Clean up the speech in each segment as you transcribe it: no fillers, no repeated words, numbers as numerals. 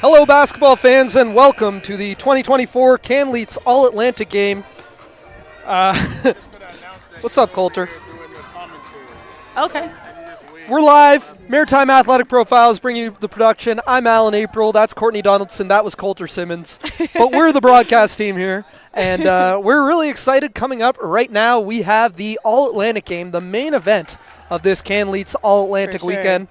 Hello, basketball fans, and welcome to the 2024 Canleats All-Atlantic game. What's up, Coulter? Okay. We're live. Maritime Athletic Profiles bringing you the production. I'm Alan April. That's Courtney Donaldson. That was Coulter Simmons. But we're the broadcast team here, and we're really excited. Coming up right now, we have the All-Atlantic game, the main event of this Canleats All-Atlantic weekend.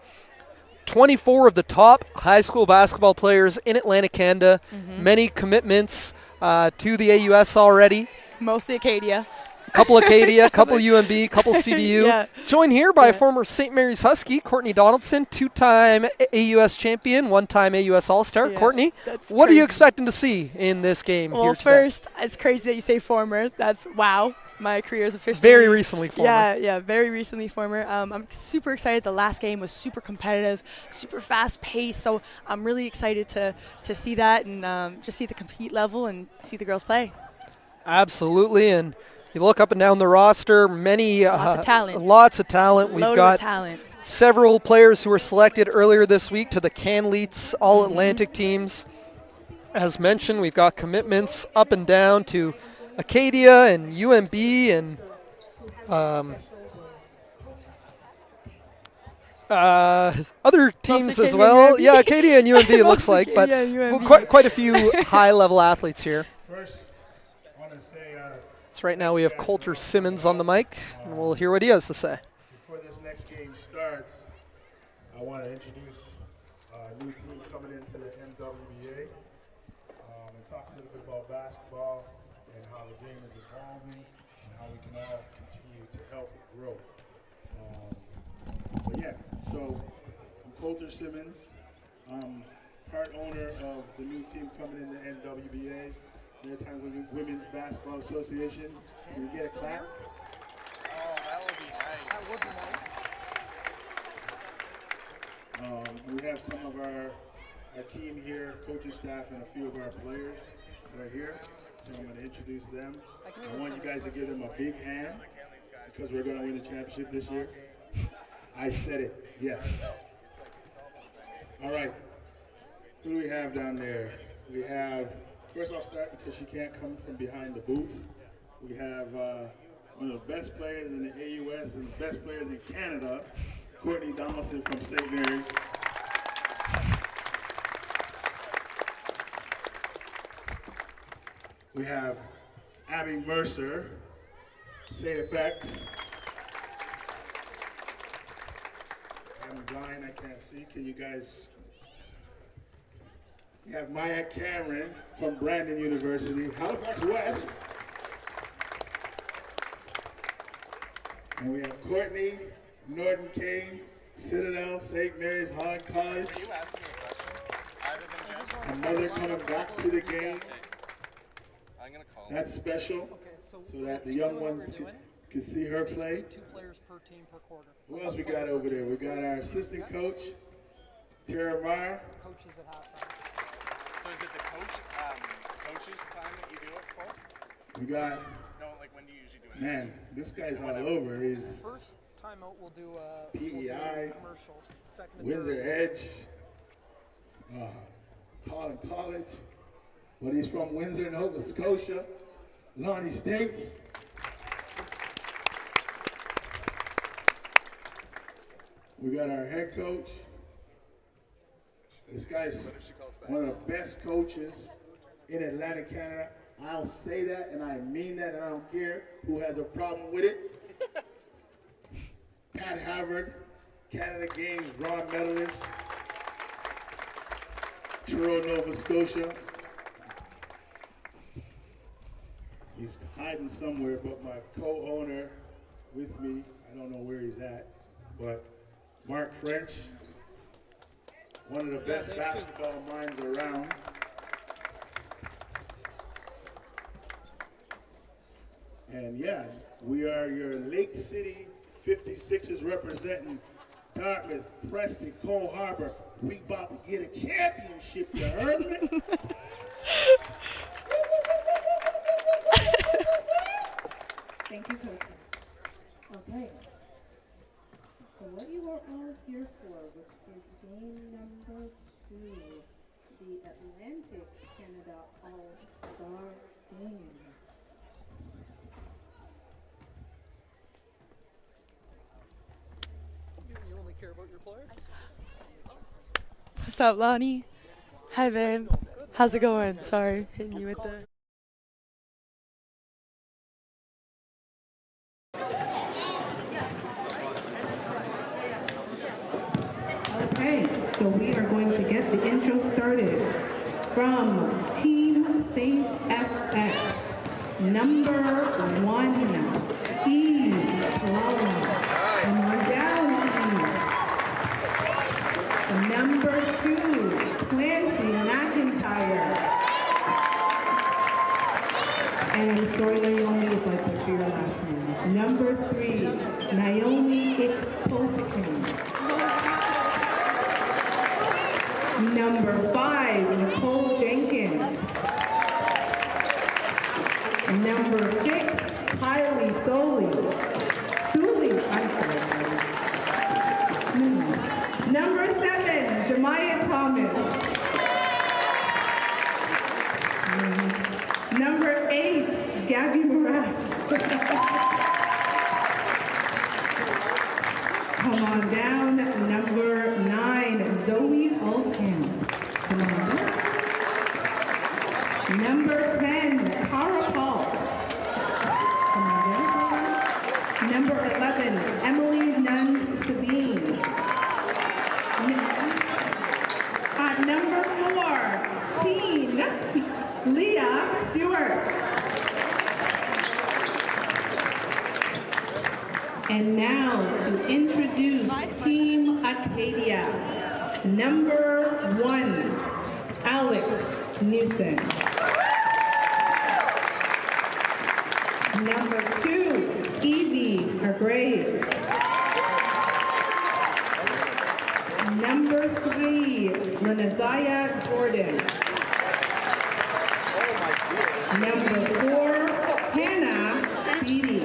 24 of the top high school basketball players in Atlantic Canada. Many commitments to the AUS already. Mostly Acadia. Couple Acadia, couple UMB, couple CBU. Yeah. Joined here by former St. Mary's Husky, Courtney Donaldson, two-time AUS champion, one-time AUS All-Star. Yeah, Courtney, that's what are you crazy. expecting to see in this game here Well, today? first, it's crazy that you say former. That's wow. My career is officially Very recently former. Yeah, very recently former. I'm super excited. The last game was super competitive, super fast-paced. So I'm really excited to see that and just see the compete level and see the girls play. Absolutely, and you look up and down the roster, many Lots of talent. Lots of talent. We've Loaded got with talent. several players who were selected earlier this week to the Canleats All-Atlantic teams. As mentioned, we've got commitments up and down to Acadia and UMB and other teams as Acadia well. and UMB. Yeah, Acadia and UMB it looks Mostly like, but Acadia and well, UMB. quite a few high-level athletes here. First, I want to say So right now we have Coulter Simmons on the mic, and we'll hear what he has to say. before this next game starts, I want to introduce a new team coming into the MWBA and talk a little bit about basketball and how the game is evolving and how we can all continue to help it grow. But yeah, so I'm Coulter Simmons. I'm part owner of the new team coming into NWBA, Maritime Women's Basketball Association. Can we get a clap? Oh, that would be nice. That would be nice. We have some of our team here, coaching staff, and a few of our players that are here. So I'm going to introduce them. I want you guys to give them a big hand because we're going to win the championship this year. I said it, yes. All right. Who do we have down there? We have, first I'll start because she can't come from behind the booth. We have one of the best players in the AUS and the best players in Canada, Courtney Donaldson from St. Mary's. We have Abby Mercer, St. Effects. I'm blind, I can't see. Can you guys? We have Maya Cameron from Brandon University, Halifax West. And we have Courtney Norton Kane, Citadel, St. Mary's Holland College. You asked me a question. Other than yes, A mother coming back to the game. I'm going to call That's special, so that the young ones can see her play. 2 players per team per quarter. Who else we got over there? We got our assistant coach, Tara Meyer. Coaches at halftime. So is it the coach's time that you do it for? We got, No, like when do you usually do it? man, this guy's all over. He's First timeout, we'll do PEI, commercial. Second and Windsor third. Edge, Holland College, but he's from Windsor, Nova Scotia, Lonnie State. We got our head coach. This guy's one of the best coaches in Atlantic Canada. I'll say that and I mean that and I don't care who has a problem with it. Pat Havard, Canada Games bronze medalist. Truro, Nova Scotia. He's hiding somewhere, but my co-owner with me, I don't know where he's at, but Mark French, one of the best basketball minds around. And yeah, we are your Lake City 56ers representing Dartmouth, Preston, Cole Harbor. We about to get a championship, you heard me? Thank you, Coach. Okay. So what you are all here for, which is game number 2, the authentic Canada All-Star Game. You only care about your player? What's up, Lonnie? Hi, babe. How's it going? Sorry, hitting you with the... Okay, so we are going to get the intro started from Team Saint FX. Number 1, Eevee Hargraves. Come on down, team. Number 2, Clancy McIntyre. And I'm sorry, Naomi, if I butcher your last name. Number 3, Naomi Ikpotikin. Number 5, Nicole Jenkins. Number 6, Kylie Suly. I'm sorry. Number 7, Jemiah Thomas. Number 8, Gabby Marash. Come on down. Number 9, Zoe Amp. Come on down. Number 10, Cara Paul. Come on down. Number 11, Emily Nuns Sabine. Number 4, teen Leah Stewart. And now to introduce Team Acadia. Number 1, Alex Newson. Number 2, Eevee Hargraves. Number 3, Lania Jordan. Number 4, Hannah Beatty.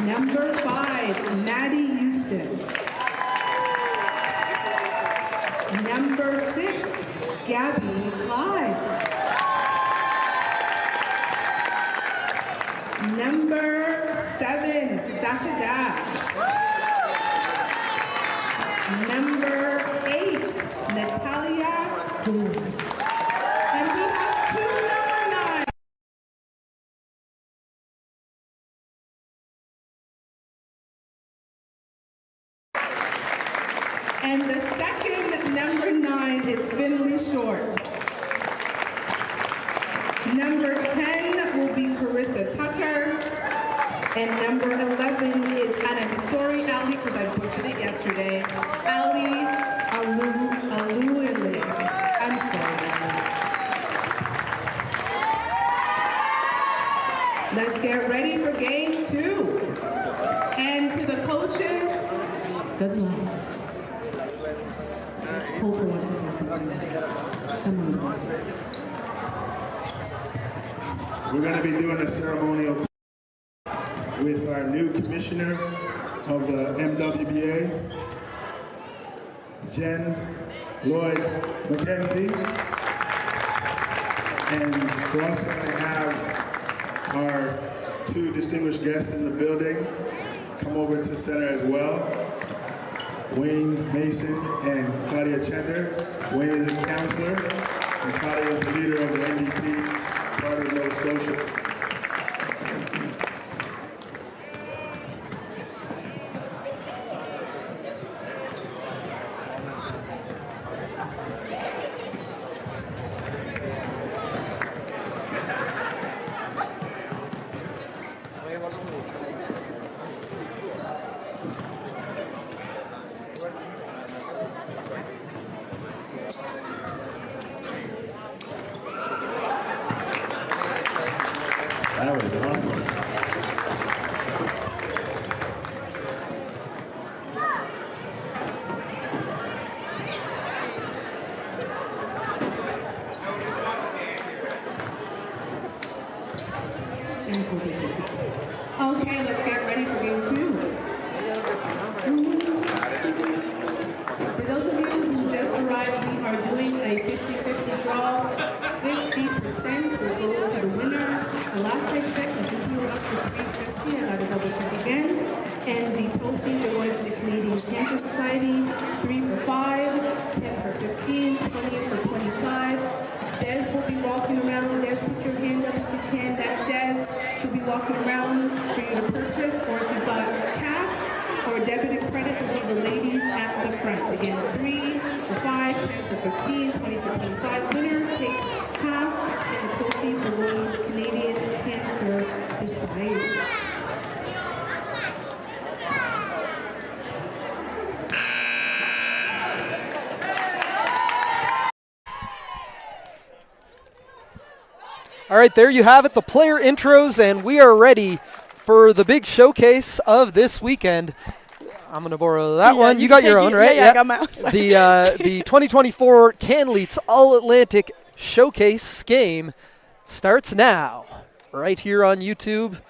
Number 5, Maddie Eustace. Number 6, Gabby Clyde. Number 7, Sasha Dash. Number 8, Natalia Boone. And we have 2 number 9. And the second number 9 is Finley Short. Number 10 will be Carissa Tucker. And number 11 is, and I'm sorry, Ali, because I butchered it yesterday, Ali Aluile. I'm sorry, Ali. Let's get ready for game 2. And to the coaches, good luck. Coulter wants to say something. Come on. We're going to be doing a ceremonial with our new commissioner of the MWBA, Jen Lloyd McKenzie. And we're also going to have our 2 distinguished guests in the building come over to center as well. Wayne Mason and Claudia Chender. Wayne is a counselor, and Claudia is the leader of the NDP part of Nova Scotia. That was awesome. Okay, let's get ready for game 2. For those of you who just arrived, we are 50% will go to the winner. The last I checked, I think we were up to 350. I got to double check again. And the proceeds are going to the Canadian Cancer Society. 3 for 5, 10 for 15, 20 for 25. Des will be walking around. Des, put your hand up if you can. That's Des. She'll be walking around for you to purchase. Or if you've got cash or debit and credit, will be the ladies at the front. Again, 3 for 5, 10 for 15, 20 for 25. Winner takes half, and the proceeds will go to the Canadian Cancer Society. All right, there you have it, the player intros, and we are ready for the big showcase of this weekend. I'm going to borrow that one. You got your own, right? Yeah, I got my own. The 2024 Canleets All-Atlantic Showcase game starts now, right here on YouTube,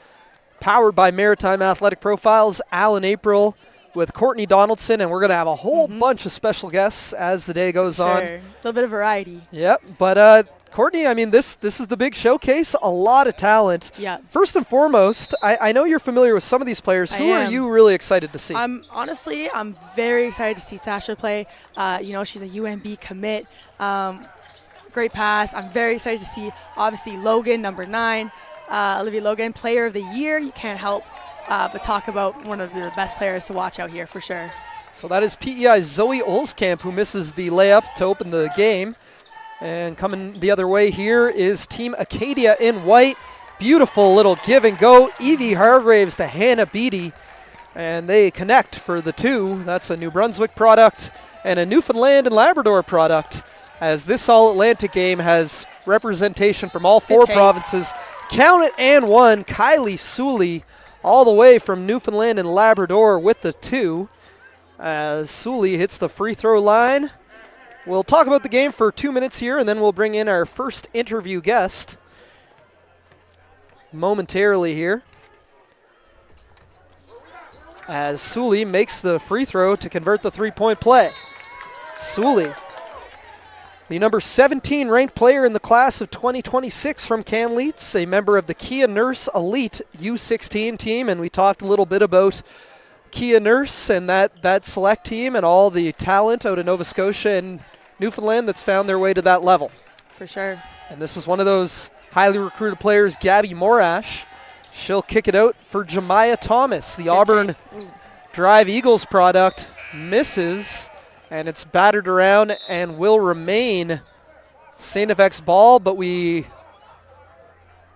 powered by Maritime Athletic Profiles, Alan April with Courtney Donaldson, and we're going to have a whole bunch of special guests as the day goes on. A little bit of variety. Yep, but Courtney, I mean, this is the big showcase, a lot of talent. Yeah. First and foremost, I know you're familiar with some of these players. Who are you really excited to see? I'm very excited to see Sasha play. She's a UNB commit. Great pass. I'm very excited to see, obviously, Logan, number 9. Olivia Logan, player of the year. You can't help but talk about one of your best players to watch out here for sure. So that is PEI's Zoe Amp, who misses the layup to open the game. And coming the other way here is Team Acadia in white. Beautiful little give and go. Eevee Hargraves to Hannah Beatty. And they connect for the 2. That's a New Brunswick product and a Newfoundland and Labrador product, as this All-Atlantic game has representation from all 4 provinces. Count it and 1. Kylie Suly all the way from Newfoundland and Labrador with the 2. As Suly hits the free throw line. We'll talk about the game for 2 minutes here, and then we'll bring in our first interview guest momentarily here, as Suly makes the free throw to convert the 3-point play. Suly, the number 17 ranked player in the class of 2026 from Canleets, a member of the Kia Nurse Elite U16 team, and we talked a little bit about Kia Nurse and that select team and all the talent out of Nova Scotia and Newfoundland that's found their way to that level. For sure. And this is one of those highly recruited players, Gabby Morash. She'll kick it out for Jemiah Thomas, the Auburn Drive Eagles product. Misses, and it's battered around and will remain St. FX ball, but we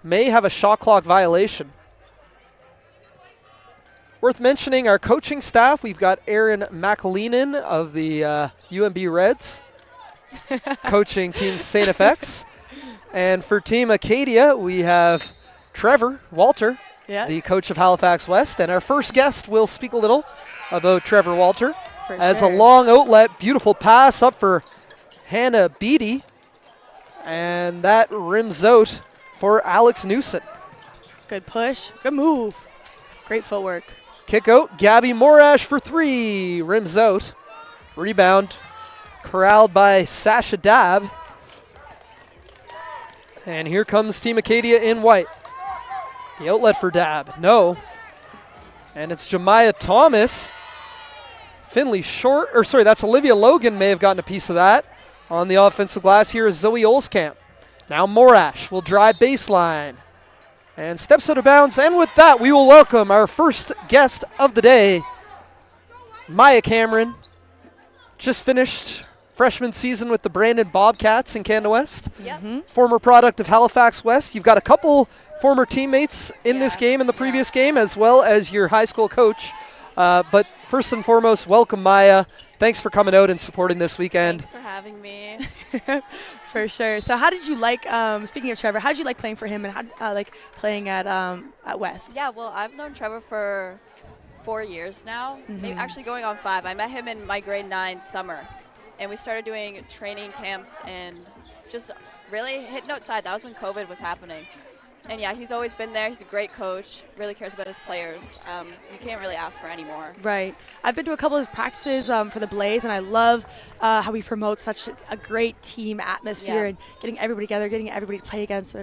may have a shot clock violation. Worth mentioning our coaching staff. We've got Aaron McAleenan of the UNB Reds coaching Team St. FX. And for Team Acadia, we have Trevor Walter, the coach of Halifax West. And our first guest will speak a little about Trevor Walter. A long outlet, beautiful pass up for Hannah Beatty. And that rims out for Alex Newson. Good push, good move, great footwork. Kick out, Gabby Morash for 3, rims out. Rebound, corralled by Sasha Dabb. And here comes Team Acadia in white. The outlet for Dabb, no. And it's Jemiah Thomas. Finley short, that's Olivia Logan may have gotten a piece of that. On the offensive glass here is Zoe Amp. Now Morash will drive baseline and steps out of bounds. And with that, we will welcome our first guest of the day, Maya Cameron. Just finished freshman season with the Brandon Bobcats in Canada West. Yep. Former product of Halifax West. You've got a couple former teammates in this game and the previous game, as well as your high school coach. But first and foremost, welcome, Maya. Thanks for coming out and supporting this weekend. Thanks for having me. For sure. So how did you like, speaking of Trevor, how did you like playing for him and how like playing at West? Yeah, well, I've known Trevor for 4 years now, maybe actually going on 5. I met him in my grade 9 summer, and we started doing training camps and just really hitting outside. That was when COVID was happening. And yeah, he's always been there. He's a great coach. Really cares about his players. You can't really ask for any more. Right. I've been to a couple of practices for the Blaze, and I love how we promote such a great team atmosphere and getting everybody together, getting everybody to play against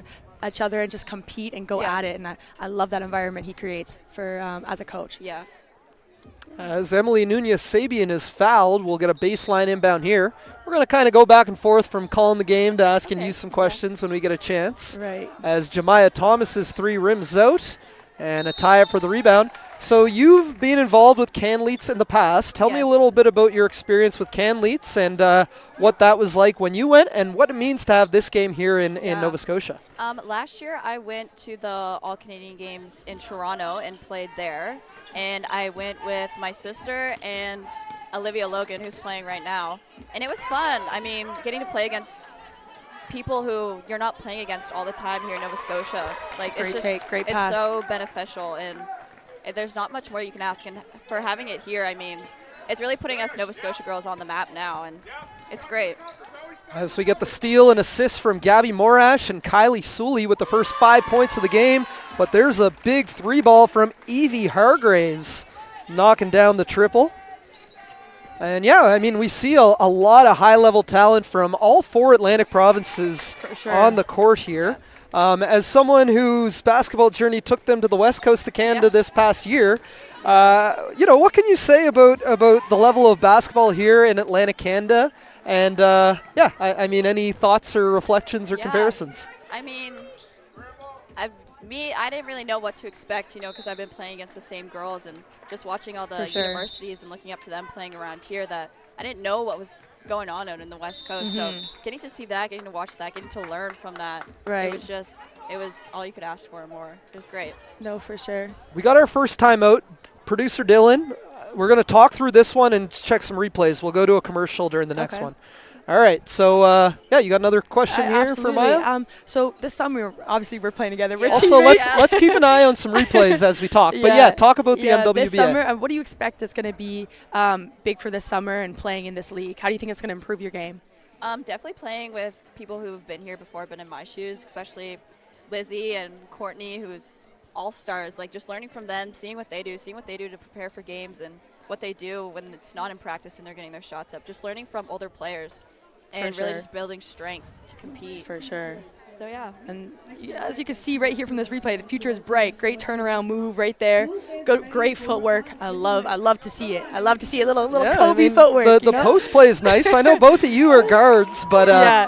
each other and just compete and go at it. And I love that environment he creates for as a coach. Yeah. As Emily Nunez-Sabian is fouled, we'll get a baseline inbound here. We're going to kind of go back and forth from calling the game to asking you some questions when we get a chance. Right. As Jemiah Thomas's three rims out and a tie-up for the rebound. So you've been involved with Canleets in the past. Tell me a little bit about your experience with Canleets and what that was like when you went and what it means to have this game here in Nova Scotia. Last year I went to the All-Canadian Games in Toronto and played there. And I went with my sister and Olivia Logan, who's playing right now. And it was fun. I mean, getting to play against people who you're not playing against all the time here in Nova Scotia. Like, Great it's pass. so beneficial. And there's not much more you can ask. And for having it here, I mean, it's really putting us Nova Scotia girls on the map now. And it's great. As we get the steal and assist from Gabby Morash and Kylie Suly with the first 5 points of the game. But there's a big three ball from Eevee Hargraves knocking down the triple. And yeah, I mean, we see a lot of high-level talent from all four Atlantic provinces on the court here. As someone whose basketball journey took them to the west coast of Canada this past year, what can you say about the level of basketball here in Atlantic Canada? And I mean, any thoughts or reflections or comparisons? I mean, I didn't really know what to expect, because I've been playing against the same girls and just watching all the universities and looking up to them playing around here that I didn't know what was going on out in the West Coast. So getting to see that, getting to watch that, getting to learn from that, it was all you could ask for and more. It was great. No, for sure. We got our first time out. Producer Dylan, we're going to talk through this one and check some replays. We'll go to a commercial during the next one. All right, so you got another question here for Maya? So this summer, obviously, we're playing together. We're Also, let's keep an eye on some replays as we talk. But talk about the MWBA. This summer, what do you expect that's going to be big for this summer and playing in this league? How do you think it's going to improve your game? Definitely playing with people who've been here before, been in my shoes, especially Lizzie and Courtney, who's all-stars. Like, just learning from them, seeing what they do to prepare for games and what they do when it's not in practice and they're getting their shots up. Just learning from older players. And really just building strength to compete. For sure. So, yeah. And as you can see right here from this replay, the future is bright. Great turnaround move right there. Great footwork. I love to see it. I love to see a little Kobe footwork. The post play is nice. I know both of you are guards, but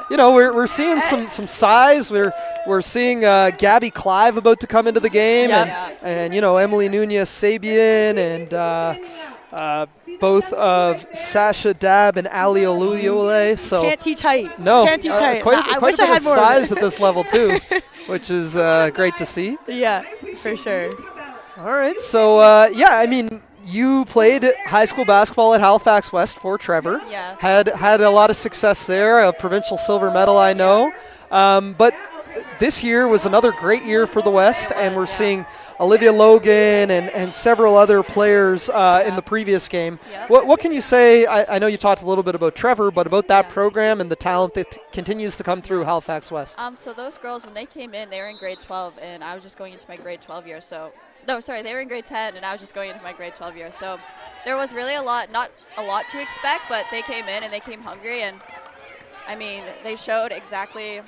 we're seeing some size. We're seeing Gabby Clive about to come into the game, and Emily Nunez-Sabian and both of Sasha Dab and Ali Oluyole. So can't teach height. No, can't teach height. Quite I a wish bit I had of more size at this level too, which is great to see. Yeah, for sure. All right, so I mean, you played high school basketball at Halifax West for Trevor. Yeah. Had a lot of success there, a provincial silver medal, I know. But this year was another great year for the West, and we're seeing Olivia Logan and several other players in the previous game. What can you say? I know you talked a little bit about Trevor, but about that program and the talent that continues to come through Halifax West. So those girls, when they came in, they were in grade 12, and I was just going into my grade 12 year. They were in grade 10, and I was just going into my grade 12 year. So there was really not a lot to expect, but they came in and they came hungry, and I mean, they showed exactly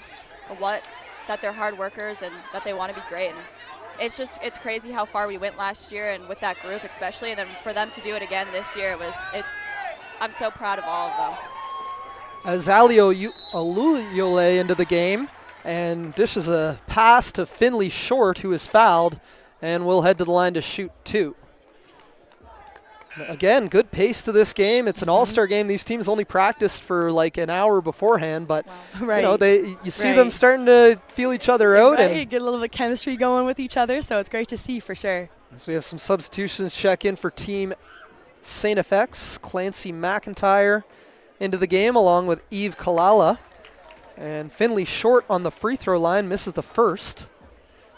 that they're hard workers and that they want to be great. And it's crazy how far we went last year and with that group especially, and then for them to do it again this year, I'm so proud of all of them. As Ali Oluyole into the game and dishes a pass to Finley Short, who is fouled, and will head to the line to shoot two. Again, good pace to this game. It's an all-star game. These teams only practiced for like an hour beforehand, but you see them starting to feel each other out and get a little bit of chemistry going with each other. So it's great to see for sure. So we have some substitutions check in for Team St. FX. Clancy McIntyre into the game along with Eve Kalala, and Finley Short on the free throw line misses the first.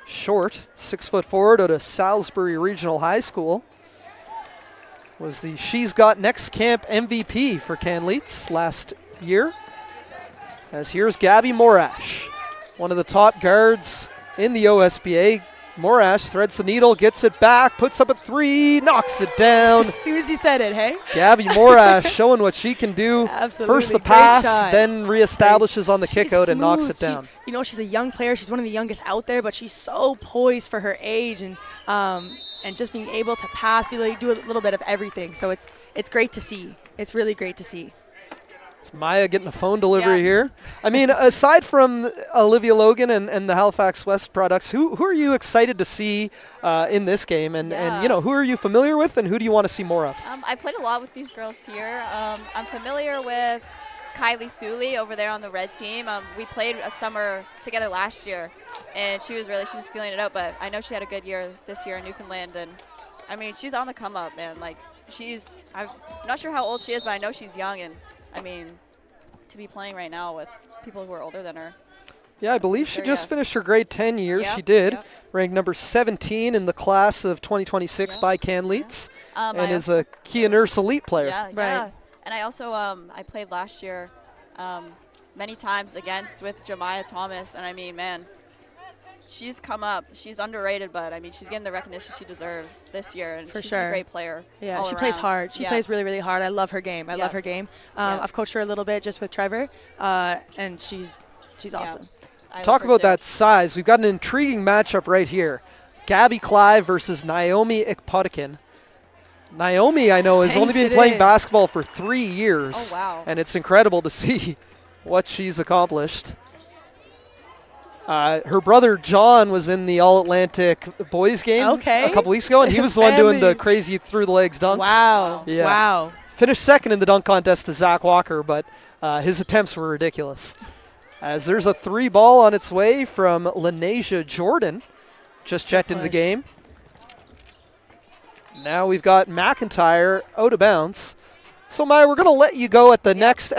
Short, 6 foot forward out of Salisbury Regional High School. Was the She's Got Next Camp MVP for Canleets last year. As here's Gabby Morash, one of the top guards in the OSBA. Morash threads the needle, gets it back, puts up a 3, knocks it down. As soon as you said it, hey? Gabby Morash showing what she can do. Absolutely. First the Great pass, shot. then reestablishes on the She's kick out and knocks smooth. it down. She's a young player. She's one of the youngest out there, but she's so poised for her age and just being able to pass, be able to do a little bit of everything. So it's great to see. It's really great to see. It's Maya getting a phone delivery Yeah. here. I mean, aside from Olivia Logan and the Halifax West products, who are you excited to see in this game? And who are you familiar with, and who do you want to see more of? I played a lot with these girls here. I'm familiar with Kylie Suly over there on the red team. We played a summer together last year, and she's just feeling it out. But I know she had a good year this year in Newfoundland, and I mean, she's on the come up, man. Like I'm not sure how old she is, but I know she's young, and I mean, to be playing right now with people who are older than her. Yeah, I believe she Sure, just yeah. finished her grade 10 years. Yep, She did. yep. Ranked number 17 in the class of 2026 Yep. by Canleets, and I is a Kia Nurse Elite player. Yeah, Right. yeah. And I also I played last year many times with Jemiah Thomas, and I mean, man, she's come up. She's underrated, but I mean, she's getting the recognition she deserves this year, and For she's sure. a great player. Yeah, all she plays around. hard. She Yeah. plays really, really hard. I love her game. I Yeah. love her game. Yeah. I've coached her a little bit just with Trevor, and she's awesome. I love Talk her about too. that size. We've got an intriguing matchup right here. Gabby Clive versus Naomi Ikpotikin. Naomi, I know, has only Hangs been it playing in. basketball for 3 years. Oh, wow. And it's incredible to see what she's accomplished. Her brother John was in the All-Atlantic boys game Okay. a couple weeks ago, and he was the one doing the Family. crazy through-the-legs dunks. Wow. Yeah. Wow. Finished second in the dunk contest to Zach Walker, but his attempts were ridiculous. As there's a 3 ball on its way from Lania Jordan. Just checked into the push. game. Now we've got McIntyre out of bounds. So Maya, we're going to let you go at the next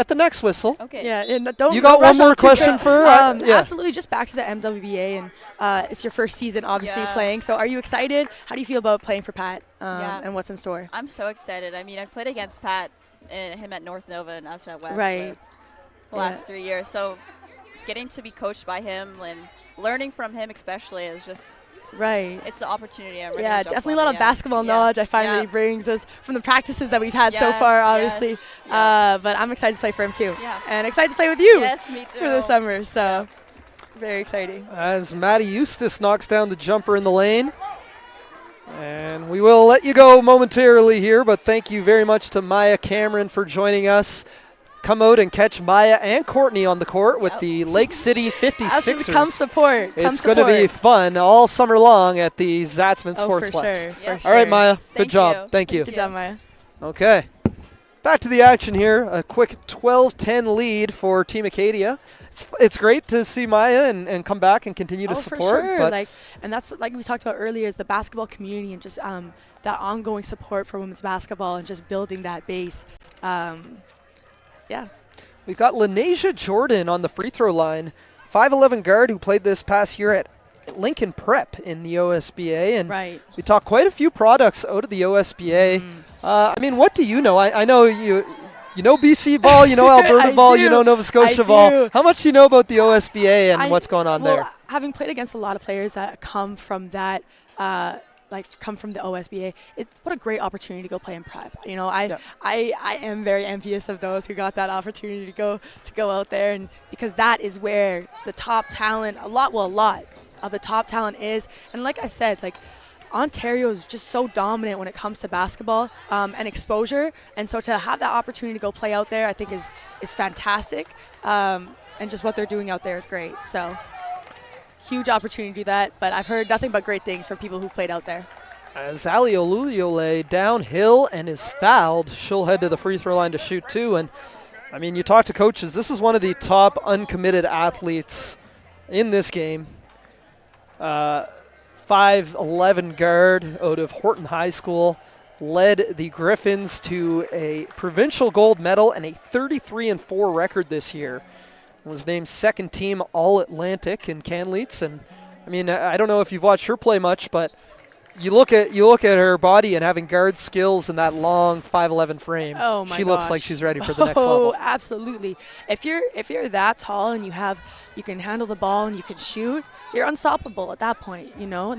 whistle. Okay. Yeah, and don't You got don't one rush more out too question quick. for her? Yeah. Absolutely, just back to the MWBA, and it's your first season, obviously, Yeah. playing. So are you excited? How do you feel about playing for Pat Yeah. and what's in store? I'm so excited. I mean, I've played against Pat and him at North Nova and us at West Right. for the last 3 years. So getting to be coached by him and learning from him especially is just, Right. it's the opportunity I'm ready Yeah, to jump definitely a on lot it, of yeah. basketball Yeah. knowledge I find that Yeah. he brings us from the practices that we've had so Yes, far, yes, obviously. yeah. But I'm excited to play for him too. Yeah. And excited to play with you Yes, me too. for the summer. So very exciting. As Maddie Eustace knocks down the jumper in the lane. And we will let you go momentarily here, but thank you very much to Maya Cameron for joining us. Come out and catch Maya and Courtney on the court with the Lake City 56ers. Absolutely, come support. It's going to be fun all summer long at the Zatzman Oh, for Sportsplex. sure. Yeah. For All right, sure. Maya. Good Thank job. you. Thank you. Good job, Maya. Okay. Back to the action here. A quick 12-10 lead for Team Acadia. It's great to see Maya and come back and continue to support. For sure. But And that's like we talked about earlier, is the basketball community and just that ongoing support for women's basketball and just building that base. Yeah. we've got Lania Jordan on the free throw line, 5'11 guard who played this past year at Lincoln Prep in the OSBA. And Right. we talked quite a few products out of the OSBA. I mean, what do you know? I know you know BC ball, you know Alberta I ball, do. you know Nova Scotia I ball. do. How much do you know about the OSBA and what's going on well, there? Having played against a lot of players that come from that, come from the OSBA, what a great opportunity to go play in prep. You know, I am very envious of those who got that opportunity to go out there, and because that is where the top talent, a lot of the top talent is. And like I said, Ontario is just so dominant when it comes to basketball and exposure, and so to have that opportunity to go play out there, I think is fantastic, and just what they're doing out there is great. So huge opportunity to do that, but I've heard nothing but great things from people who've played out there. As Ali Oluyole downhill and is fouled, she'll head to the free throw line to shoot two. And I mean, you talk to coaches, this is one of the top uncommitted athletes in this game. 5'11 guard out of Horton High School, led the Griffins to a provincial gold medal and a 33-4 record this year. Was named second team All-Atlantic in Canleets. And I mean, I don't know if you've watched her play much, but you look at her body and having guard skills and that long 5'11" frame. Oh my She looks like gosh. she's ready for the next level. Oh, absolutely. If you're that tall and you can handle the ball and you can shoot, you're unstoppable at that point, you know?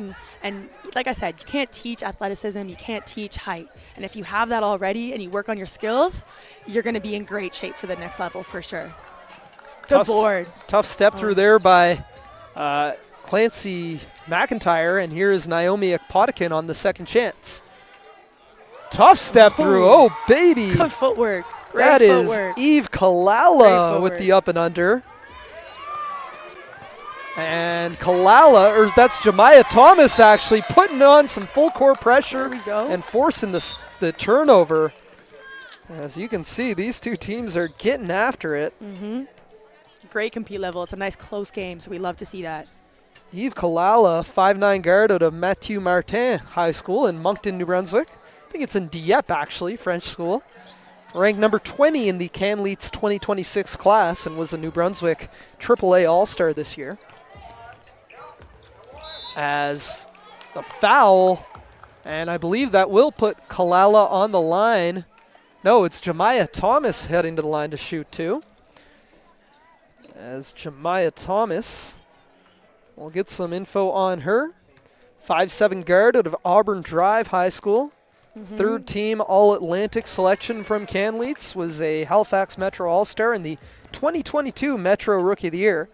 And like I said, you can't teach athleticism, you can't teach height. And if you have that already and you work on your skills, you're going to be in great shape for the next level for sure. Good board. Tough step through there by Clancy McIntyre, and here is Naomi Akpotikin on the second chance. Tough step through. Oh, baby. Good footwork. Great That is footwork. Eve Great Kalala with footwork. the up and under. And Kalala, or that's Jemiah Thomas actually, putting on some full court pressure There we go. and forcing the turnover. As you can see, these two teams are getting after it. Great compete level. It's a nice close game, so we love to see that. Eve Kalala, 5'9" guard out of Mathieu Martin High School in Moncton, New Brunswick. I think it's in Dieppe, actually, French school. Ranked number 20 in the Canleats 2026 class and was a New Brunswick AAA All-Star this year. As a foul, and I believe that will put Kalala on the line. No, it's Jemiah Thomas heading to the line to shoot, too. As Jemiah Thomas, we'll get some info on her. 5'7" guard out of Auburn Drive High School. Third team All-Atlantic selection from Canleats, was a Halifax Metro All-Star in the 2022 Metro Rookie of the Year.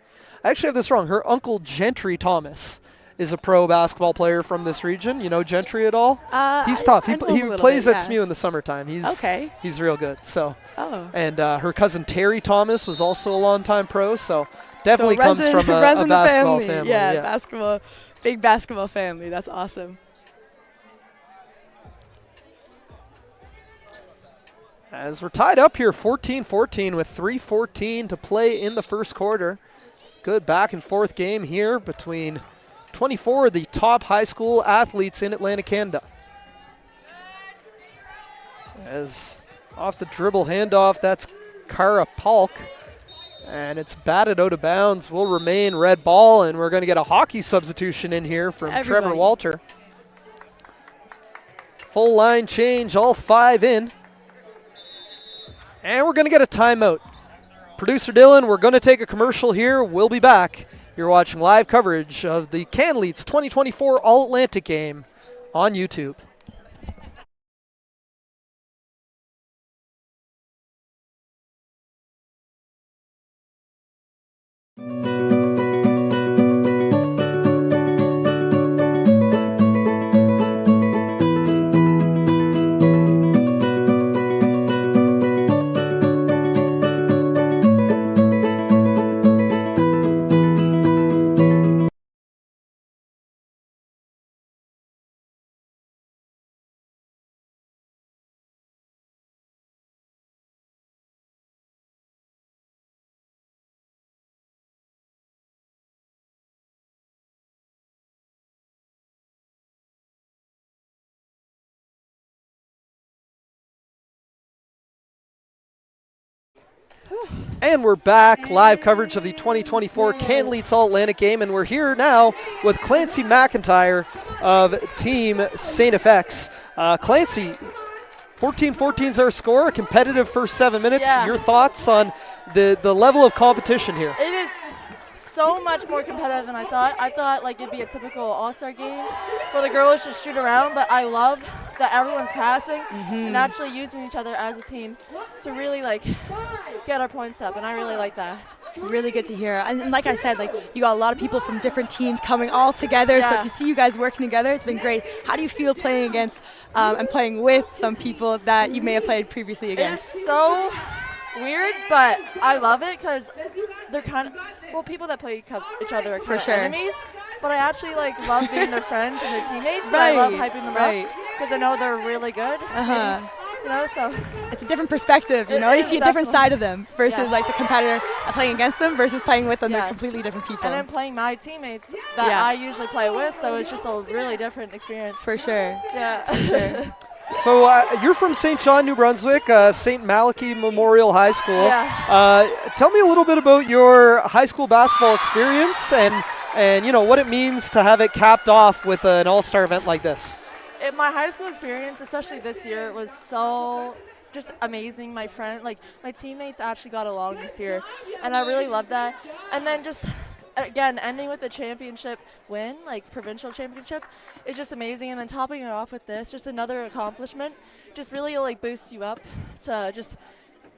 I actually have this wrong. Her uncle Gentry Thomas is a pro basketball player from this region. You know Gentry at all? He's tough. I know He him a little plays bit, at SMU in the summertime. He's real good. So, Oh. her cousin Terry Thomas was also a longtime pro. So definitely So it runs comes in- from runs a in the basketball family. Yeah, basketball, big basketball family. That's awesome. As we're tied up here, 14-14 with 3:14 to play in the first quarter. Good back and forth game here between 24 of the top high school athletes in Atlantic Canada. As off the dribble handoff, that's Cara Palk. And it's batted out of bounds. Will remain red ball, and we're going to get a hockey substitution in here from Trevor Everybody. Walter. Full line change, all five in. And we're going to get a timeout. Producer Dylan, we're going to take a commercial here. We'll be back. You're watching live coverage of the Canleats 2024 All-Atlantic game on YouTube. And we're back, live coverage of the 2024 Canleats All-Atlantic game, and we're here now with Clancy McIntyre of Team St. FX. Clancy, 14-14 is our score, a competitive first 7 minutes. Yeah. Your thoughts on the level of competition here? It is so much more competitive than I thought. I thought like it'd be a typical all-star game where the girls just shoot around, but I love that everyone's passing and actually using each other as a team to really like get our points up, and I really like that. Really good to hear. And like I said, like you got a lot of people from different teams coming all together. Yeah. So to see you guys working together, it's been great. How do you feel playing against and playing with some people that you may have played previously It is against? so weird, but I love it because they're kind of, well, people that play each other are kind of sure. enemies, but I actually like love being their friends and their teammates, and Right, I love hyping them right. up because I know they're really good. Uh-huh. You know, so It's a different perspective, you It know. You is see a different definitely. side of them versus Yeah. like the competitor playing against them versus playing with them. They're Yes. completely different people. and then playing my teammates that Yeah. I usually play with, so it's just a really different experience. For sure. Yeah. Sure. So you're from St. John, New Brunswick, St. Malachy Memorial High School. Yeah. Tell me a little bit about your high school basketball experience and and what it means to have it capped off with an all-star event like this. My high school experience, especially this year, was so just amazing. My teammates actually got along this year, and I really loved that. And then just, again, ending with the championship win, provincial championship, is just amazing. And then topping it off with this, just another accomplishment, just really boosts you up to just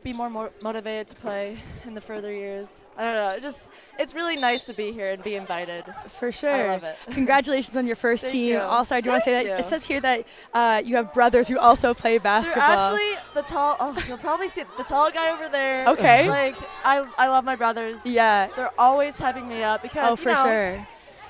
be more motivated to play in the further years. I don't know, it's really nice to be here and be invited. For sure. I love it. Congratulations on your first Thank team. you. Also, I do want to say that Thank it you. says here that you have brothers who also play basketball. They're actually the tall. Oh, you'll probably see the tall guy over there. Okay. I love my brothers. Yeah. They're always hyping me up because Oh, for sure.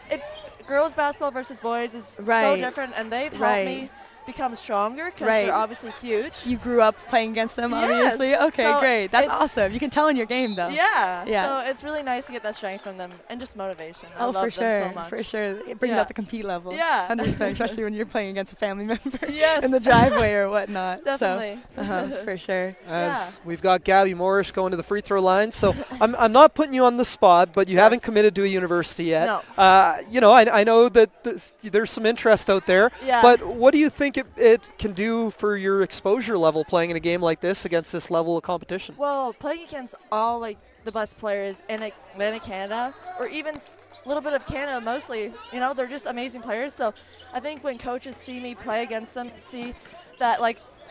it's girls basketball versus boys is so Right. different, and they've helped Right. me become stronger because Right. they're obviously huge. You grew up playing against them, Yes. obviously. Okay, So great. That's it's- awesome. You can tell in your game, though. Yeah. Yeah. So it's really nice to get that strength from them and just motivation. I Oh, love for them sure. so much. For sure. It brings Yeah. out the compete level. Yeah. 100%, especially when you're playing against a family member Yes. in the driveway or whatnot. Definitely. So, for sure. As we've got Gabby Morris going to the free throw line. So I'm not putting you on the spot, but you haven't committed to a university yet. No. I know that there's some interest out there. Yeah. But what do you think it can do for your exposure level playing in a game like this against this level of competition? Well, playing against all the best players in Atlantic Canada, or even a little bit of Canada mostly, they're just amazing players. So I think when coaches see me play against them, see that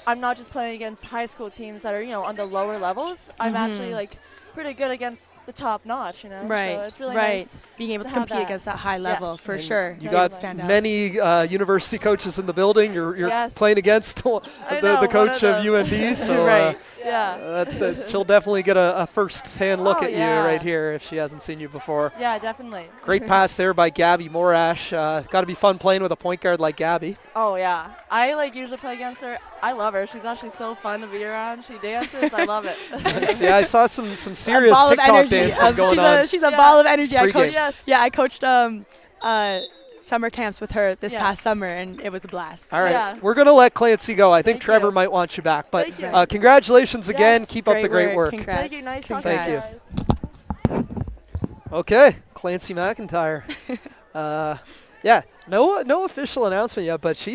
I'm not just playing against high school teams that are on the lower levels. I'm actually pretty good against the top notch, Right. So it's really right. nice. Being able to to have compete that. against that high level, Yes. for And sure. You Yeah, got stand out. many university coaches in the building. You're Yes. playing against I know, the one coach of of them. UND, so Right. Yeah. she'll definitely get a first-hand look Oh, at yeah. you right here if she hasn't seen you before. Yeah, definitely. Great pass there by Gabby Morash. Got to be fun playing with a point guard like Gabby. Oh, yeah. I usually play against her. I love her. She's actually so fun to be around. She dances. I love it. See, I saw some serious ball of TikTok energy. dancing going on. She's a Yeah. ball of energy. I Pre-game. coached. Yes. Yeah, I coached summer camps with her this Yes. past summer, and it was a blast. All right, Yeah. we're going to let Clancy go. I think Thank Trevor you. might want you back. But Thank you. congratulations again. Yes. Keep up the great work. Congrats. Thank you. Nice talking Thank to you you. guys. Okay, Clancy McIntyre. Yeah, no official announcement yet, but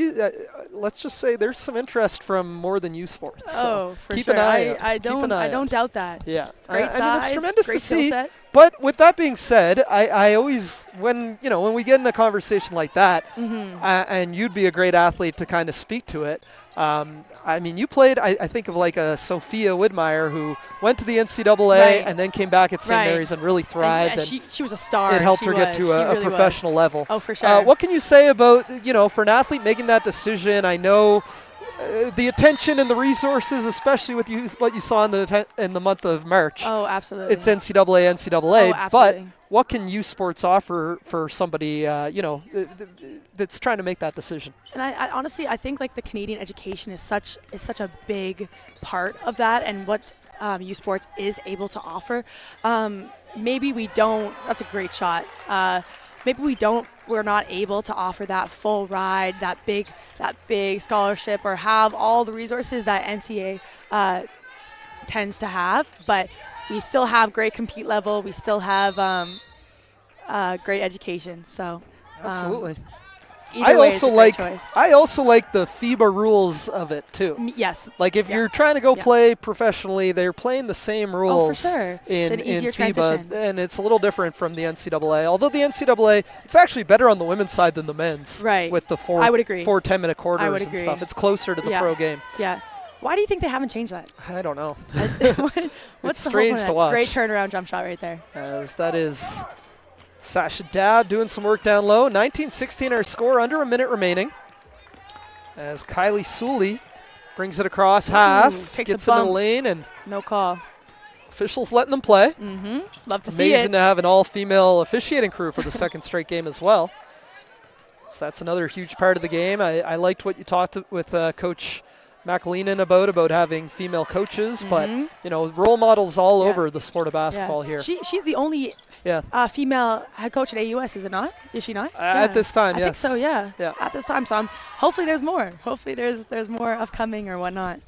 let's just say there's some interest from More Than You Sports. So Oh, for keep sure. an eye out. I Keep an don't. eye I don't out. doubt that. Yeah, Great I mean, size. it's tremendous great to skill see. set. But with that being said, I always, when we get in a conversation like that, and you'd be a great athlete to kind of speak to it. I mean, you played, I think of a Sophia Widmeyer who went to the NCAA Right. and then came back at St. Right. Mary's and really thrived. And she was a star. it helped She her get was. to She a really was. professional level. Oh, for sure. What can you say about, for an athlete making that decision? I know the attention and the resources, especially with what you saw in the month of March. Oh, absolutely. It's NCAA, Oh, but absolutely. what can U Sports offer for somebody, that's trying to make that decision? And I honestly, I think the Canadian education is such a big part of that, and what U Sports is able to offer. Maybe we don't. That's a great shot. Maybe we're not able to offer that full ride, that big scholarship, or have all the resources that NCAA tends to have. But we still have great compete level. We still have great education. So Absolutely. either way is a great choice. I also like the FIBA rules of it too. Yes. If Yeah. you're trying to go Yeah. play professionally, they're playing the same rules sure. It's in an easier FIBA, transition. and it's a little different from the NCAA. Although the NCAA, it's actually better on the women's side than the men's. Right. With the I would agree. 4 10-minute quarters and agree. stuff. It's closer to the Yeah. pro game. Yeah. Why do you think they haven't changed that? I don't know. What's the whole strange point of to that? watch. Great turnaround jump shot right there. As that is Sasha Dowd doing some work down low. 19-16 our score, under a minute remaining. As Kylie Suly brings it across half, takes a gets into the bump. lane, and No call. officials letting them play. Mm-hmm. Love to see Amazing it. to have an all-female officiating crew for the second straight game as well. So that's another huge part of the game. I liked what you talked with Coach McAleenan about having female coaches, but role models all Yeah. over the sport of basketball here. She's the only Yeah. female head coach at AUS, is it not? Is she not? At this time, I yes. think so. Yeah. Yeah. At this time, so hopefully there's more. Hopefully there's more upcoming or whatnot.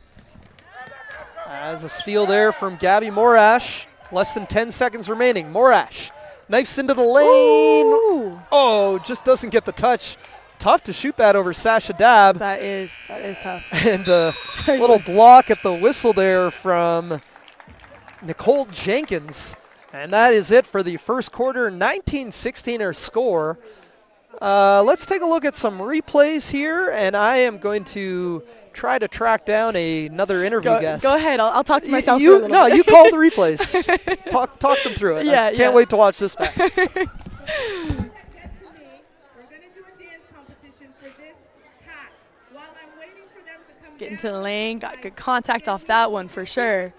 As a steal there from Gabby Morash. Less than 10 seconds remaining. Morash Knifes into the lane. Ooh. Oh, just doesn't get the touch. Tough to shoot that over Sasha Dab. That is tough. And a little block at the whistle there from Nicole Jenkins. And that is it for the first quarter. 19-16 our score. Let's take a look at some replays here, and I am going to try to track down another interview guest. Go ahead. I'll talk to myself for a little bit. You call the replays. talk them through it. Yeah, I can't wait to watch this back. We're going to do a dance competition for this hat. While I'm waiting for them to come Get into the lane. Got good contact off that one for sure.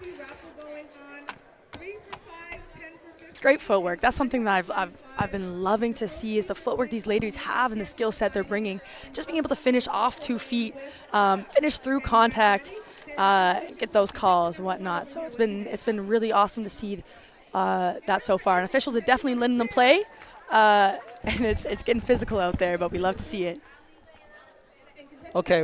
Great footwork. That's something that I've been loving to see is the footwork these ladies have and the skill set they're bringing. Just being able to finish off 2 feet, finish through contact, get those calls and whatnot. So it's been really awesome to see that so far. And officials are definitely letting them play, and it's getting physical out there, but we love to see it. Okay,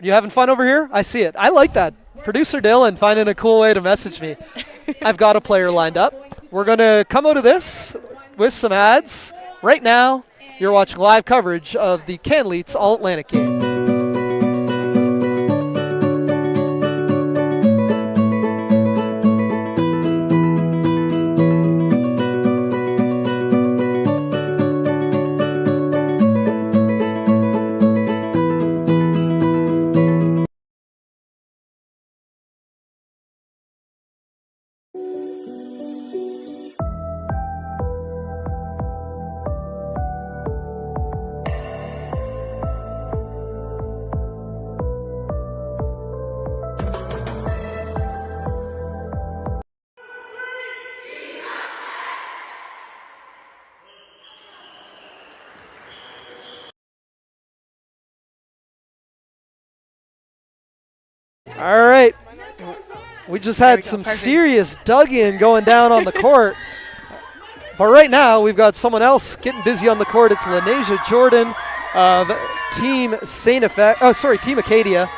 you having fun over here? I see it. I like that. Producer Dylan finding a cool way to message me. I've got a player lined up. We're going to come out of this with some ads. Right now, you're watching live coverage of the Kamloops All-Atlantic game. All right. We just had some serious dug-in going down on the court. But right now, we've got someone else getting busy on the court. It's Lania Jordan of Team Team Acadia.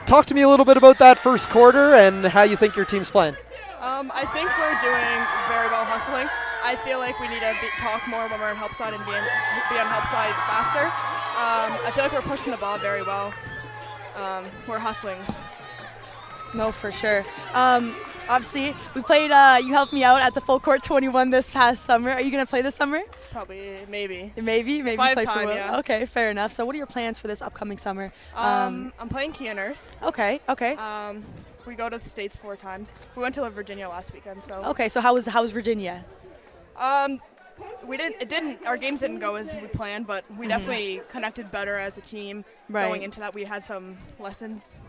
Talk to me a little bit about that first quarter and how you think your team's playing. I think we're doing very well hustling. I feel like we need to talk more when we're on help side and be on help side faster. I feel like we're pushing the ball very well. We're hustling. No, for sure. Obviously, we played, you helped me out at the Full Court 21 this past summer. Are you going to play this summer? Probably, maybe. Maybe Five play time, for yeah. Okay, fair enough. So what are your plans for this upcoming summer? I'm playing Kia Nurse. Okay. We go to the States 4 times. We went to Virginia last weekend, so. Okay, so how was Virginia? Our games didn't go as we planned, but we definitely connected better as a team. Right. Going into that, we had some lessons.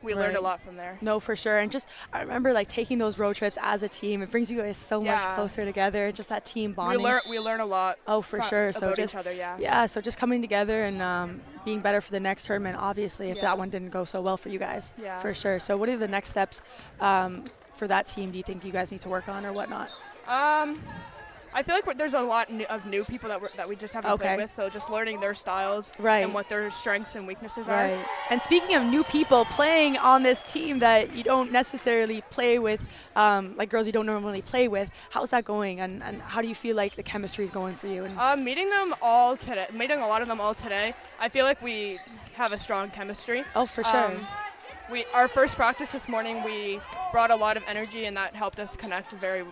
We learned a lot from there. No, for sure. And I remember taking those road trips as a team. It brings you guys so much closer together. Just that team bonding. We learn a lot. Oh, for sure. So about each other, so just coming together and being better for the next tournament. Obviously, if that one didn't go so well for you guys, for sure. So what are the next steps for that team? Do you think you guys need to work on or whatnot? I feel like there's a lot of new people that we just haven't played with, so just learning their styles and what their strengths and weaknesses are. Right. And speaking of new people playing on this team that you don't necessarily play with, like girls you don't normally play with, how's that going? And how do you feel like the chemistry is going for you? And meeting a lot of them all today, I feel like we have a strong chemistry. Oh, for sure. Our first practice this morning, we brought a lot of energy, and that helped us connect very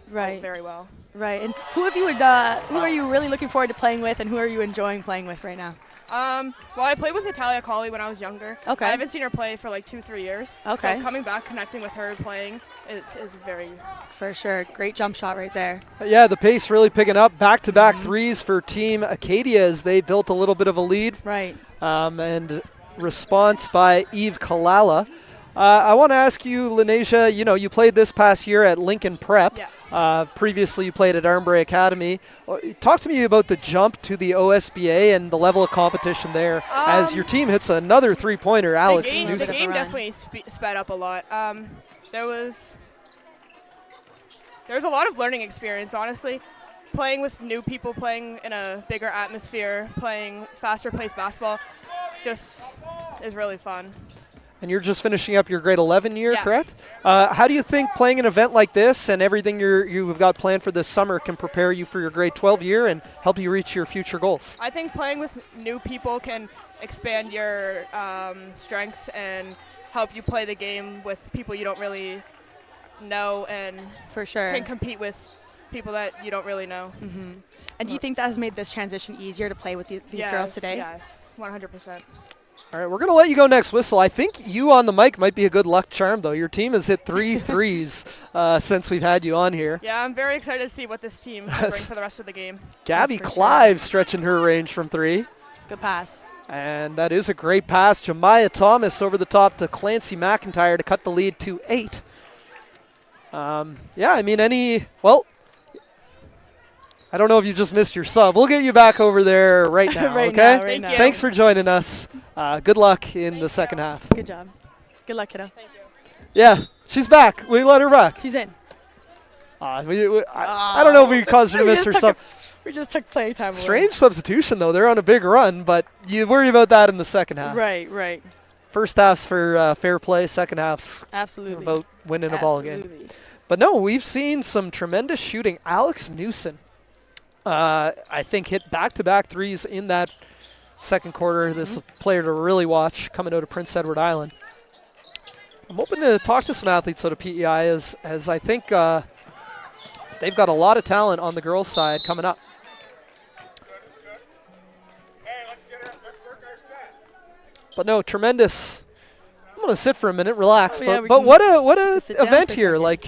well. Right. And who are you really looking forward to playing with, and who are you enjoying playing with right now? Well, I played with Natalia Colley when I was younger. Okay. I haven't seen her play for 2-3 years. Okay. So coming back, connecting with her, playing is very. For sure. Great jump shot right there. Yeah, the pace really picking up. Back-to-back threes for Team Acadia as they built a little bit of a lead. Right. And response by Eve Kalala. I want to ask you, Lania, you played this past year at Lincoln Prep. Yeah. Previously, you played at Armbrae Academy. Talk to me about the jump to the OSBA and the level of competition there as your team hits another three-pointer, Alex Newsom. The game definitely sped up a lot. There was a lot of learning experience, honestly. Playing with new people, playing in a bigger atmosphere, playing faster-paced basketball, just is really fun. And you're just finishing up your grade 11 year, Yeah. correct? How do you think playing an event like this and everything you've got planned for this summer can prepare you for your grade 12 year and help you reach your future goals? I think playing with new people can expand your strengths and help you play the game with people you don't really know and For sure. can compete with people that you don't really know. And do you think that has made this transition easier to play with these girls today? Yes, 100%. All right, we're going to let you go next, Whistle. I think you on the mic might be a good luck charm, though. Your team has hit 3 threes since we've had you on here. Yeah, I'm very excited to see what this team can bring for the rest of the game. Gabby for sure. Clive stretching her range from 3. Good pass. And that is a great pass. Jemiah Thomas over the top to Clancy McIntyre to cut the lead to 8. Yeah, I mean, I don't know if you just missed your sub. We'll get you back over there right now, Right okay? now, right now. Thanks for joining us. Good luck in the second half. Good job. Good luck, kiddo. Yeah, she's back. We let her back. She's in. I don't know if we caused her to We miss just her took sub. We just took playing time away. Strange substitution, though. They're on a big run, but you worry about that in the second half. Right. First half's for fair play. Second half's Absolutely. about winning a ball game. Absolutely. But no, we've seen some tremendous shooting. Alex Newson, I think, hit back-to-back threes in that second quarter. This is a player to really watch coming out of Prince Edward Island. I'm hoping to talk to some athletes out of PEI as I think they've got a lot of talent on the girls' side coming up. But no, tremendous. I'm going to sit for a minute, relax. Oh, yeah, but what a sit down event for a here. second. Like,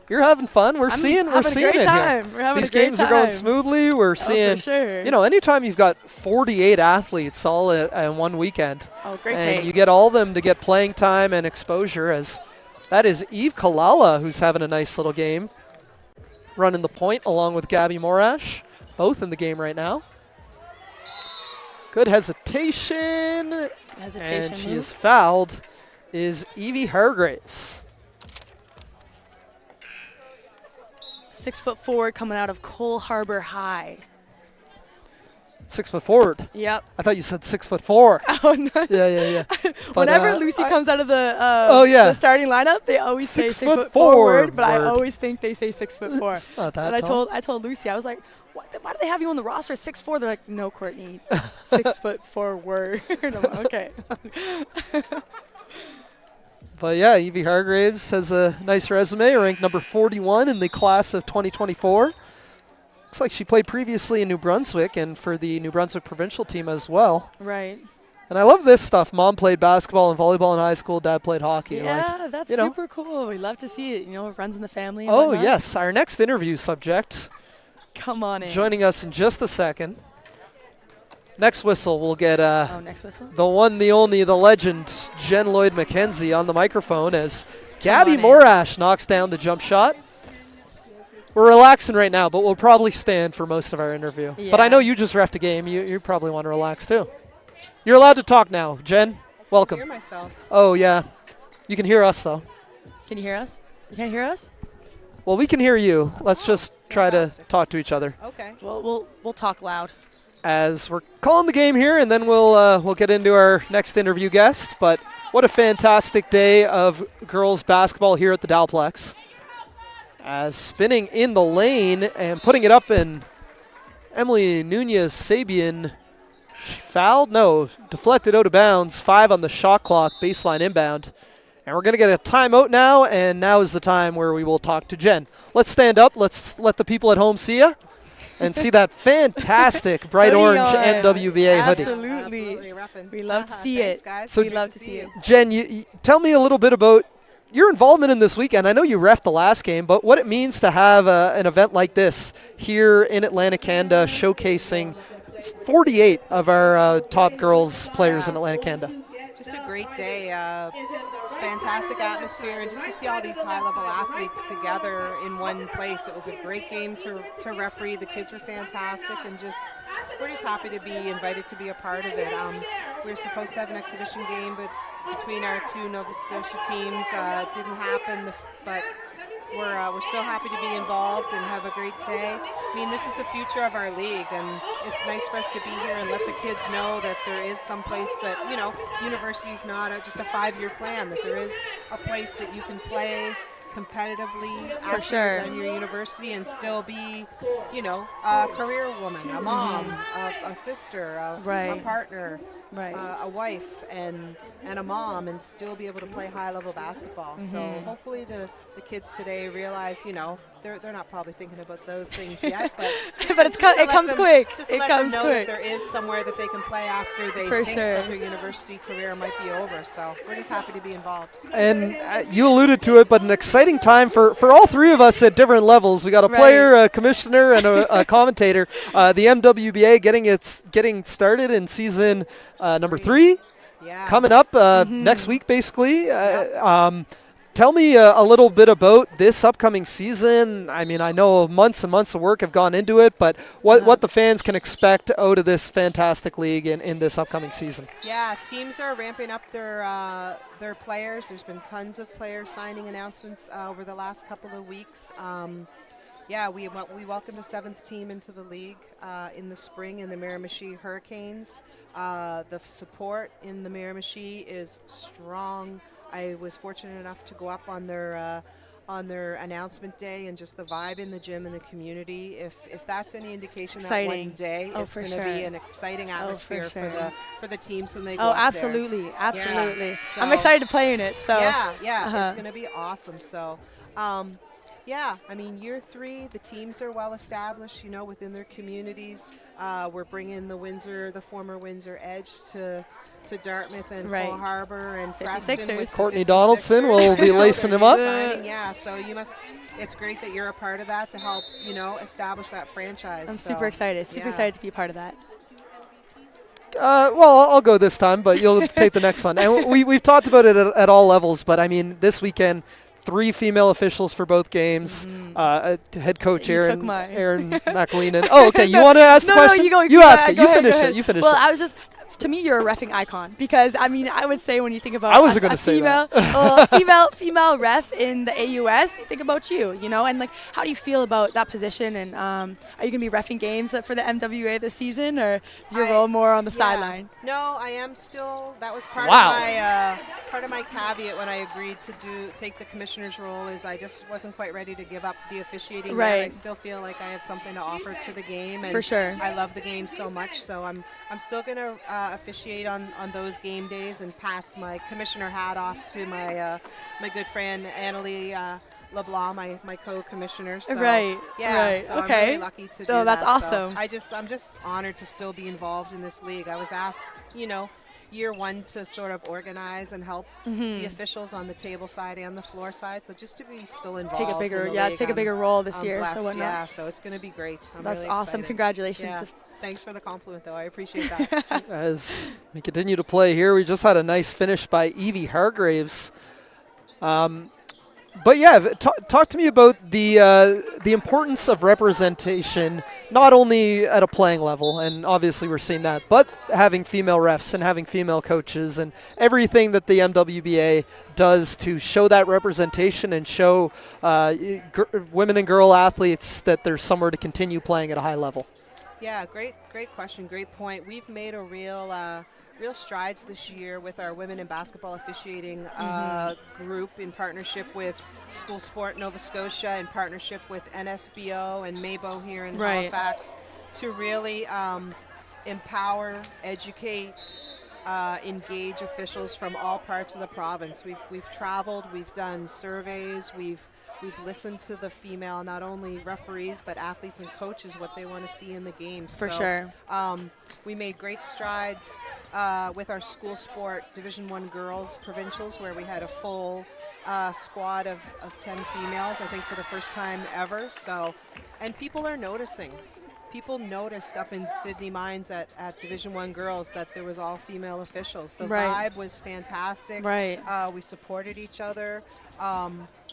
you're having fun. We're seeing having a it great here. time. We're having These a great games are going time. smoothly. We're seeing, for sure. you know, anytime you've got 48 athletes all in one weekend, Oh, great and take. you get all of them to get playing time and exposure, as that is Eve Kalala who's having a nice little game, running the point along with Gabby Morash, both in the game right now. Good hesitation. And she move. is fouled, is Eevee Hargraves. 6 foot forward coming out of Cole Harbor High. 6 foot forward. Yep. I thought you said 6'4". Oh no. Yeah. But, Whenever Lucy comes out of the yeah. the starting lineup, they always say 6 6 foot forward forward, but I word. always think they say 6'4". It's not that And tall. I told Lucy, I was like, why do they have you on the roster 6'4"? They're like, no, Courtney, 6 foot forward. I'm like, okay. But yeah, Eevee Hargraves has a nice resume, ranked number 41 in the class of 2024. Looks like she played previously in New Brunswick and for the New Brunswick provincial team as well. Right. And I love this stuff. Mom played basketball and volleyball in high school. Dad played hockey. Yeah, that's you know. super cool. We love to see it. You know, it runs in the family. And Oh, whatnot. yes. Our next interview subject Come on in. joining us in just a second. Next whistle, we'll get Next whistle. the one, the only, the legend, Jen Lloyd McKenzie on the microphone as Gabby on in. Morash knocks down the jump shot. We're relaxing right now, but we'll probably stand for most of our interview. But I Yeah. know you just reffed a game. You probably want to relax too. You're allowed to talk now. Jen, welcome. Hear myself. Oh, yeah. You can hear us, though. Can you hear us? You can't hear us? Well, we can hear you. Let's just try to fantastic. talk to each other. Okay. Well, we'll talk loud. As we're calling the game here, and then we'll get into our next interview guest. But what a fantastic day of girls basketball here at the Dowplex. As spinning in the lane and putting it up, and Emily Nunez-Sabian fouled? No, deflected out of bounds. 5 on the shot clock, baseline inbound. And we're going to get a timeout now, and now is the time where we will talk to Jen. Let's stand up. Let's let the people at home see you and see that fantastic bright Hoodie orange on. NWBA hoodie. Absolutely. repping. We love to see Thanks, it. guys. So We love to see it. Jen, you tell me a little bit about your involvement in this weekend. I know you reffed the last game, but what it means to have an event like this here in Atlantic Canada showcasing 48 of our top girls players in Atlantic Canada. Just a great day. Fantastic atmosphere, and just to see all these high-level athletes together in one place. It was a great game to referee. The kids were fantastic, and we're just happy to be invited to be a part of it. We were supposed to have an exhibition game, but between our two Nova Scotia teams, it didn't happen. But we're so happy to be involved and have a great day. I mean, this is the future of our league, and it's nice for us to be here and let the kids know that there is some place that, you know, university is not just a 5-year plan, that there is a place that you can play competitively after you're done your university and still be, you know, a career woman, a mom, a sister, a partner, a wife, and a mom, and still be able to play high-level basketball. So hopefully the kids today realize, you know, they're not probably thinking about those things yet, but but it comes quick. Just to let them know that there is somewhere that they can play after they think that their university career might be over. So we're just happy to be involved. And you alluded to it, but an exciting time for all three of us at different levels. We got a player, a commissioner, and a commentator. The MWBA getting started in season number 3, coming up next week, basically. Tell me a little bit about this upcoming season. I mean, I know months and months of work have gone into it, but what the fans can expect out of this fantastic league in this upcoming season. Yeah, teams are ramping up their players. There's been tons of player signing announcements over the last couple of weeks. We welcomed a 7th team into the league in the spring in the Miramichi Hurricanes. The support in the Miramichi is strong. I was fortunate enough to go up on their announcement day, and just the vibe in the gym and the community. If that's any indication, that one day it's going to be an exciting atmosphere for the teams when they go up absolutely, there. absolutely. Yeah. I'm excited to play in it. So it's going to be awesome. So. I mean, year 3, the teams are well established, you know, within their communities. We're bringing the former Windsor Edge to Dartmouth and Cole Harbor and Preston. With Courtney Donaldson will be lacing him up. So it's great that you're a part of that to help, you know, establish that franchise. I'm super excited. Super excited to be a part of that. Well, I'll go this time, but you'll take the next one. And we've talked about it at all levels, but I mean, this weekend, 3 female officials for both games. Head coach Aaron McElweenan. Oh, okay. You want to ask the question? No, you ask it. You finish it. You finish it. Well, I was just. To me, you're a reffing icon, because I mean, I would say when you think about female ref in the AUS, you think about you know, and like, how do you feel about that position? And are you gonna be reffing games for the MWA this season, or is your role more on the sideline? No, I am still. That was part of my caveat when I agreed to take the commissioner's role. Is I just wasn't quite ready to give up the officiating. Right. I still feel like I have something to offer to the game, and I love the game so much. So I'm still gonna officiate on those game days and pass my commissioner hat off to my good friend Annalie LeBlanc, my co-commissioner. So, so I'm really lucky to do that. That's awesome. So I'm just honored to still be involved in this league. I was asked, you know, year 1 to sort of organize and help the officials on the table side and the floor side. So just to be still involved. Take a bigger role this year. Blessed, so it's going to be great. That's really awesome. excited. Congratulations. Yeah. Thanks for the compliment, though. I appreciate that. As we continue to play here, we just had a nice finish by Eevee Hargraves. But yeah, talk to me about the importance of representation, not only at a playing level, and obviously we're seeing that, but having female refs and having female coaches and everything that the MWBA does to show that representation and show women and girl athletes that there's somewhere to continue playing at a high level. Yeah, great question, great point. We've made a real strides this year with our women in basketball officiating group, in partnership with School Sport Nova Scotia, in partnership with NSBO and Maybo here in Halifax, to really empower, educate, engage officials from all parts of the province. We've traveled, we've done surveys, we've listened to the female, not only referees, but athletes and coaches, what they want to see in the game. For sure. We made great strides with our school sport Division I girls provincials, where we had a full squad of 10 females, I think for the first time ever. So, and people are noticing. People noticed up in Sydney Mines at Division I girls that there was all female officials. The vibe was fantastic. We supported each other.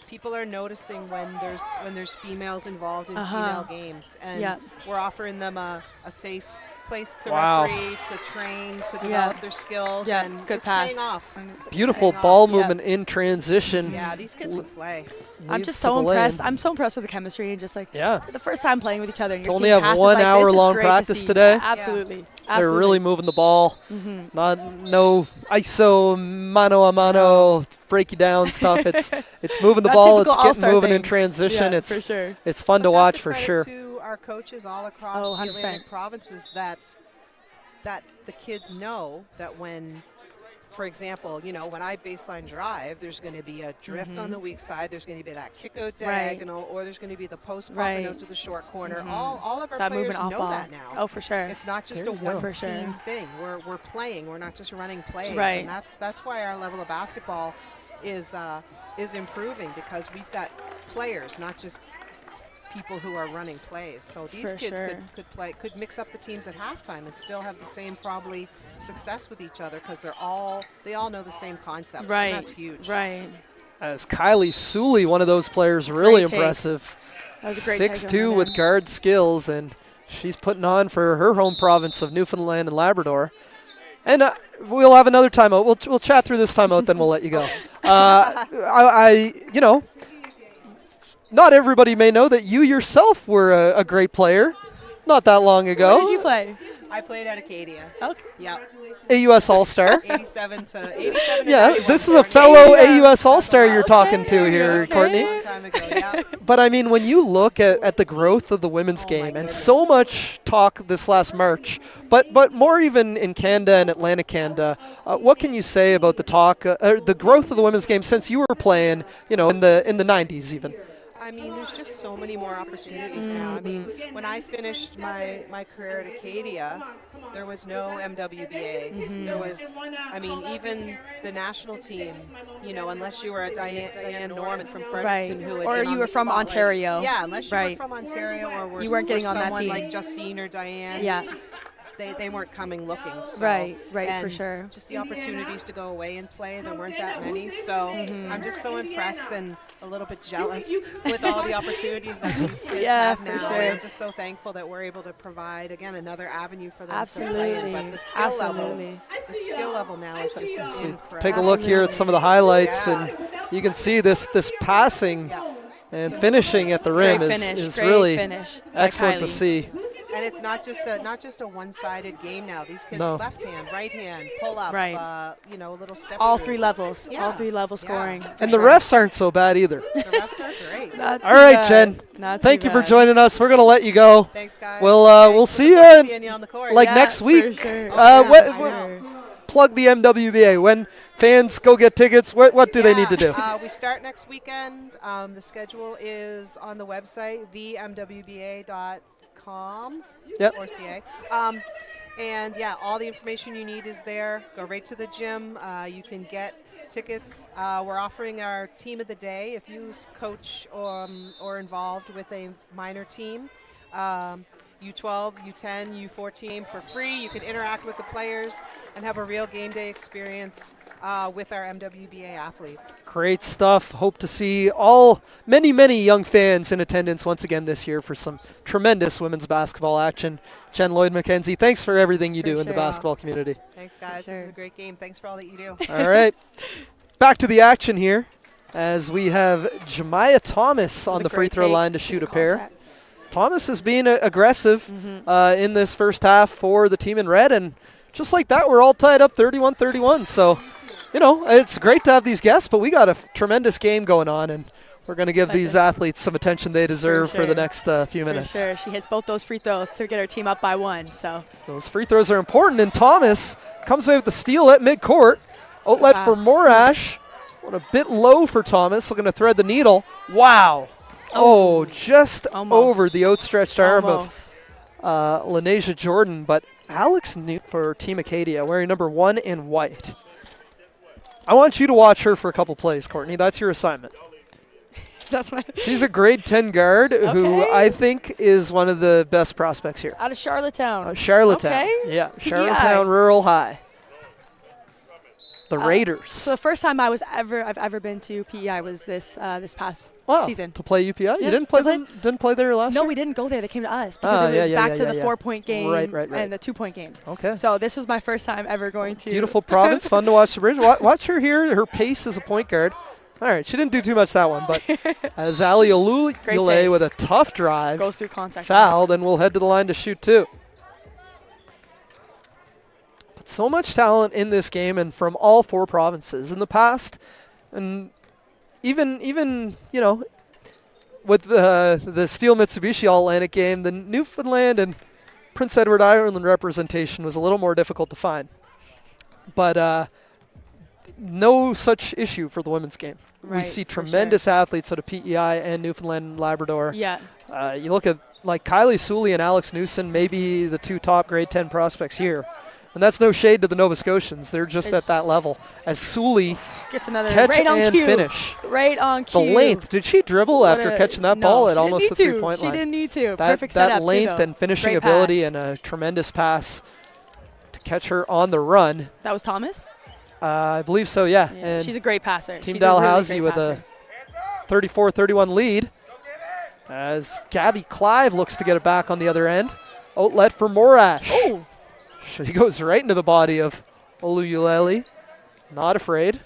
People are noticing when there's females involved in female games, and we're offering them a safe place to Wow. referee, to train, to develop their skills, Yeah, and good it's pass. paying off. Beautiful Paying off. ball movement in transition. Yeah, these kids can play. I'm Leads just to so the impressed. lane. I'm so impressed with the chemistry and just like Yeah. the first time playing with each other. And you're only seeing have passes 1 like hour this, it's long great to practice see. today. Absolutely. They're really moving the ball. No ISO, mano a mano, break you down stuff. It's moving the That ball. It's typical getting all-star moving in things. transition. Yeah, it's for sure. it's fun But to watch that's a for credit sure. to our coaches all across Oh, the 100%. Atlantic provinces that the kids know that when, for example, when I baseline drive, there's going to be a drift on the weak side. There's going to be that kick out diagonal, or there's going to be the post popping out to the short corner. All of our That players movement off know ball. that now. Oh, for sure. It's not just There a you go. one For team sure. thing. We're playing. We're not just running plays. Right. And that's why our level of basketball is improving, because we've got players, not just people who are running plays. So these For kids sure. could mix up the teams at halftime and still have the same probably success with each other, because they all know the same concepts. Right. And that's huge. Right. As Kylie Suly, one of those players, really Great take. impressive. That was a great take on 6'2" her with there. guard skills, and she's putting on for her home province of Newfoundland and Labrador. And we'll have another timeout. We'll chat through this timeout, then we'll let you go. Not everybody may know that you yourself were a great player not that long ago. Where did you play? I played at Acadia. Okay. Yeah. AUS All-Star. 87 to 87. Yeah, 91 this is a for fellow Acadia. AUS All-Star you're talking to here, okay. Courtney. Long time ago, yeah. But I mean, when you look at the growth of the women's game, and so much talk this last March, but more even in Canada and Atlantic Canada, what can you say about the talk, the growth of the women's game since you were playing, in the 90s even? I mean, there's just so many more opportunities now. I mean, when I finished my career at Acadia, there was no MWBA. There was, I mean, even the national team, unless you were a Diane Norman from Fredericton, Right. who had Or been you on were the from spotlight. Ontario. Yeah, unless you Right. were from Ontario or were You weren't getting on that someone team. like Justine or Diane. Yeah. They weren't coming looking. So, Right, for and sure. Just the opportunities to go away and play, there weren't that many. So I'm just so impressed and a little bit jealous with all the opportunities that these kids Yeah, have for now. sure. And I'm just so thankful that we're able to provide, again, another avenue for them to play. Absolutely. But the skill level now is just incredible. Take a look here at some of the highlights, Yeah. and you can see this passing and finishing at the rim Great is finish. is Great really finish by excellent to Kylie. see. And it's not just a one-sided game now. These kids, No. left hand, right hand, pull up, Right. a little step. All three levels. Yeah. All three levels Yeah. scoring. for And the sure. refs aren't so bad either. The refs are great. Not All too right, bad. Jen. Not Thank too you for bad. joining us. We're gonna let you go. Thanks, guys. We'll see you Seeing you on the court. like Yeah, next for week. sure. Plug the MWBA. When fans go get tickets, what do they need to do? We start next weekend. The schedule is on the website, themwba.com Yep. or CA. And yeah, all the information you need is there. Go right to the gym. You can get tickets. We're offering our team of the day if you coach or involved with a minor team. U12, U10, U14 for free. You can interact with the players and have a real game day experience with our MWBA athletes. Great stuff. Hope to see many young fans in attendance once again this year for some tremendous women's basketball action. Jen Lloyd-McKenzie, thanks for everything you do in the sure. basketball community. Thanks, guys. This is a sure. great game. Thanks for all that you do. All right. Back to the action here as we have Jemiah Thomas on With a the free great throw take. line to shoot a Good pair. contact. Thomas is being aggressive in this first half for the team in red, and just like that, we're all tied up 31-31. So, it's great to have these guests, but we got a tremendous game going on, and we're going to give these athletes some attention they deserve for the sure. next few For minutes. sure. She hits both those free throws to get her team up by 1. So Those free throws are important, and Thomas comes away with the steal at midcourt. Outlet for pass. Morash. Went a bit low for Thomas, looking to thread the needle. Wow. Oh, just Almost. over the outstretched arm almost. of Lania Jordan, but Alex Newt for Team Acadia, wearing number 1 in white. I want you to watch her for a couple plays, Courtney. That's your assignment. That's my She's a grade 10 guard who Okay. I think is one of the best prospects here. out of Charlottetown. Charlottetown. Okay. Yeah, Charlottetown Rural High. the Raiders. So the first time I've ever been to PEI was this past season. To play UPI? You didn't play didn't play there last year? No, we didn't go there. They came to us because it was back to the 4-point game and the 2-point games. Okay. So this was my first time ever going to. Beautiful province, fun to watch the bridge. Watch her here. Her pace as a point guard. All right, she didn't do too much that one, but Azali Alulule with a tough drive. Goes through contact. Fouled, and will head to the line to shoot 2. But so much talent in this game and from all 4 provinces in the past. And even you know, with the Steel Mitsubishi All-Atlantic game, the Newfoundland and Prince Edward Island representation was a little more difficult to find. But no such issue for the women's game. Right, we see tremendous athletes out of PEI and Newfoundland and Labrador. Yeah. You look at like Kylie Suly and Alex Newson, maybe the 2 top grade 10 prospects here. And that's no shade to the Nova Scotians. They're just at that level. As Suly gets another catch right on and cue. finish. Right on cue. The length. Did she dribble after catching that ball at almost the 3-point line? She didn't need to. That, Perfect setup that length too, and finishing Great ability pass. and a tremendous pass to catch her on the run. That was Thomas? I believe so, yeah. And she's a great passer. Team She's Dalhousie a really with a 34-31 lead as Gabby Clive looks to get it back on the other end. Outlet for Morash. Oh. She goes right into the body of Oluyulele. Not afraid.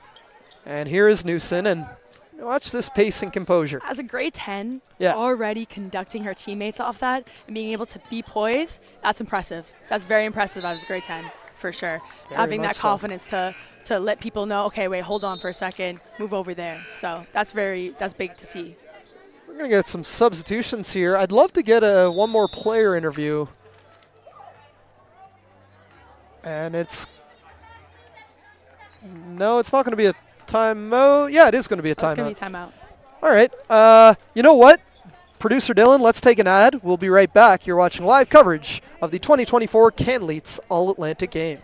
And here is Newson, and watch this pace and composure. As a grade 10, Yeah. already conducting her teammates off that and being able to be poised, that's impressive. That's very impressive as a grade 10, for sure. Very Having much that so. confidence to let people know, okay, wait, hold on for a second, move over there. So that's big to see. We're going to get some substitutions here. I'd love to get one more player interview. And it's not going to be a timeout. Yeah, it is going to be a timeout. It's going to be timeout. All right. You know what? Producer Dylan, let's take an ad. We'll be right back. You're watching live coverage of the 2024 Kamloops All-Atlantic Game.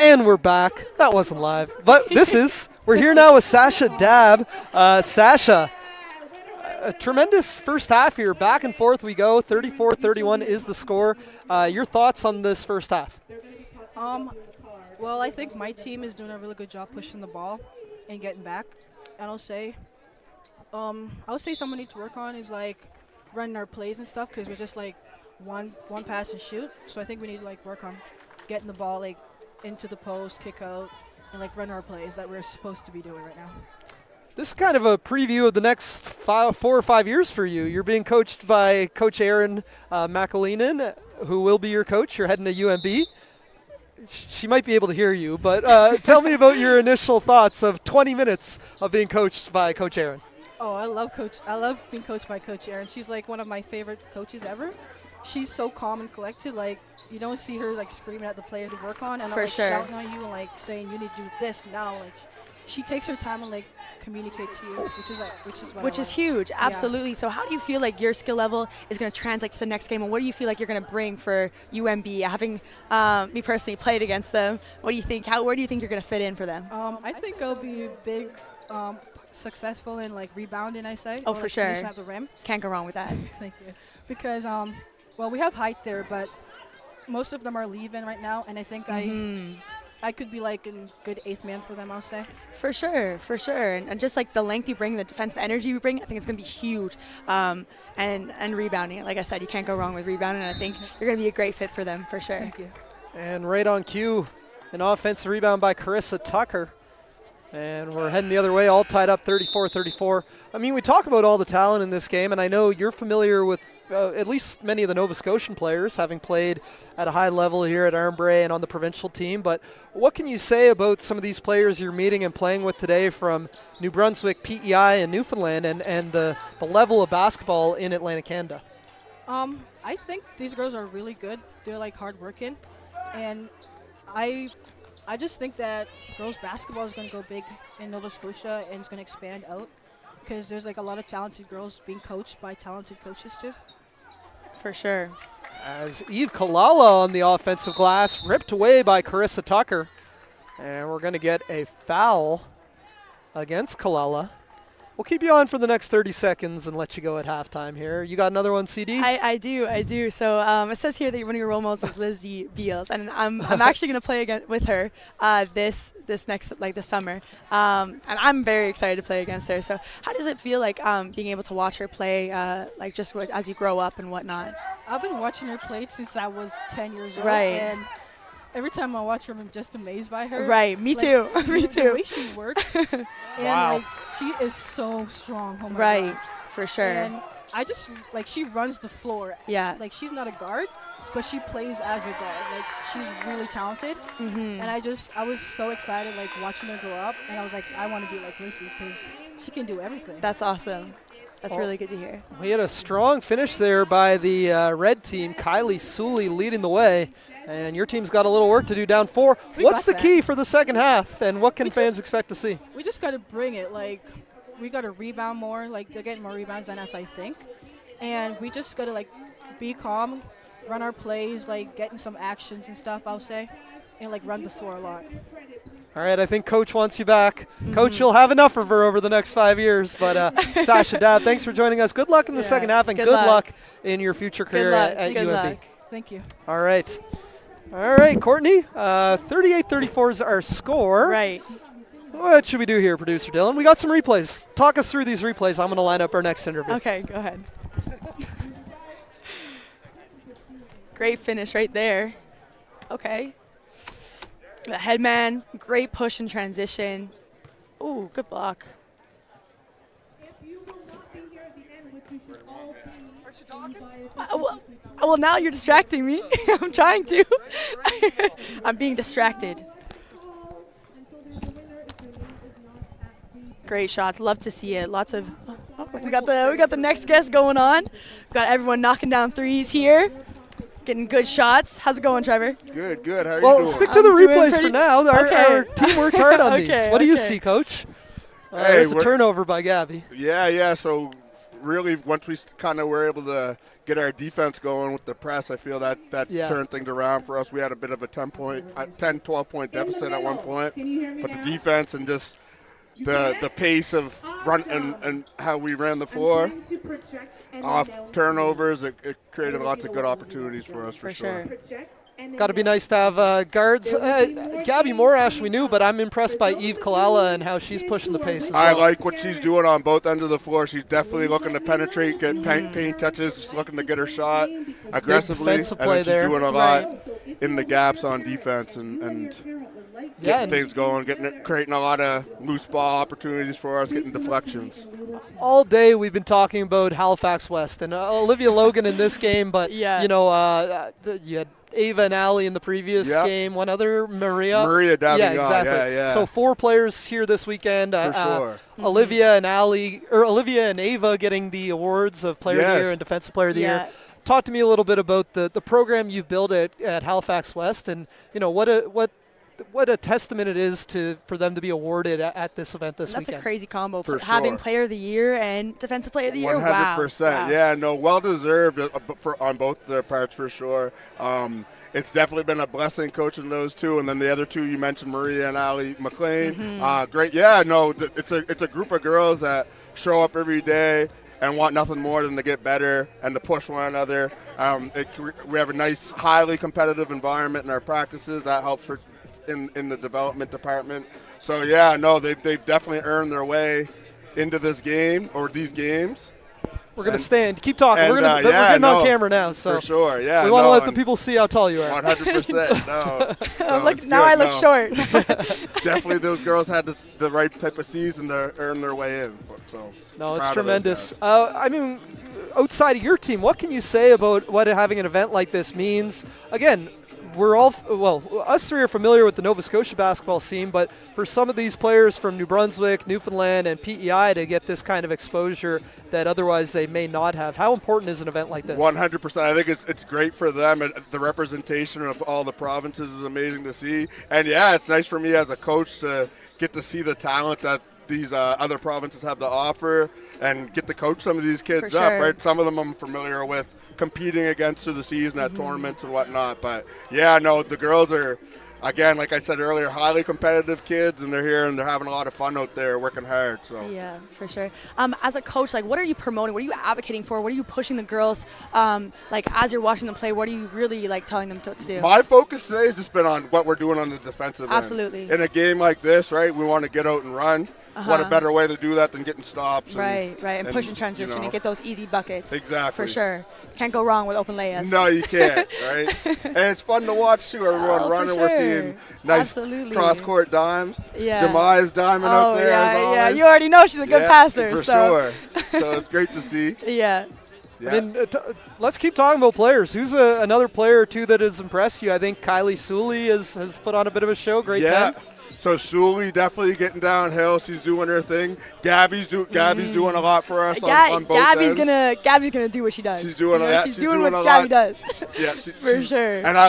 And we're back. That wasn't live, but we're here now with Sasha Dabb. Sasha, a tremendous first half here. Back and forth we go. 34-31 is the score. Your thoughts on this first half? Well, I think my team is doing a really good job pushing the ball and getting back. And I'll say something we need to work on is like running our plays and stuff, because we're just like one pass and shoot. So I think we need to like work on getting the ball like into the post, kick out, and like run our plays that we're supposed to be doing right now. This is kind of a preview of the next 4 or 5 years for you. You're being coached by Coach Aaron McAleenan, who will be your coach. You're heading to UMB. She might be able to hear you, but tell me about your initial thoughts of 20 minutes of being coached by Coach Aaron. Oh, I love being coached by Coach Aaron. She's like one of my favorite coaches ever. She's so calm and collected. Like, you don't see her like screaming at the players to work on and For like sure. shouting on you and like saying you need to do this now. Like, she takes her time and like communicate to you, which is huge. Absolutely. So how do you feel like your skill level is going to translate to the next game, and what do you feel like you're going to bring for UMB? Having me personally played against them, what do you think? Where do you think you're going to fit in for them? I think I'll be big, successful in like rebounding. I say. Oh, or, for like, sure. finishing at the rim. Can't go wrong with that. Thank you. Because well, we have height there, but most of them are leaving right now, and I think I could be like a good 8th man for them, I'll say. For sure. And just like the length you bring, the defensive energy you bring, I think it's going to be huge. And rebounding, like I said, you can't go wrong with rebounding, and I think you're going to be a great fit for them, for sure. Thank you. And right on cue, an offensive rebound by Carissa Tucker. And we're heading the other way, all tied up 34-34. I mean, we talk about all the talent in this game, and I know you're familiar with at least many of the Nova Scotian players, having played at a high level here at Armbray and on the provincial team. But what can you say about some of these players you're meeting and playing with today from New Brunswick, PEI, and Newfoundland, and the level of basketball in Atlantic Canada? I think these girls are really good. They're like hardworking, and I just think that girls basketball is going to go big in Nova Scotia, and it's going to expand out because there's like a lot of talented girls being coached by talented coaches too. For sure. As Eve Kalala on the offensive glass, ripped away by Carissa Tucker. And we're going to get a foul against Kalala. We'll keep you on for the next 30 seconds and let you go at halftime here. You got another one, CD? I do. So it says here that one of your role models is Lizzie Beals, and I'm actually going to play again with her this summer, and I'm very excited to play against her. So how does it feel like being able to watch her play, like just as you grow up and whatnot? I've been watching her play since I was 10 years old. Right. And every time I watch her, I'm just amazed by her. Right, me too. Me too. The way she works, and like she is so strong. Oh my right, God. For sure. And I just like she runs the floor. Yeah. Like she's not a guard, but she plays as a guard. Like she's really talented. And I was so excited like watching her grow up, and I was like, I want to be like Lizzie because she can do everything. That's awesome. That's really good to hear. We had a strong finish there by the red team. Kylie Suly leading the way. And your team's got a little work to do down 4. What's the key for the second half, and what can fans expect to see? We just got to bring it. Like, we got to rebound more. Like, they're getting more rebounds than us, I think. And we just got to, like, be calm, run our plays, like, getting some actions and stuff, I'll say, and, like, run the floor a lot. All right, I think Coach wants you back. Coach, you'll have enough of her over the next 5 years. But Sasha Dab, thanks for joining us. Good luck in the second half, and good luck in your future career at UMB. Luck. Thank you. All right. All right, Courtney, 38-34 is our score. Right. What should we do here, Producer Dylan? We got some replays. Talk us through these replays. I'm going to line up our next interview. Okay, go ahead. Great finish right there. Okay. The headman, great push and transition. Ooh, good block. Well, now you're distracting me. I'm trying to. I'm being distracted. Great shots. Love to see it. Lots of. We got the next guest going on. We got everyone knocking down threes here. Getting good shots. How's it going, Trevor? Good. How are you doing? Well, stick to the replays for now. Our team worked hard on these. What do you see, Coach? There's a turnover by Gabby. Yeah. So really, once we kind of were able to get our defense going with the press, I feel that turned things around for us. We had a bit of a 10, 12-point deficit at one point. But the defense and just the pace of run and how we ran the floor off turnovers, it created lots of good opportunities for us for sure. Got to be nice to have guards. Gabby Morash we knew, but I'm impressed by Eve Kalala and how she's pushing the pace as well. I like what she's doing on both ends of the floor. She's definitely looking to penetrate, get paint touches, just looking to get her shot aggressively. And then she's doing a lot in the gaps on defense and getting things going, creating a lot of loose ball opportunities for us, getting deflections. All day we've been talking about Halifax West and Olivia Logan in this game, but you had Ava and Allie in the previous game. One other, Maria Davignon. Yeah, exactly. Yeah. So 4 players here this weekend. For sure. Olivia and Ava getting the awards of Player of the Year and Defensive Player of the Year. Talk to me a little bit about the program you've built at Halifax West, and what what a testament it is for them to be awarded at this event this weekend. That's a crazy combo For having sure. Player of the Year and Defensive Player of the Year. 100%. Wow. Yeah, no, well deserved on both their parts for sure. It's definitely been a blessing coaching those two, and then the other two you mentioned, Maria and Allie McLean. Great. Yeah, no, it's a group of girls that show up every day and want nothing more than to get better and to push one another. We have a nice, highly competitive environment in our practices. That helps in the development department. So, yeah, no, they've definitely earned their way into this game or these games. We're going to stand. Keep talking. We're getting on camera now. So for sure, yeah. We want to let the people see how tall you are. 100%. No. So now I look short. Definitely those girls had the right type of season to earn their way in. So no, it's tremendous. I mean, outside of your team, what can you say about what having an event like this means? Again, we're all, us three are familiar with the Nova Scotia basketball scene, but for some of these players from New Brunswick, Newfoundland, and PEI to get this kind of exposure that otherwise they may not have, how important is an event like this? 100%. I think it's great for them. The representation of all the provinces is amazing to see. And, yeah, it's nice for me as a coach to get to see the talent that these other provinces have to offer and get to coach some of these kids up, right? Some of them I'm familiar with competing against through the season at tournaments and whatnot. But, yeah, no, the girls are, again, like I said earlier, highly competitive kids, and they're here and they're having a lot of fun out there working hard. So yeah, for sure. As a coach, like, what are you promoting? What are you advocating for? What are you pushing the girls? Like, as you're watching them play, what are you really, like, telling them what to do? My focus today has just been on what we're doing on the defensive end. Absolutely. In a game like this, right, we want to get out and run. What a better way to do that than getting stops. Right, and push and transition and get those easy buckets. Exactly. For sure. Can't go wrong with open layups. No, you can't, right? And it's fun to watch, too. Everyone running. We're seeing nice cross-court dimes. Yeah. Jemiah's diming out there, as always. Yeah, you already know she's a good passer. For sure. So it's great to see. Yeah. I mean, let's keep talking about players. Who's another player, or two, that has impressed you? I think Kylie Suly has put on a bit of a show. Great 10. So Suly definitely getting downhill. She's doing her thing. Gabby's doing a lot for us on both ends. Gabby's gonna do what she does. She's doing she's doing what Gabby does. Yeah, for sure. And I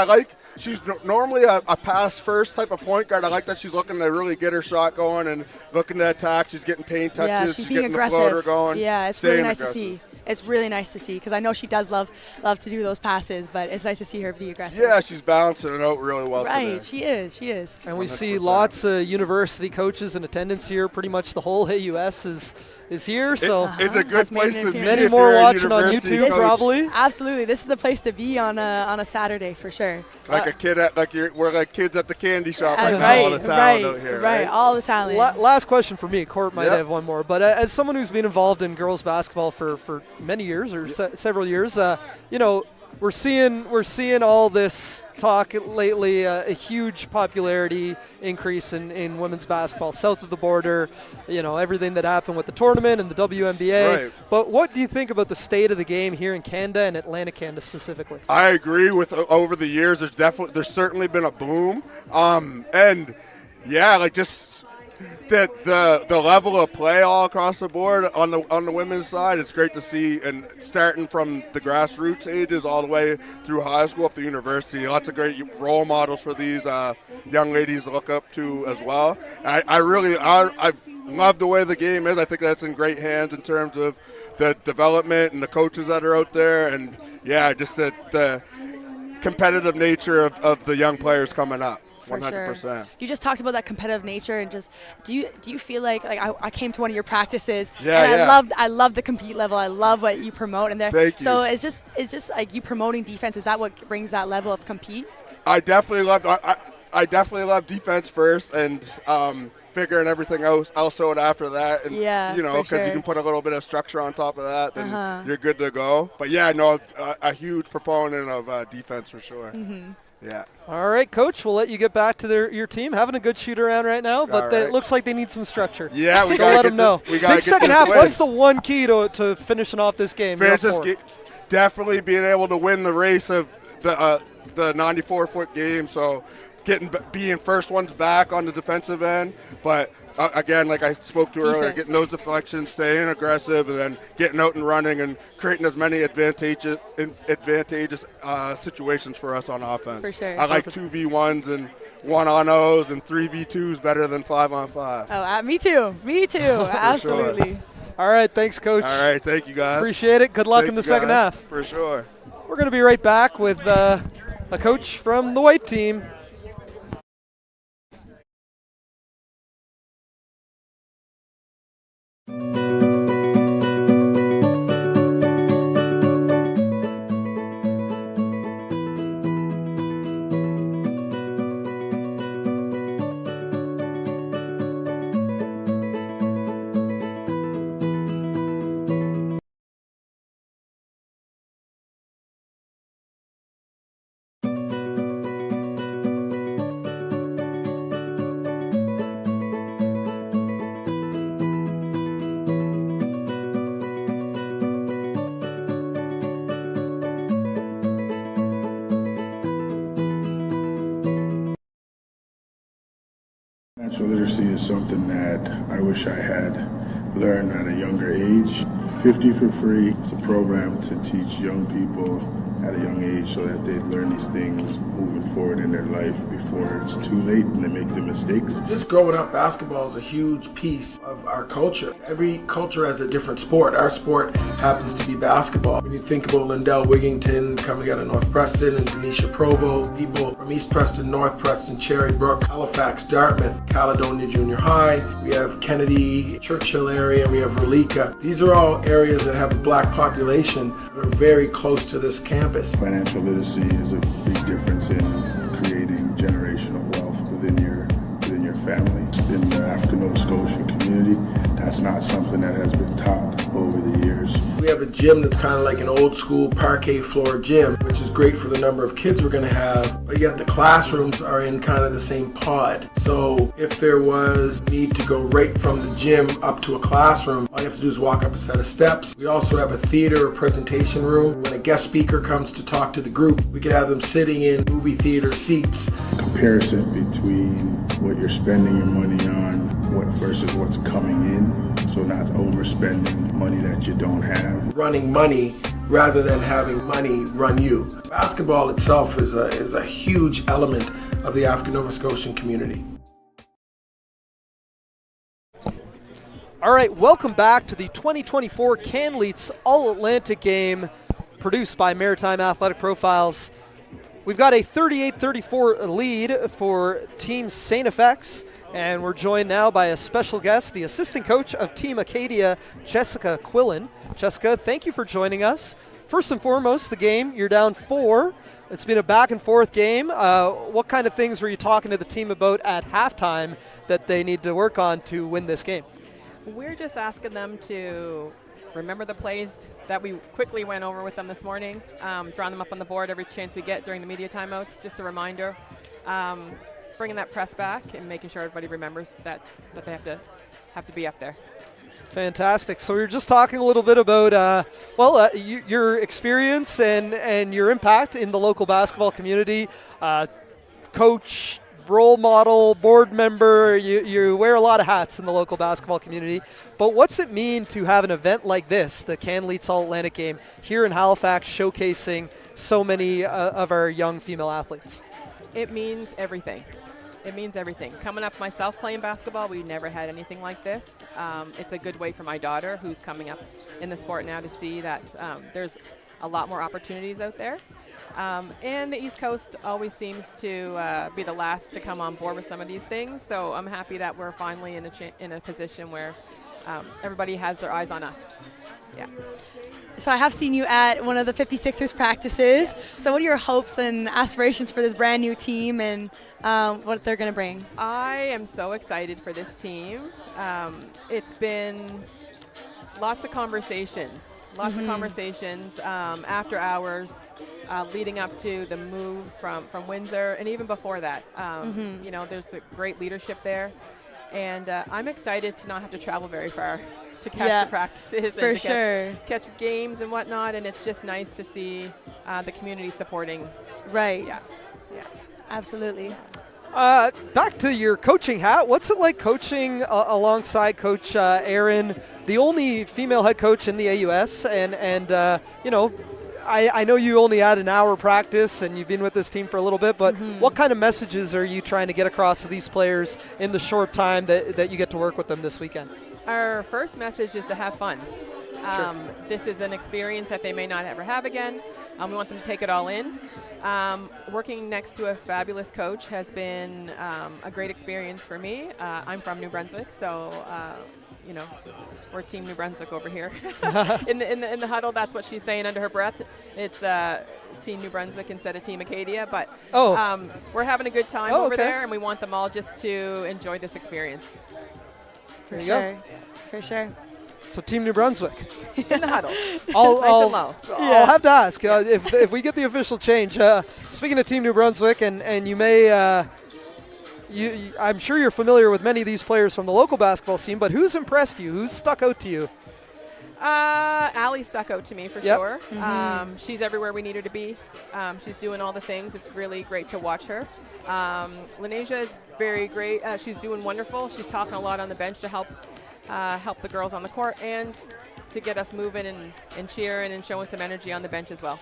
like she's normally a pass first type of point guard. I like that she's looking to really get her shot going and looking to attack. She's getting paint touches. Yeah, she's being getting aggressive. The floater going. Yeah, it's really nice to see. It's really nice to see because I know she does love to do those passes, but it's nice to see her be aggressive. Yeah, she's balancing it out really well today. Right, she is. And we 100%. See lots of university coaches in attendance here. Pretty much the whole AUS is here, so it's a good place to be. Many more watching on YouTube, probably. Absolutely, this is the place to be on a Saturday for sure. We're like kids at the candy shop right now. All the talent out here. Right, all the talent. Last question for me. Court might have one more, but as someone who's been involved in girls basketball for many years or several years, we're seeing all this talk lately, a huge popularity increase in women's basketball south of the border, everything that happened with the tournament and the WNBA. Right. But what do you think about the state of the game here in Canada and Atlantic Canada specifically? I agree with over the years. There's certainly been a boom, and just the level of play all across the board on the women's side. It's great to see, and starting from the grassroots ages all the way through high school up to university. Lots of great role models for these young ladies to look up to as well. I love the way the game is. I think that's in great hands in terms of the development and the coaches that are out there, and just the competitive nature of the young players coming up. 100%. Sure. You just talked about that competitive nature, and just do you feel like I came to one of your practices and I love the compete level. I love what you promote, and Thank you. So it's just like you promoting defense. Is that what brings that level of compete? I definitely love defense first, and figuring everything else out after that, and because you can put a little bit of structure on top of that, then you're good to go. But a huge proponent of defense for sure. Mm-hmm. Yeah. All right, Coach. We'll let you get back to your team. Having a good shoot around right now, but it looks like they need some structure. Yeah, we gotta let them know. Big second half. What's the one key to finishing off this game? Definitely being able to win the race of the 94-foot game. So being first ones back on the defensive end, but again, like I spoke to earlier, Defense. getting those deflections, staying aggressive, and then getting out and running and creating as many advantageous situations for us on offense. For sure. I like 2v1s and 1-on-0s and 3v2s better than 5-on-5. Oh, me too. Me too. Absolutely. All right, thanks, Coach. All right, thank you, guys. Appreciate it. Good luck Thank in the you, second guys. half. For sure. We're going to be right back with a coach from the white team. Financial literacy is something that I wish I had learned at a younger age. 50 for Free is a program to teach young people at a young age so that they learn these things moving forward in their life before it's too late and they make the mistakes. Just growing up, basketball is a huge piece of our culture. Every culture has a different sport. Our sport happens to be basketball. When you think about Lindell Wigington coming out of North Preston and Denisha Provo, people from East Preston, North Preston, Cherry Brook, Halifax, Dartmouth, Caledonia Junior High, we have Kennedy, Churchill area, we have Relika. These are all areas that have a black population that are very close to this campus. Financial literacy is a big difference in creating generational wealth within your family. In the African Nova Scotian community, that's not something that has been taught over the years. We have a gym that's kind of like an old school parquet floor gym, which is great for the number of kids we're going to have, but yet the classrooms are in kind of the same pod. So if there was need to go right from the gym up to a classroom, all you have to do is walk up a set of steps. We also have a theater or presentation room. When a guest speaker comes to talk to the group, we could have them sitting in movie theater seats. Comparison between what you're spending your money on versus what's coming in, so not overspending money that you don't have. Running money rather than having money run you. Basketball itself is a huge element of the African Nova Scotian community. All right, welcome back to the 2024 Canleets All-Atlantic game produced by Maritime Athletic Profiles. We've got a 38-34 lead for Team St. FX, and we're joined now by a special guest, the assistant coach of Team Acadia, Jessica Quillin. Jessica, thank you for joining us. First and foremost, the game, you're down 4. It's been a back-and-forth game. What kind of things were you talking to the team about at halftime that they need to work on to win this game? We're just asking them to remember the plays that we quickly went over with them this morning, drawing them up on the board every chance we get during the media timeouts, just a reminder. Bringing that press back and making sure everybody remembers that they have to be up there. Fantastic. So we were just talking a little bit about, your experience and your impact in the local basketball community. Coach, role model, board member, you wear a lot of hats in the local basketball community. But what's it mean to have an event like this, the Canleets All-Atlantic game, here in Halifax, showcasing so many of our young female athletes? It means everything. It means everything. Coming up myself playing basketball, we never had anything like this. It's a good way for my daughter, who's coming up in the sport now, to see that there's a lot more opportunities out there. And the East Coast always seems to be the last to come on board with some of these things. So I'm happy that we're finally in a position where everybody has their eyes on us. Yeah. So I have seen you at one of the 56ers practices. So what are your hopes and aspirations for this brand new team and what they're going to bring? I am so excited for this team. It's been lots of conversations. After hours, leading up to the move from Windsor, and even before that. You know, there's a great leadership there, and I'm excited to not have to travel very far to catch the practices and to catch games and whatnot. And it's just nice to see the community supporting. Right. Yeah. Absolutely. Back to your coaching hat. What's it like coaching alongside Coach Aaron, the only female head coach in the AUS? And you know, I know you only had an hour practice and you've been with this team for a little bit, but what kind of messages are you trying to get across to these players in the short time that you get to work with them this weekend? Our first message is to have fun. Sure. This is an experience that they may not ever have again. We want them to take it all in. Working next to a fabulous coach has been a great experience for me. I'm from New Brunswick, so you know, we're Team New Brunswick over here. in the huddle, that's what she's saying under her breath. It's Team New Brunswick instead of Team Acadia, but we're having a good time over there, and we want them all just to enjoy this experience. For sure. For sure. So Team New Brunswick. In the huddle. I'll have to ask if we get the official change. Speaking of Team New Brunswick, and you may, I'm sure you're familiar with many of these players from the local basketball scene, but who's impressed you? Who's stuck out to you? Allie stuck out to me for sure. She's everywhere we need her to be. She's doing all the things. It's really great to watch her. Lania is very great. She's doing wonderful. She's talking a lot on the bench to help the girls on the court and to get us moving and cheering and showing some energy on the bench as well.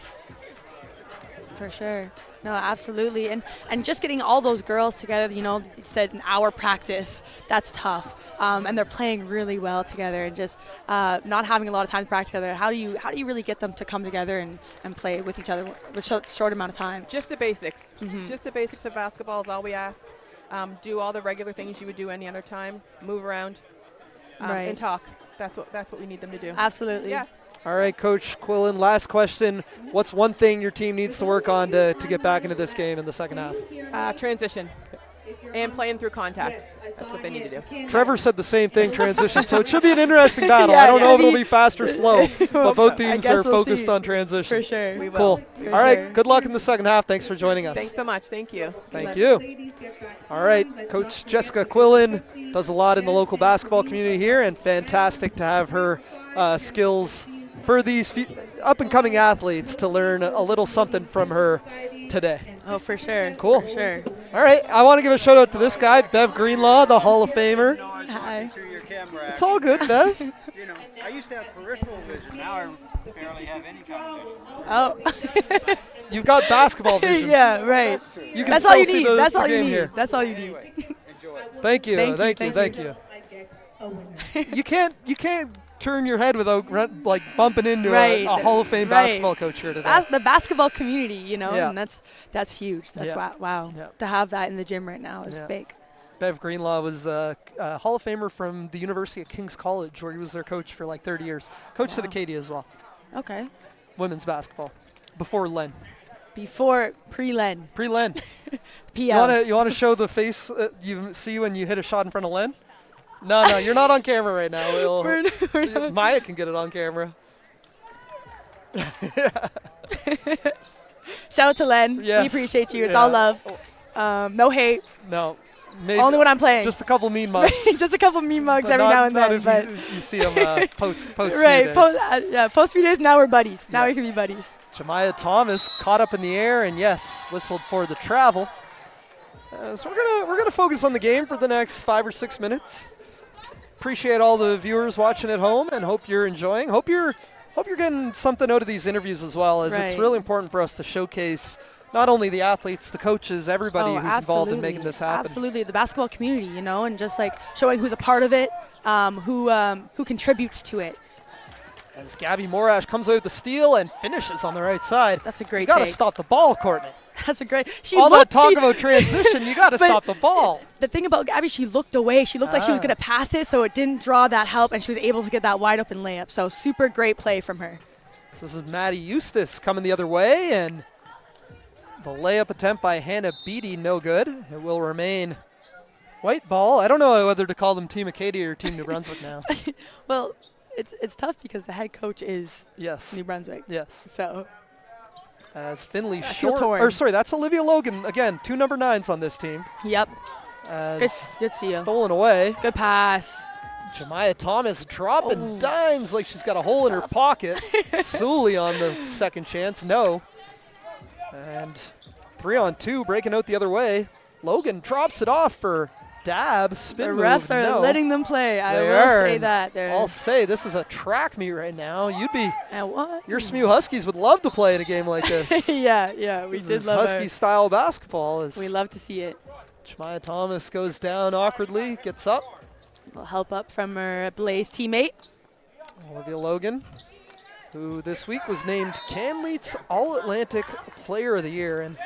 For sure. No, absolutely. And just getting all those girls together, you know, you said an hour practice, that's tough. And they're playing really well together and just not having a lot of time to practice together. How do you really get them to come together and play with each other with short amount of time? Just the basics. Just the basics of basketball is all we ask. Do all the regular things you would do any other time. Move around and talk. That's what we need them to do. Absolutely. Yeah. All right, Coach Quillin, last question. What's one thing your team needs to work on to get back into this game in the second half? Transition and playing through contact. That's what they need to do. Trevor said the same thing, transition, so it should be an interesting battle. I don't know if it'll be fast or slow, but both teams are focused on transition. For sure. We will. Cool. All right, good luck in the second half. Thanks for joining us. Thanks so much. Thank you. Thank you. All right, Coach Jessica Quillin does a lot in the local basketball community here, and fantastic to have her skills for these up-and-coming athletes to learn a little something from her today. Oh, for sure. Cool. For sure. All right, I want to give a shout-out to this guy, Bev Greenlaw, the Hall of Famer. Hi. It's all good, Bev. You know, I used to have peripheral vision. Now I barely have any kind of vision. Oh. You've got basketball vision. Yeah, right. You can That's all you still see need. That's the all you game need. here. That's all you need. Thank you. Thank you. You can't turn your head without like bumping into a Hall of Fame basketball coach here today. The basketball community, you know, and that's huge. That's wow. Yeah. To have that in the gym right now is big. Bev Greenlaw was a Hall of Famer from the University of King's College, where he was their coach for like 30 years. Coached at Acadia as well. Okay. Women's basketball. Before Len. Pre-Len. Pre-Len. PL. You want to show the face you see when you hit a shot in front of Len? No, you're not on camera right now. Maya can get it on camera. Shout out to Len. Yes. We appreciate you. It's all love. No hate. No. Maybe only when I'm playing. Just a couple mean mugs. Just a couple mean mugs every now and then. Not if you see them post right. Post few days. Now we're buddies. Now we can be buddies. Jemiah Thomas caught up in the air and whistled for the travel. So we're gonna focus on the game for the next 5 or 6 minutes. Appreciate all the viewers watching at home and hope you're enjoying. Hope you're getting something out of these interviews as well, as it's really important for us to showcase not only the athletes, the coaches, everybody who's involved in making this happen. Absolutely, the basketball community, you know, and just like showing who's a part of it, who contributes to it. As Gabby Morash comes out with the steal and finishes on the right side. That's a great You got to take. stop the ball, Courtney. That's a great. All that talk about transition, you got to stop the ball. The thing about Gabby, she looked away. She looked like she was going to pass it, so it didn't draw that help, and she was able to get that wide open layup. So super great play from her. So this is Maddie Eustace coming the other way, and the layup attempt by Hannah Beatty, no good. It will remain white ball. I don't know whether to call them Team Acadia or Team New Brunswick now. Well, it's tough because the head coach is New Brunswick. Yes. So. As Finley that's Olivia Logan. Again, 2 number 9s on this team. Yep. Good steal. Stolen away. Good pass. Jemiah Thomas dropping dimes like she's got a hole in her pocket. Suly on the second chance, no. And 3-on-2 breaking out the other way. Logan drops it off for dab. Spin The move, refs are no. letting them play. I They will are, say and that. I'll say this is a track meet right now. You'd be. What? Your SMU Huskies would love to play in a game like this. yeah, we This did is love Husky style basketball. We love to see it. Jemiah Thomas goes down awkwardly, gets up. A little help up from her Blaze teammate. Olivia Logan, who this week was named Canleet's All-Atlantic Player of the Year. And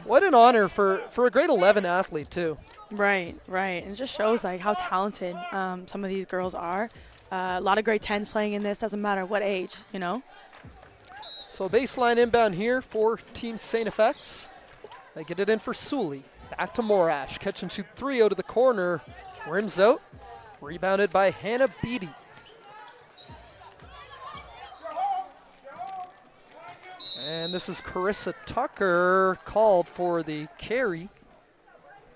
what an honor for a grade 11 athlete, too. Right. And it just shows like how talented some of these girls are. A lot of grade 10s playing in this, doesn't matter what age, you know. So baseline inbound here for Team St. FX. They get it in for Suly. Back to Morash. Catch and shoot 3 out of the corner. Rims out. Rebounded by Hannah Beatty. And this is Carissa Tucker called for the carry.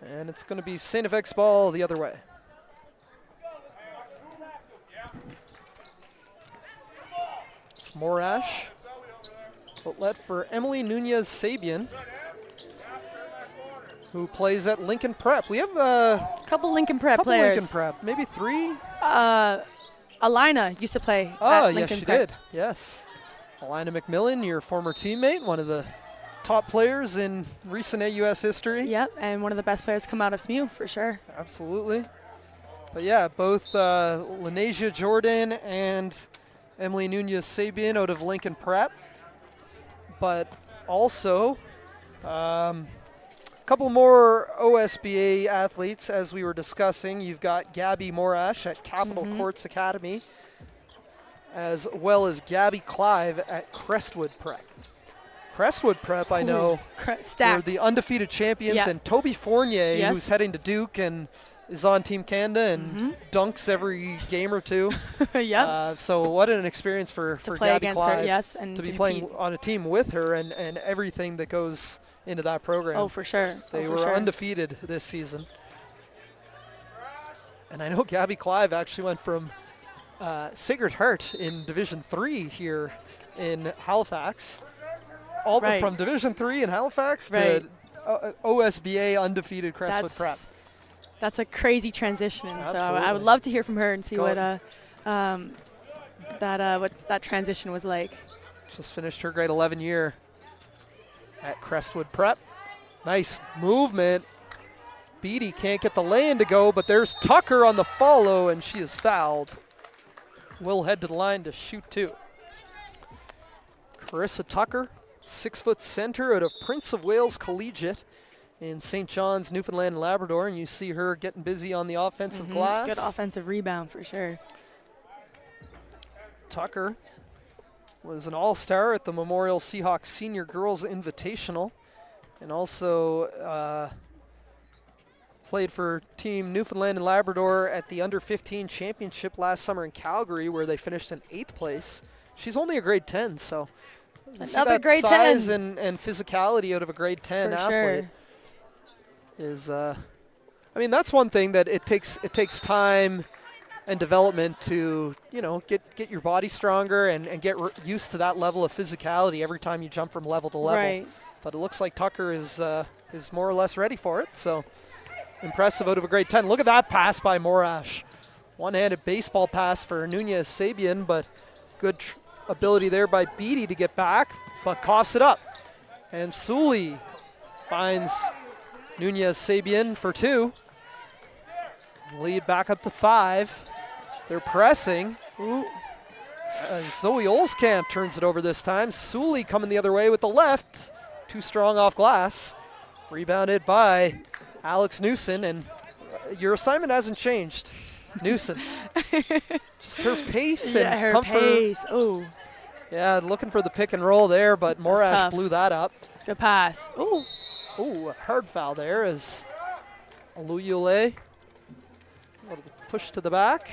And it's going to be St. FX ball the other way. It's Morash. Outlet for Emily Nunez-Sabian, who plays at Lincoln Prep. We have a couple Lincoln Prep players. Lincoln Prep, maybe 3. Alina used to play Oh, at yes, Lincoln she Prep. did. Yes. Alina McMillan, your former teammate, one of the top players in recent AUS history. Yep, and one of the best players come out of SMU for sure. Absolutely. But yeah, both Lania Jordan and Emily Nunez-Sabian out of Lincoln Prep. But also a couple more OSBA athletes, as we were discussing. You've got Gabby Morash at Capital Courts Academy, as well as Gabby Clive at Crestwood Prep. Crestwood Prep, I know, they're the undefeated champions, Yep. and Toby Fournier, Yes. who's heading to Duke and is on Team Canada and dunks every game or two. Yep. So what an experience for play Gabby against her, Clive yes, and to be to playing compete. on a team with her and everything that goes into that program. Oh, for sure. They Oh, for were sure. undefeated this season. And I know Gabby Clive actually went from Sacred Heart in Division 3 here in Halifax, all Right. from Division 3 in Halifax Right. to OSBA undefeated Crestwood Prep. That's a crazy transition. So I Absolutely. would love to hear from her and see Go what ahead. what that transition was like. Just finished her grade 11 year at Crestwood Prep. Nice movement. Beatty can't get the lay-in to go, but there's Tucker on the follow, and she is fouled. Will head to the line to shoot 2. Carissa Tucker, 6-foot center out of Prince of Wales Collegiate in St. John's, Newfoundland and Labrador, and you see her getting busy on the offensive glass. Good offensive rebound for sure. Tucker was an all-star at the Memorial Seahawks Senior Girls Invitational, and also played for Team Newfoundland and Labrador at the Under-15 Championship last summer in Calgary, where they finished in 8th place. She's only a grade 10, so you see Another that grade size 10. and physicality out of a grade 10 For athlete sure. is. I mean, that's one thing that it takes time and development to, you know, get your body stronger and get used to that level of physicality every time you jump from level to level. Right. But it looks like Tucker is more or less ready for it. So impressive out of a grade 10. Look at that pass by Morash. One-handed baseball pass for Nunez-Sabian, but good ability there by Beatty to get back, but coughs it up. And Suly finds Nunez-Sabian for 2. Lead back up to 5. They're pressing. Zoe Olskamp turns it over this time. Suly coming the other way with the left. Too strong off glass. Rebounded by Alex Newson, and your assignment hasn't changed. Newson. Just her pace and her comfort. pace. Oh. Yeah, looking for the pick and roll there, but Morash tough. blew that up. Good pass. Ooh. Ooh, a hard foul there as Aluyule push to the back.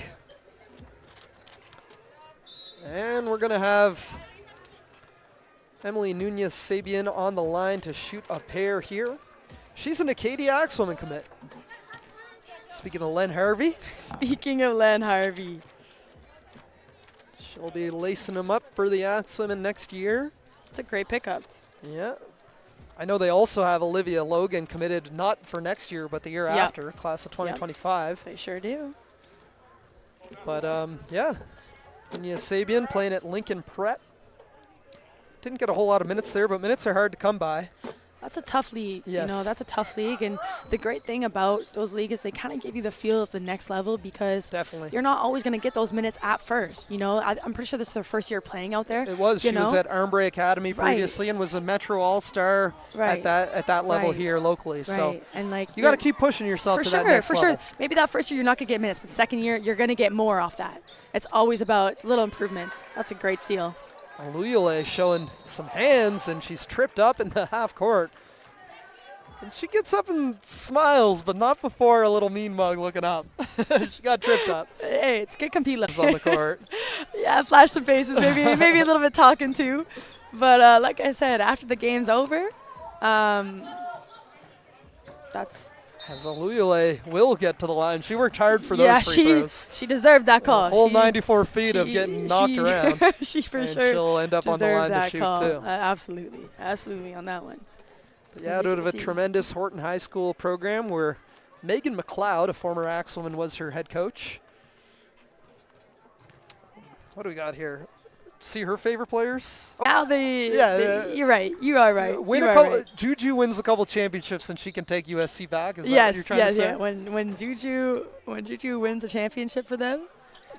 And we're going to have Emily Nunez-Sabian on the line to shoot a pair here. She's an Acadia Axwoman commit. Speaking of Len Harvey. Speaking of Len Harvey. She'll be lacing them up for the Axwomen next year. It's a great pickup. Yeah. I know they also have Olivia Logan committed not for next year, but the year after, class of 2025. They sure do. But, yeah, Anya Sabian playing at Lincoln Prep. Didn't get a whole lot of minutes there, but minutes are hard to come by. That's a tough league. Yes. You know, that's a tough league. And the great thing about those leagues is they kind of give you the feel of the next level because you're not always going to get those minutes at first. You know, I'm pretty sure this is her first year playing out there. It was. She was at Armbray Academy previously and was a Metro All-Star at that level here locally. So and like you got to keep pushing yourself to that next level. For sure. Maybe that first year you're not going to get minutes, but the second year you're going to get more off that. It's always about little improvements. That's a great steal. Aluyale showing some hands, and she's tripped up in the half court. And she gets up and smiles, but not before a little mean mug looking up. She got tripped up. Hey, it's good compete level. On the court. Yeah, flash some faces, maybe a little bit talking too. But like I said, after the game's over, that's. As Aluyale will get to the line. She worked hard for those free throws. She deserved that call. A whole 94 feet of getting knocked around. She for and sure she'll end up on the line to shoot too. Absolutely on that one. Yeah, out of a tremendous Horton High School program where Megan McLeod, a former Axelman, was her head coach. What do we got here? See her favorite players? Now you're right. You are right. Juju wins a couple championships and she can take USC back. Is that what you're trying to say? Yeah. When Juju wins a championship for them,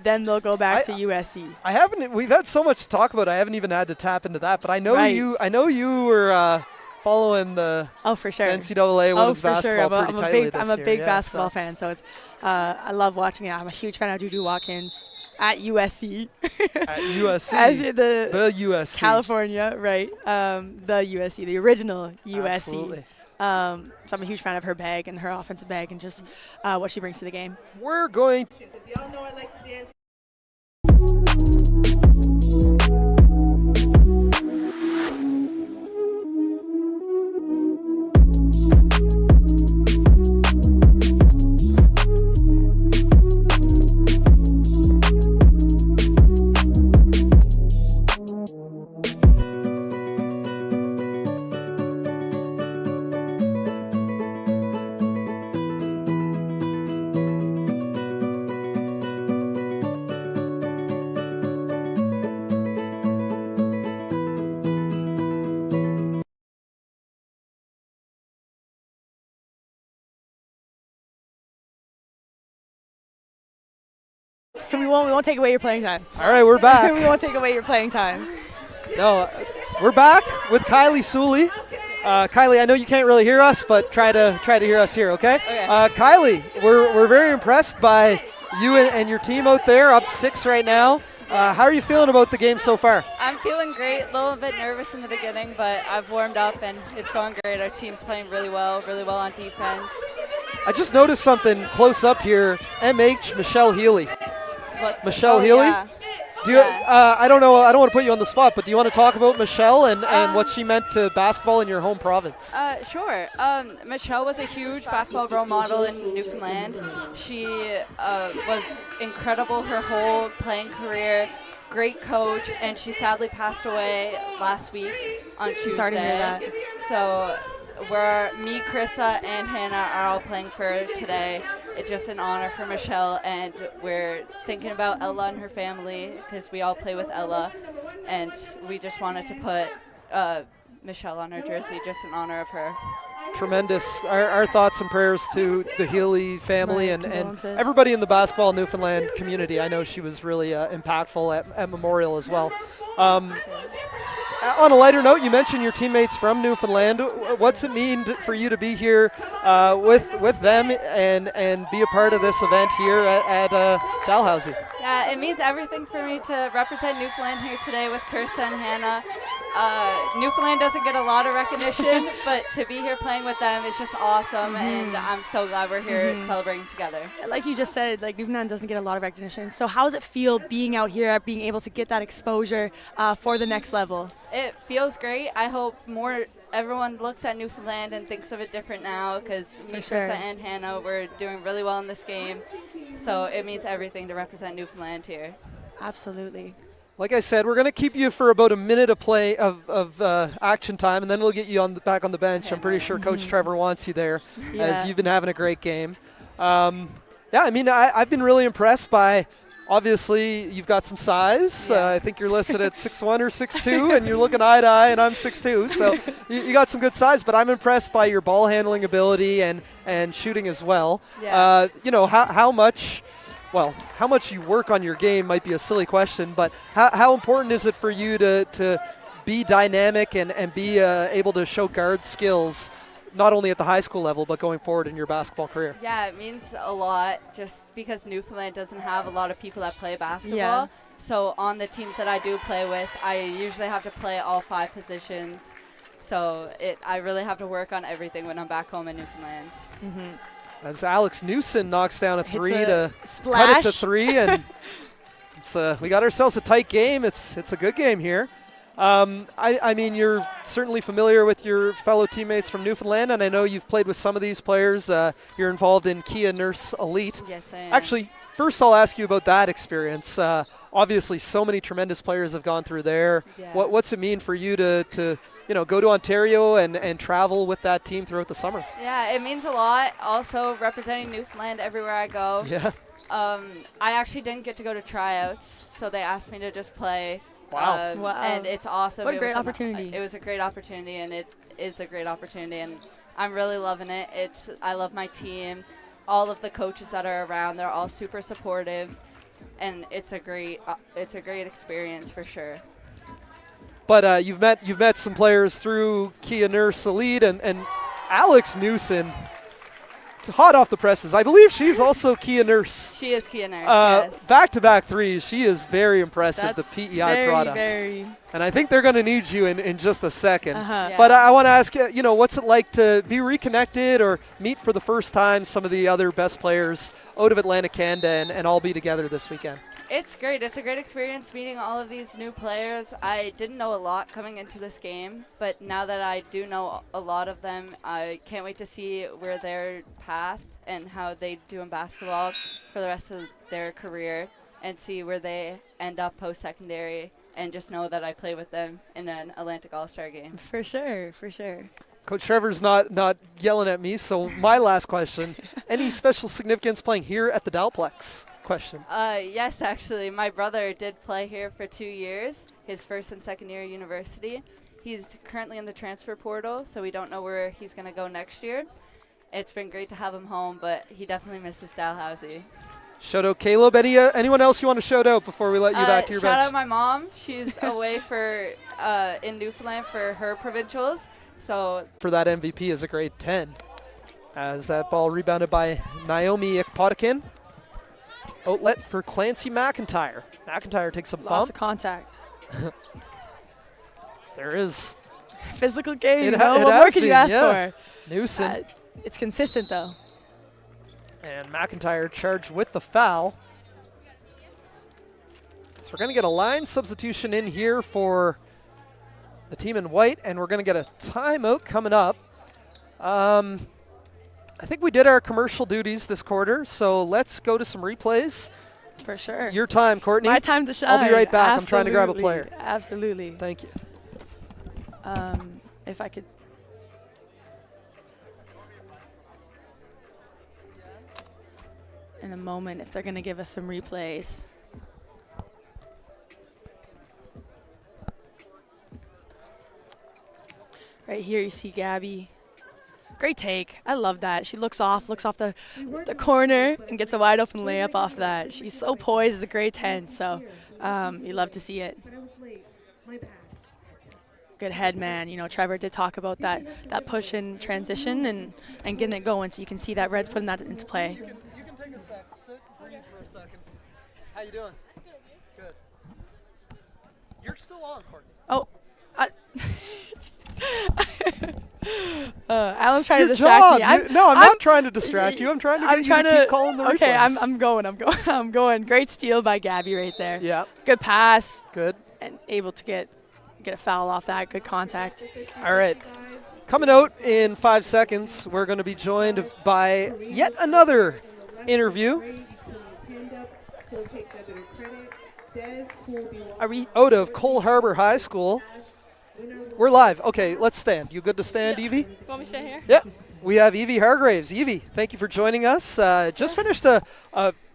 then they'll go back to USC. We've had so much to talk about. I haven't even had to tap into that. But I know you were following the for sure NCAA women's basketball pretty tightly this year. I'm a big basketball fan, so it's I love watching it. I'm a huge fan of Juju Watkins. At USC. At USC. As the USC. California, right. The USC, the original USC. Absolutely. So I'm a huge fan of her bag and her offensive bag and just what she brings to the game. We're going. Because y'all know I like to dance. We won't take away your playing time. All right, we're back. We won't take away your playing time. No, we're back with Kylie Suly. Kylie, I know you can't really hear us, but try to hear us here, okay? Kylie, we're very impressed by you and your team out there, up 6 right now. How are you feeling about the game so far? I'm feeling great. A little bit nervous in the beginning, but I've warmed up and it's going great. Our team's playing really well on defense. I just noticed something close up here. MH Michelle Healy. Michelle Healy? Yeah. Do you, I don't know. I don't want to put you on the spot, but do you want to talk about Michelle and what she meant to basketball in your home province? Sure. Michelle was a huge basketball role model in Newfoundland. She was incredible her whole playing career. Great coach, and she sadly passed away last week on Tuesday. Sorry to hear that. So me, Krissa, and Hannah are all playing for her today. It's just an honor for Michelle, and we're thinking about Ella and her family because we all play with Ella, and we just wanted to put Michelle on our jersey just in honor of her. Tremendous. Our thoughts and prayers to the Healy family and everybody in the basketball Newfoundland community. I know she was really impactful at Memorial as well. On a lighter note, you mentioned your teammates from Newfoundland. What's it mean for you to be here with them and be a part of this event here at Dalhousie? Yeah, it means everything for me to represent Newfoundland here today with Kirsta and Hannah. Newfoundland doesn't get a lot of recognition, but to be here playing with them is just awesome, and I'm so glad we're here celebrating together. Like you just said, like Newfoundland doesn't get a lot of recognition. So how does it feel being out here, being able to get that exposure for the next level? It feels great. I hope everyone looks at Newfoundland and thinks of it different now because me, Krista, and Hannah, we're doing really well in this game. So it means everything to represent Newfoundland here. Absolutely. Like I said, we're going to keep you for about a minute of play of action time, and then we'll get you back on the bench. I'm pretty sure Coach Trevor wants you there, as you've been having a great game. Yeah, I mean, I've been really impressed by. Obviously, you've got some size. I think you're listed at 6'1" or 6'2", and you're looking eye to eye, and I'm 6'2", so you got some good size. But I'm impressed by your ball handling ability and shooting as well. Yeah. You know how much. Well, how much you work on your game might be a silly question, but how important is it for you to be dynamic and be able to show guard skills, not only at the high school level, but going forward in your basketball career? Yeah, it means a lot just because Newfoundland doesn't have a lot of people that play basketball. Yeah. So on the teams that I do play with, I usually have to play all 5 positions. So I really have to work on everything when I'm back home in Newfoundland. Mm-hmm. As Alex Newson knocks down a three to splash. cut it to 3, and we got ourselves a tight game. It's a good game here. I mean, you're certainly familiar with your fellow teammates from Newfoundland, and I know you've played with some of these players. You're involved in Kia Nurse Elite. Yes, I am. Actually, first I'll ask you about that experience. Obviously, so many tremendous players have gone through there. Yeah. What's it mean for you to go to Ontario and travel with that team throughout the summer? Yeah, it means a lot. Also, representing Newfoundland everywhere I go. Yeah. I actually didn't get to go to tryouts, so they asked me to just play. Wow. Wow. And it's awesome. What a great opportunity. It was a great opportunity, and it is a great opportunity, and I'm really loving it. I love my team. All of the coaches that are around, they're all super supportive, and it's a great experience for sure. But you've met some players through Kia Nurse Elite, and Alex Newson, hot off the presses. I believe she's also Kia Nurse. She is Kia Nurse, yes. Back-to-back threes. She is very impressive, That's the PEI product. Very. And I think they're going to need you in just a second. Yeah. But I want to ask you, what's it like to be reconnected or meet for the first time some of the other best players out of Atlantic Canada and all be together this weekend? It's great. It's a great experience meeting all of these new players. I didn't know a lot coming into this game, but now that I do know a lot of them, I can't wait to see where their path and how they do in basketball for the rest of their career and see where they end up post-secondary and just know that I play with them in an Atlantic All-Star game. For sure, for sure. Coach Trevor's not yelling at me, so my last question, any special significance playing here at the Dalplex? Question. Yes, actually. My brother did play here for 2 years, his first and second year at university. He's currently in the transfer portal, so we don't know where he's going to go next year. It's been great to have him home, but he definitely misses Dalhousie. Shout out Caleb. Anyone else you want to shout out before we let you back to your bench? Shout out my mom. She's away in Newfoundland for her provincials. So for that MVP is a grade 10. As that ball rebounded by Naomi Ikpotikin. Outlet for Clancy McIntyre. McIntyre takes a bump. Lots of contact. There is. Physical game. What more could you ask for? Newson. It's consistent, though. And McIntyre charged with the foul. So we're going to get a line substitution in here for the team in white, and we're going to get a timeout coming up. I think we did our commercial duties this quarter, so let's go to some replays. For sure. Your time, Courtney. My time to shine. I'll be right back. Absolutely. I'm trying to grab a player. Absolutely. Thank you. If I could. In a moment, if they're going to give us some replays. Right here, you see Gabby. Great take. I love that. She looks off the corner and gets a wide open layup off that. She's so poised as a grade 10, so you love to see it. Good head, man. Trevor did talk about that push and transition and getting it going, so you can see that Red's putting that into play. You can take a sec. Sit, breathe for a second. How you doing? Good. You're still on, Courtney. Oh. Alan's trying to distract me. I'm not trying to distract you. I'm trying to get you to keep calling the replays. Okay, I'm going. Great steal by Gabby right there. Yeah. Good pass. Good. And able to get a foul off that. Good contact. All right. Coming out in 5 seconds, we're going to be joined by yet another interview. Are we out of Cole Harbor High School. We're live. Okay, let's stand. You good to stand, Eevee? Want me to stay here? Yeah. We have Eevee Hargraves. Eevee, thank you for joining us. Just finished a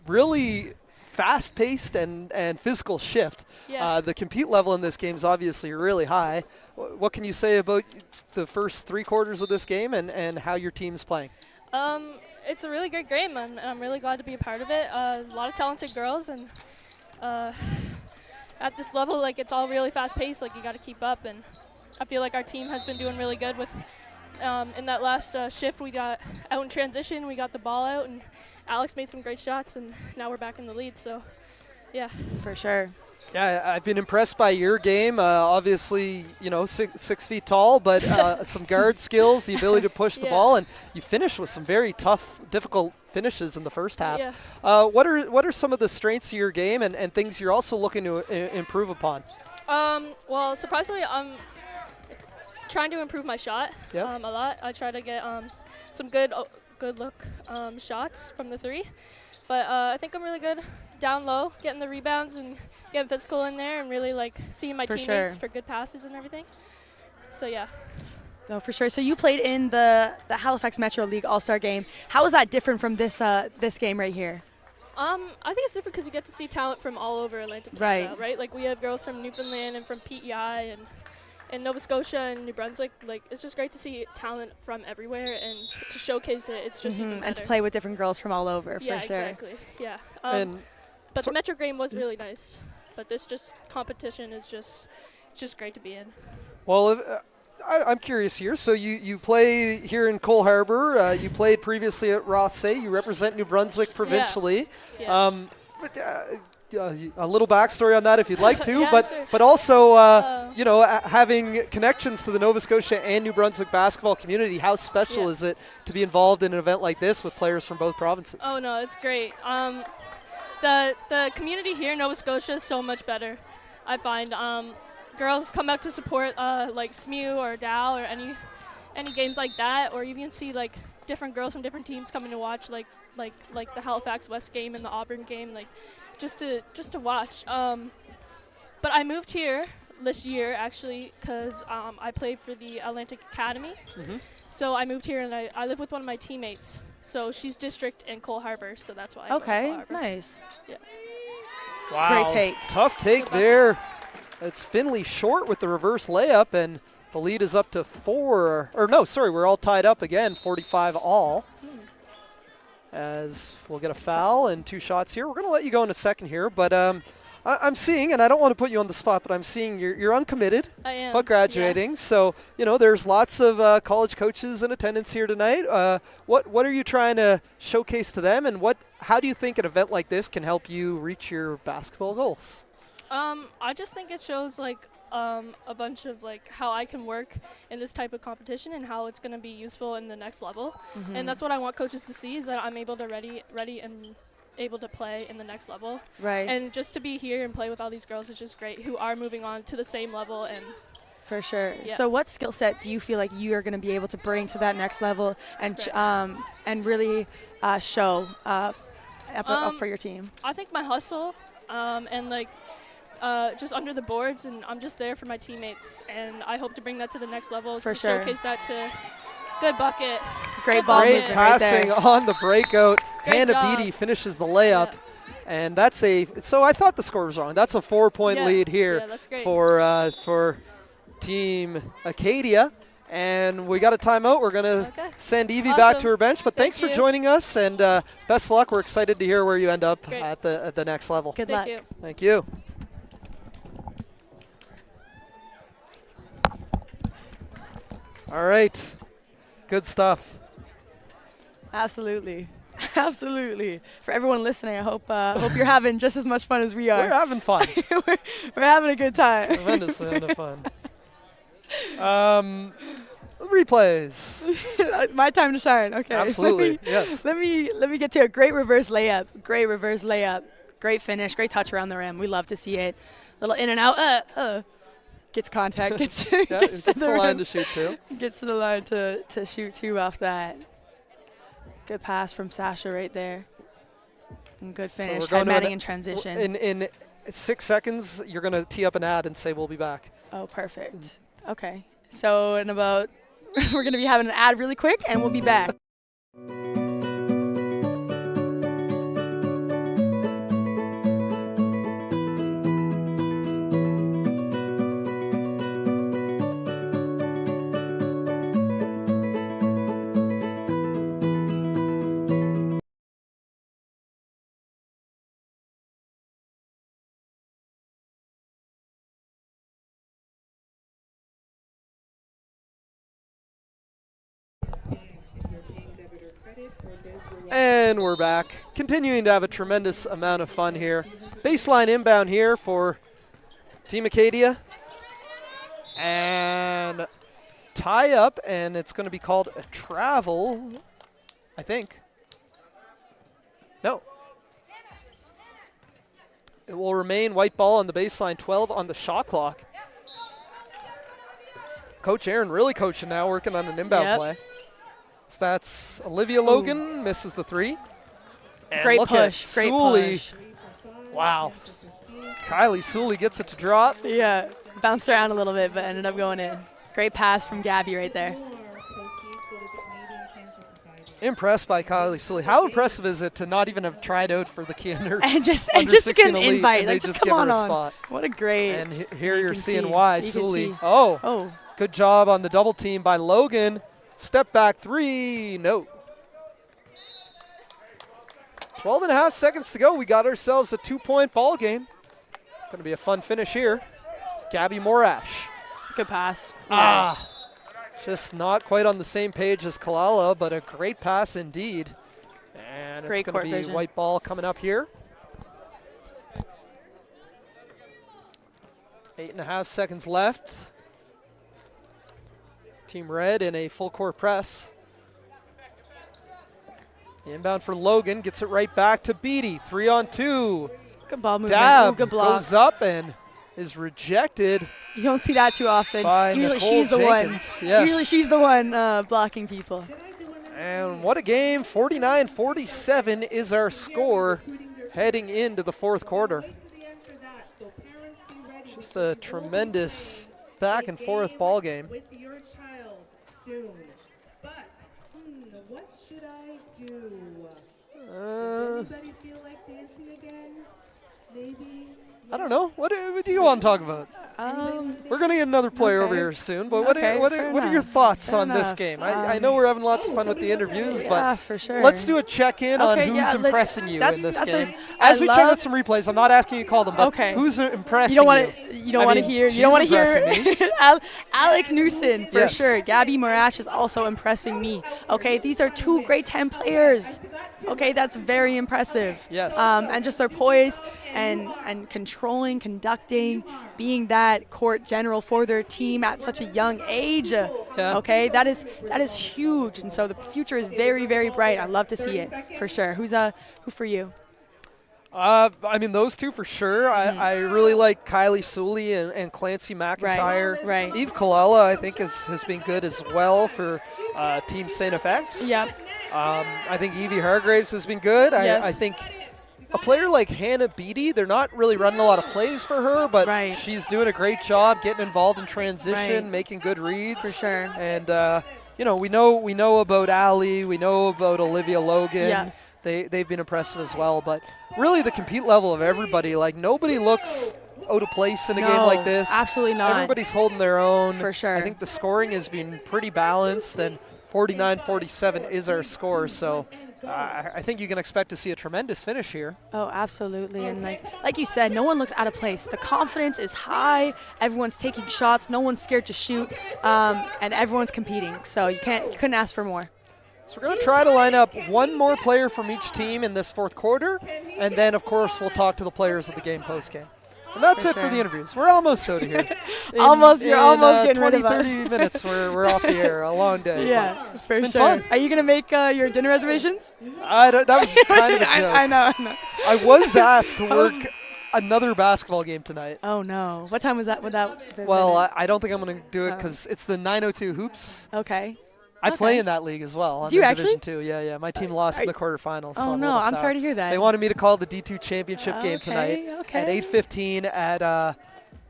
really fast-paced and physical shift. Yeah. The compete level in this game is obviously really high. What can you say about the first 3 quarters of this game and how your team's playing? It's a really great game, and I'm really glad to be a part of it. A lot of talented girls, and at this level, like, it's all really fast-paced. Like, you got to keep up, and I feel like our team has been doing really good with. In that last shift, we got out in transition. We got the ball out, and Alex made some great shots, and now we're back in the lead. So, yeah. For sure. Yeah, I've been impressed by your game. Obviously, you know, 6 feet tall, but some guard skills, the ability to push the ball, and you finished with some very tough, difficult finishes in the first half. Yeah. What are some of the strengths of your game and things you're also looking to improve upon? Well, surprisingly, I'm trying to improve my shot a lot. I try to get some good look shots from the 3, but I think I'm really good down low, getting the rebounds and getting physical in there, and really like seeing my teammates for good passes and everything. So yeah. No, for sure. So you played in the Halifax Metro League All-Star game. How is that different from this game right here? I think it's different because you get to see talent from all over Atlantic Canada, right? Like, we have girls from Newfoundland and from PEI and Nova Scotia and New Brunswick. Like, it's just great to see talent from everywhere and to showcase it. It's just even better. And to play with different girls from all over, for sure. Exactly. Yeah. But the Metro game was really nice. But this competition is just great to be in. Well, I'm curious here. So you play here in Cole Harbor. You played previously at Rothsay. You represent New Brunswick provincially. Yeah. A little backstory on that if you'd like to, Yeah, sure. but also you know, having connections to the Nova Scotia and New Brunswick basketball community. How special is it to be involved in an event like this with players from both provinces? Oh no, it's great. The community here in Nova Scotia is so much better. I find girls come out to support like SMU or Dow or any games like that, or you even see like different girls from different teams coming to watch like the Halifax West game and the Auburn game, like just to watch. But I moved here this year actually because I played for the Atlantic Academy. So I moved here and I live with one of my teammates. So she's district in Cole Harbor, so that's why. Okay, nice. Yeah. Wow. Great take. Tough take there. It's Finley short with the reverse layup, and the lead is up to 4. Or no, sorry, we're all tied up again, 45 all. As we'll get a foul and 2 shots here. We're going to let you go in a second here, but I'm seeing, and I don't want to put you on the spot, but I'm seeing you're uncommitted, I am, but graduating. yes. So, you know, there's lots of college coaches in attendance here tonight. What are you trying to showcase to them, and how do you think an event like this can help you reach your basketball goals? I just think it shows like a bunch of like how I can work in this type of competition and how it's going to be useful in the next level. And that's what I want coaches to see, is that I'm able to ready and able to play in the next level. Right. And just to be here and play with all these girls is just great, who are moving on to the same level. And for sure. Yeah. So what skill set do you feel like you are going to be able to bring to that next level and really show for your team? I think my hustle and like just under the boards, and I'm just there for my teammates, and I hope to bring that to the next level. For to sure. Showcase that to good bucket. Great ball Great movement passing right on the breakout. Great Hannah job. Beatty finishes the layup. And that's so I thought the score was wrong. That's a 4-point lead here that's great. for Team Acadia. And we got a timeout. We're going to send Eevee back to her bench. But thanks for you. joining us, and best of luck. We're excited to hear where you end up Great. at the next level. Good luck. you. Thank you. All right. Good stuff. Absolutely. Absolutely. For everyone listening, I hope you're having just as much fun as we are. We're having fun. we're having a good time. Tremendous amount of fun. Replays. My time to shine. Okay. Absolutely. Yes. Let me get to a great reverse layup. Great reverse layup. Great finish. Great touch around the rim. We love to see it. Little in and out. Gets contact. Gets gets to the line to shoot too. Gets to the line to shoot two off that. Good pass from Sasha right there. And good finish. So we're going Head matting in transition. It's 6 seconds. You're going to tee up an ad and say we'll be back. Oh, perfect. Okay. So in about, we're going to be having an ad really quick, and we'll be back. And we're back, continuing to have a tremendous amount of fun here. Baseline inbound here for Team Acadia. And tie up, and it's going to be called a travel, I think. No. It will remain white ball on the baseline, 12 on the shot clock. Coach Aaron really coaching now, working on an inbound play. So that's Olivia Logan, misses the three. And great look push, at great Suly. push. Wow. Kylie Suly gets it to drop. Yeah, bounced around a little bit, but ended up going in. Great pass from Gabby right there. Impressed by Kylie Suly. How impressive is it to not even have tried out for the Kianers? And just to get an invite. They Like, just come give her on a spot. What a great. And here you're seeing see. why. You can Suly. see. Oh, good job on the double team by Logan. Step back three. No. 12 and a half seconds to go. We got ourselves a 2-point ball game. It's going to be a fun finish here. It's Gabby Morash. Good pass. Just not quite on the same page as Kalala, but a great pass indeed. And Great it's going to be vision. white ball coming up here. 8.5 seconds left. Team Red in a full court press. Inbound for Logan, gets it right back to Beatty. 3-on-2. Good ball movement. Dab Ooh, good block. goes up and is rejected. You don't see that too often. By Usually Nicole she's the Jenkins. one. Yeah. Usually she's the one blocking people. And what a game. 49-47 is our score heading into the fourth quarter. Just a tremendous back and forth ball game. With your child soon. But what should I do? Does anybody feel like dancing again? Maybe. I don't know. What do you want to talk about? We're going to get another player over here soon, but what are your thoughts on this game? I know we're having lots of fun with the interviews, but for sure. let's do a check-in on who's impressing you in this game. As we check out some replays, I'm not asking you to call them, but who's impressing you? You don't want to hear. You don't want to hear. Alex Newson for sure. Gabby Morash is also impressing me. Okay, these are two grade 10 players. Okay, that's very impressive. Yes. And just their poise and controlling, conducting, being that court general for their team at such a young age. Okay, that is huge, and so the future is very, very bright. I love to see it for sure. Who for you? I mean, those two for sure. I really like Kylie Suly and Clancy McIntyre. Right. Eve Kalala, I think, has been good as well for Team St. FX. Yep. I think Eevee Hargraves has been good. Yes. I think a player like Hannah Beatty, they're not really running a lot of plays for her, but she's doing a great job getting involved in transition, making good reads. For sure. And, we know about Allie. We know about Olivia Logan. Yeah. They've been impressive as well. But really the compete level of everybody, like nobody looks out of place in a game like this. Absolutely not. Everybody's holding their own. For sure. I think the scoring has been pretty balanced, and 49-47 is our score. So I think you can expect to see a tremendous finish here. Oh, absolutely. And like you said, no one looks out of place. The confidence is high. Everyone's taking shots. No one's scared to shoot. And everyone's competing. So you couldn't ask for more. So we're going to try to line up one more player from each team in this fourth quarter. And then, of course, we'll talk to the players of the game post-game. And that's it for the interviews. We're almost out of here. You're almost getting rid of us. 30 minutes, we're off the air. A long day. Yeah, for it's been sure. fun. Are you going to make your dinner reservations? That was kind of a joke. I know. I was asked to work another basketball game tonight. Oh, no. What time was that? Well, I don't think I'm going to do it because it's the 9:02 hoops. Okay. I play in that league as well. Do you I'm in actually? Division 2. Yeah. My team lost in the quarterfinals. Oh, so I'm a no. little I'm sad. sorry to hear that. They wanted me to call the D2 championship game tonight at 8:15 at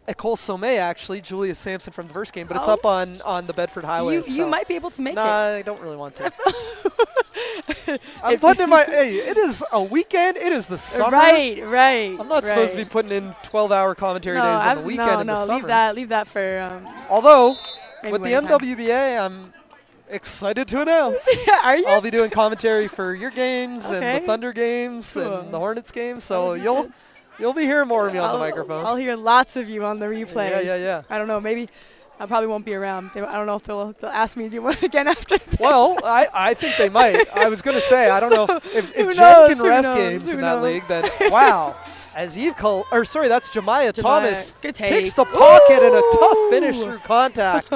Ecole Sommet, actually. Julia Sampson from the first game, but it's up on the Bedford Highway. You might be able to make it. I don't really want to. I'm putting in hey, it is a weekend. It is the summer. Right. I'm not supposed to be putting in 12-hour commentary days on the weekend in the summer. Leave that for. Although, with the winter time. MWBA, I'm excited to announce. Are you? I'll be doing commentary for your games and the Thunder games and the Hornets games. So you'll be hearing more of me on the microphone. I'll hear lots of you on the replays. Yeah. I don't know. Maybe I probably won't be around. I don't know if they'll ask me to do one again after this. Well, I think they might. I was going to say, I don't know. If Jen can ref games in that league, then wow. As that's Jemiah Thomas picks the pocket and a tough finish through contact.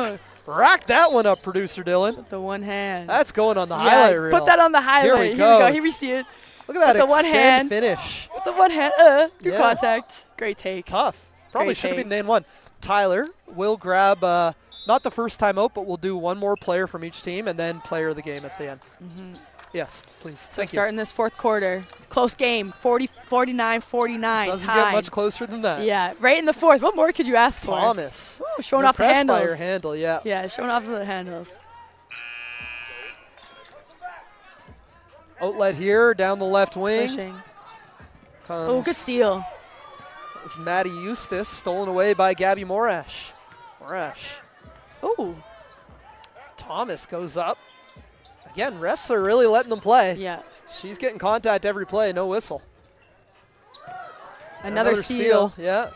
Rack that one up, producer Dylan. With the one hand. That's going on the highlight reel. Put that on the highlight. Here we go. Here we see it. Look at that the one hand finish. With the one hand through contact. Great take. Tough. Probably should have been named one. Tyler will grab not the first time out, but we'll do one more player from each team and then player of the game at the end. Yes, please. So Thank you. starting this fourth quarter. Close game. 49-49. Doesn't get much closer than that. Yeah, right in the fourth. What more could you ask for? Thomas. Ooh, showing off the handles. By your handle, yeah. Yeah, showing off the handles. Outlet here, down the left wing. Pushing. Oh, good steal. It was Maddie Eustace, stolen away by Gabby Morash. Oh. Thomas goes up. Again, refs are really letting them play. Yeah. She's getting contact every play, no whistle. Another steal. Yeah.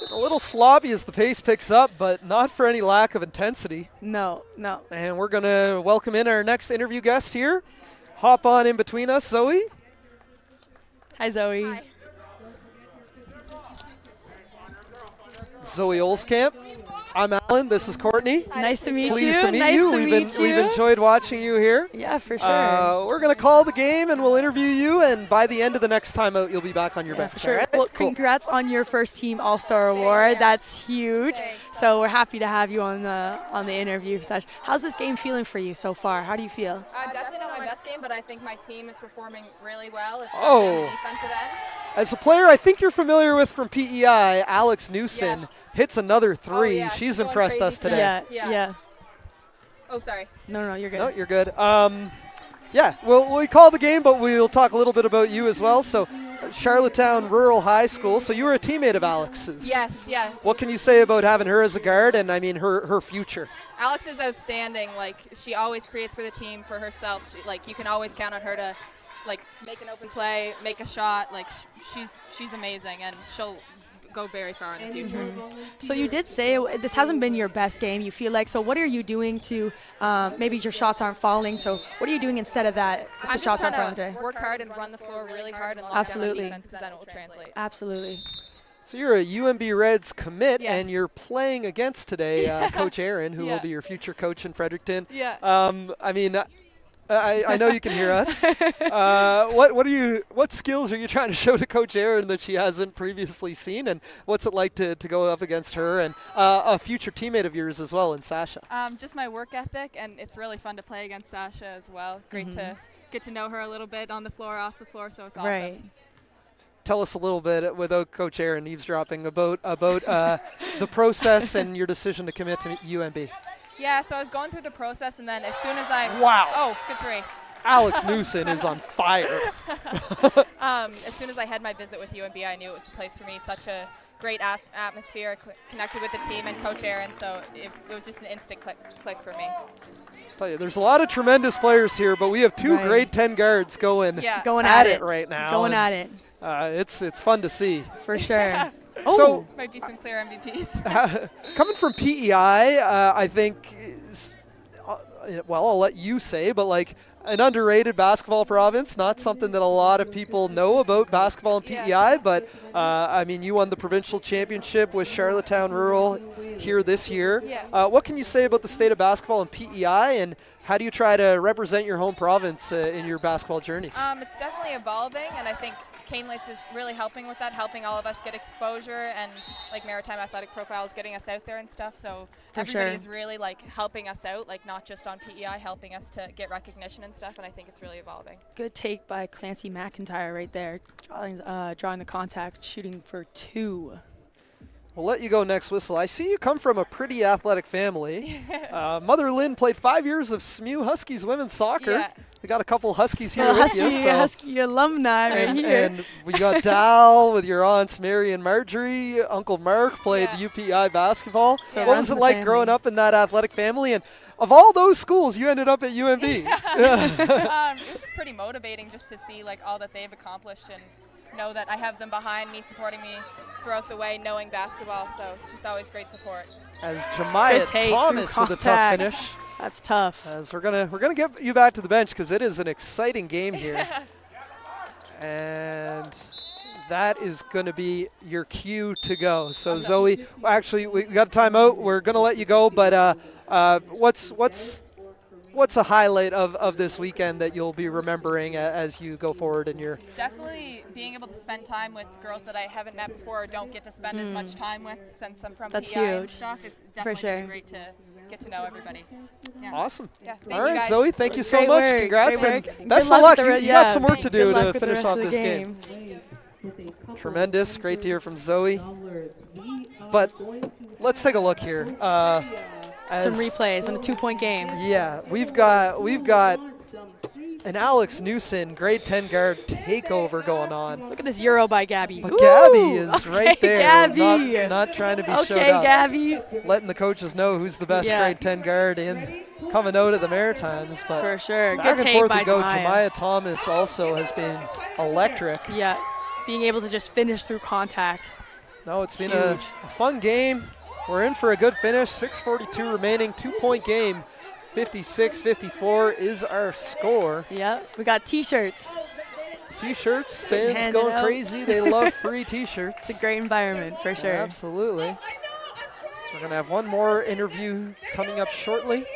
Getting a little sloppy as the pace picks up, but not for any lack of intensity. No. And we're going to welcome in our next interview guest here. Hop on in between us, Zoe. Hi, Zoe. Hi. Zoe Olskamp. I'm Alan. This is Courtney. Nice to meet you. Pleased to meet you. We've enjoyed watching you here. Yeah, for sure. We're going to call the game and we'll interview you. And by the end of the next time out, you'll be back on your bench. For sure. Right? Well, congrats on your first team All-Star Award. That's huge. So we're happy to have you on the interview session. How's this game feeling for you so far? How do you feel? Definitely not my best game, but I think my team is performing really well. It's Oh. defensive end. As a player I think you're familiar with from PEI, Alex Newson hits another three. Yeah, she's going impressed crazy us today. Yeah. Oh, sorry. No, you're good. No, you're good. Yeah, we call the game, but we'll talk a little bit about you as well. So, Charlottetown Rural High School. So you were a teammate of Alex's. Yes, yeah. What can you say about having her as a guard and, I mean, her future? Alex is outstanding. Like, she always creates for the team, for herself. You can always count on her to, make an open play, make a shot. She's amazing, and she'll go very far in the future. So you did say this hasn't been your best game, you feel like. So what are you doing to maybe your shots aren't falling? So what are you doing instead of that if the shots aren't falling today? Work hard and run the floor really hard and lock Absolutely. down on defense, because then it will translate. Absolutely. So you're a UMB Reds commit, Yes. and you're playing against today Coach Aaron, who will be your future coach in Fredericton. Yeah. I mean, I know you can hear us. What skills are you trying to show to Coach Aaron that she hasn't previously seen, and what's it like to go up against her and a future teammate of yours as well in Sasha? Just my work ethic, and it's really fun to play against Sasha as well. Great to get to know her a little bit on the floor, off the floor, so it's awesome. Right. Tell us a little bit, without Coach Aaron eavesdropping, about the process and your decision to commit to UMB. Yeah, so I was going through the process, and then as soon as I... Wow. Oh, good three. Alex Newson is on fire. As soon as I had my visit with UMB, I knew it was the place for me. Such a great atmosphere, connected with the team and Coach Aaron, so it was just an instant click for me. Tell you, there's a lot of tremendous players here, but we have two grade 10 guards going at it right now. Going at it. It's fun to see. For sure. So might be some clear MVPs. Coming from PEI, I think, I'll let you say, but an underrated basketball province, not something that a lot of people know about basketball in PEI, but I mean, you won the provincial championship with Charlottetown Rural here this year. What can you say about the state of basketball in PEI, and how do you try to represent your home province in your basketball journeys? It's definitely evolving, and I think Cane Lights is really helping with that, helping all of us get exposure, and like Maritime Athletic Profile is getting us out there and stuff. So everybody's really like helping us out, like not just on PEI, helping us to get recognition and stuff. And I think it's really evolving. Good take by Clancy McIntyre right there, drawing the contact, shooting for 2. We'll let you go next, Whistle. I see you come from a pretty athletic family. Mother Lynn played 5 years of SMU Huskies women's soccer. Yeah. We got a couple Huskies here with you. So. Husky alumni right here. And we got Dal with your aunts Mary and Marjorie. Uncle Mark played UPI basketball. So what was it like growing up in that athletic family? And of all those schools, you ended up at UMB. It's just pretty motivating just to see like all that they've accomplished and know that I have them behind me, supporting me throughout the way, knowing basketball. So it's just always great support. As Jemiah Thomas with a tough finish. That's tough. As we're gonna get you back to the bench because it is an exciting game here. And that is going to be your cue to go. So Zoe, actually we got a timeout. We're going to let you go, but what's a highlight of this weekend that you'll be remembering as you go forward in your? Definitely being able to spend time with girls that I haven't met before or don't get to spend as much time with since I'm from That's PEI and huge. stuff. It's definitely been great to get to know everybody. Yeah. Awesome. Yeah, all right, Zoe, thank you so Great much. work. Congrats Great and work. best Good of luck luck. with You got some work to do Good luck to with the finish rest off of the this game. Tremendous. Great to hear from Zoe. But let's take a look here. Some replays on a 2-point game. Yeah, we've got an Alex Newson grade 10 guard takeover going on. Look at this Euro by Gabby. But Gabby is okay, right there. Gabby. Not trying to be showed Okay, up. Gabby. Letting the coaches know who's the best grade 10 guard in coming out of the Maritimes. But for sure. Back Good and take forth by we go. Jemiah. Jemiah Thomas also has been electric. Yeah, being able to just finish through contact. No, it's been a fun game. We're in for a good finish. 6:42 remaining, 2-point game. 56-54 is our score. Yep, we got T-shirts. T-shirts, fans Hand going it out. crazy. They love free T-shirts. It's a great environment for sure. Absolutely. So we're going to have one more interview coming up shortly.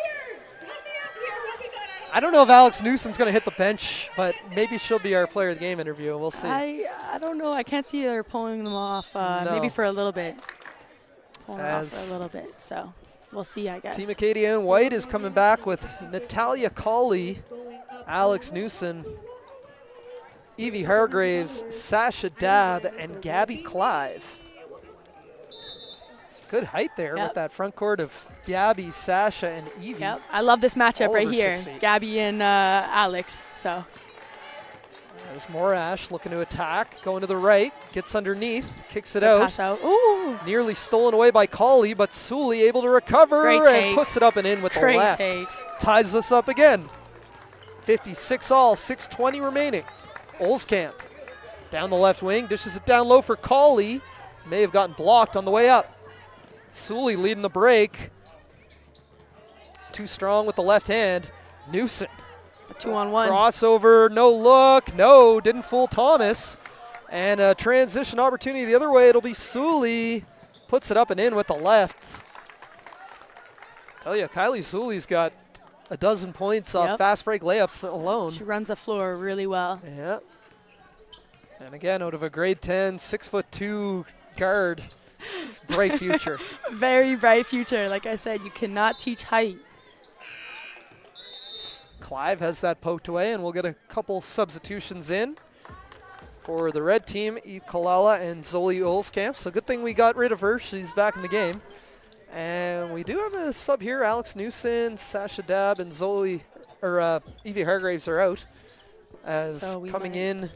I don't know if Alex Newson's going to hit the bench, but maybe she'll be our player of the game interview. We'll see. I don't know. I can't see her pulling them off. No. Maybe for a little bit. Pulling off As for a little bit. So we'll see, I guess. Team Acadia in white is coming back with Natalia Colley, Alex Newson, Eevee Hargraves, Sasha Dabb, and Gabby Clive. It's good height there with that front court of Gabby, Sasha, and Eevee. Yep, I love this matchup All right over here. 6 feet. Gabby and Alex. So As Morash looking to attack, going to the right, gets underneath, kicks it good out. pass out. Ooh. Nearly stolen away by Colley, but Suly able to recover Great and take. puts it up and in with the Great left. take. Ties us up again. 56 all, 6:20 remaining. Olskamp down the left wing, dishes it down low for Colley. May have gotten blocked on the way up. Suly leading the break. Too strong with the left hand. Newson. 2-on-1. Crossover, no look. No, didn't fool Thomas. And a transition opportunity the other way. It'll be Suly. Puts it up and in with the left. Tell you, Kylie Suly's got a dozen points off fast break layups alone. She runs the floor really well. Yeah. And again, out of a grade 10, 6'2" guard. Bright future. Very bright future. Like I said, you cannot teach height. Clive has that poked away, and we'll get a couple substitutions in for the red team, Eve Kalala and Zoe Olskamp. So good thing we got rid of her. She's back in the game. And we do have a sub here. Alex Newson, Sasha Dabb, and Eevee Hargraves are out. As coming in,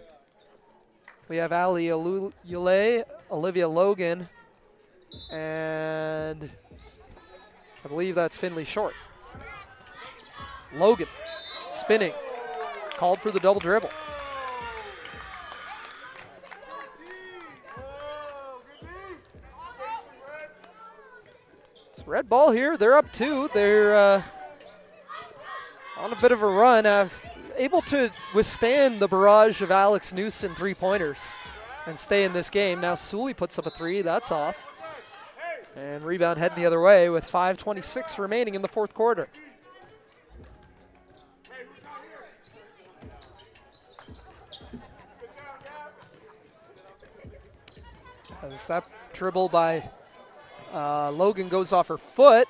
we have Ali Yule, Olivia Logan, and I believe that's Finley Short. Logan spinning, called for the double dribble. It's red ball here. They're up 2. They're on a bit of a run, able to withstand the barrage of Alex Newson three-pointers and stay in this game. Now Suly puts up a 3. That's off. And rebound heading the other way with 5:26 remaining in the fourth quarter. As that dribble by Logan goes off her foot,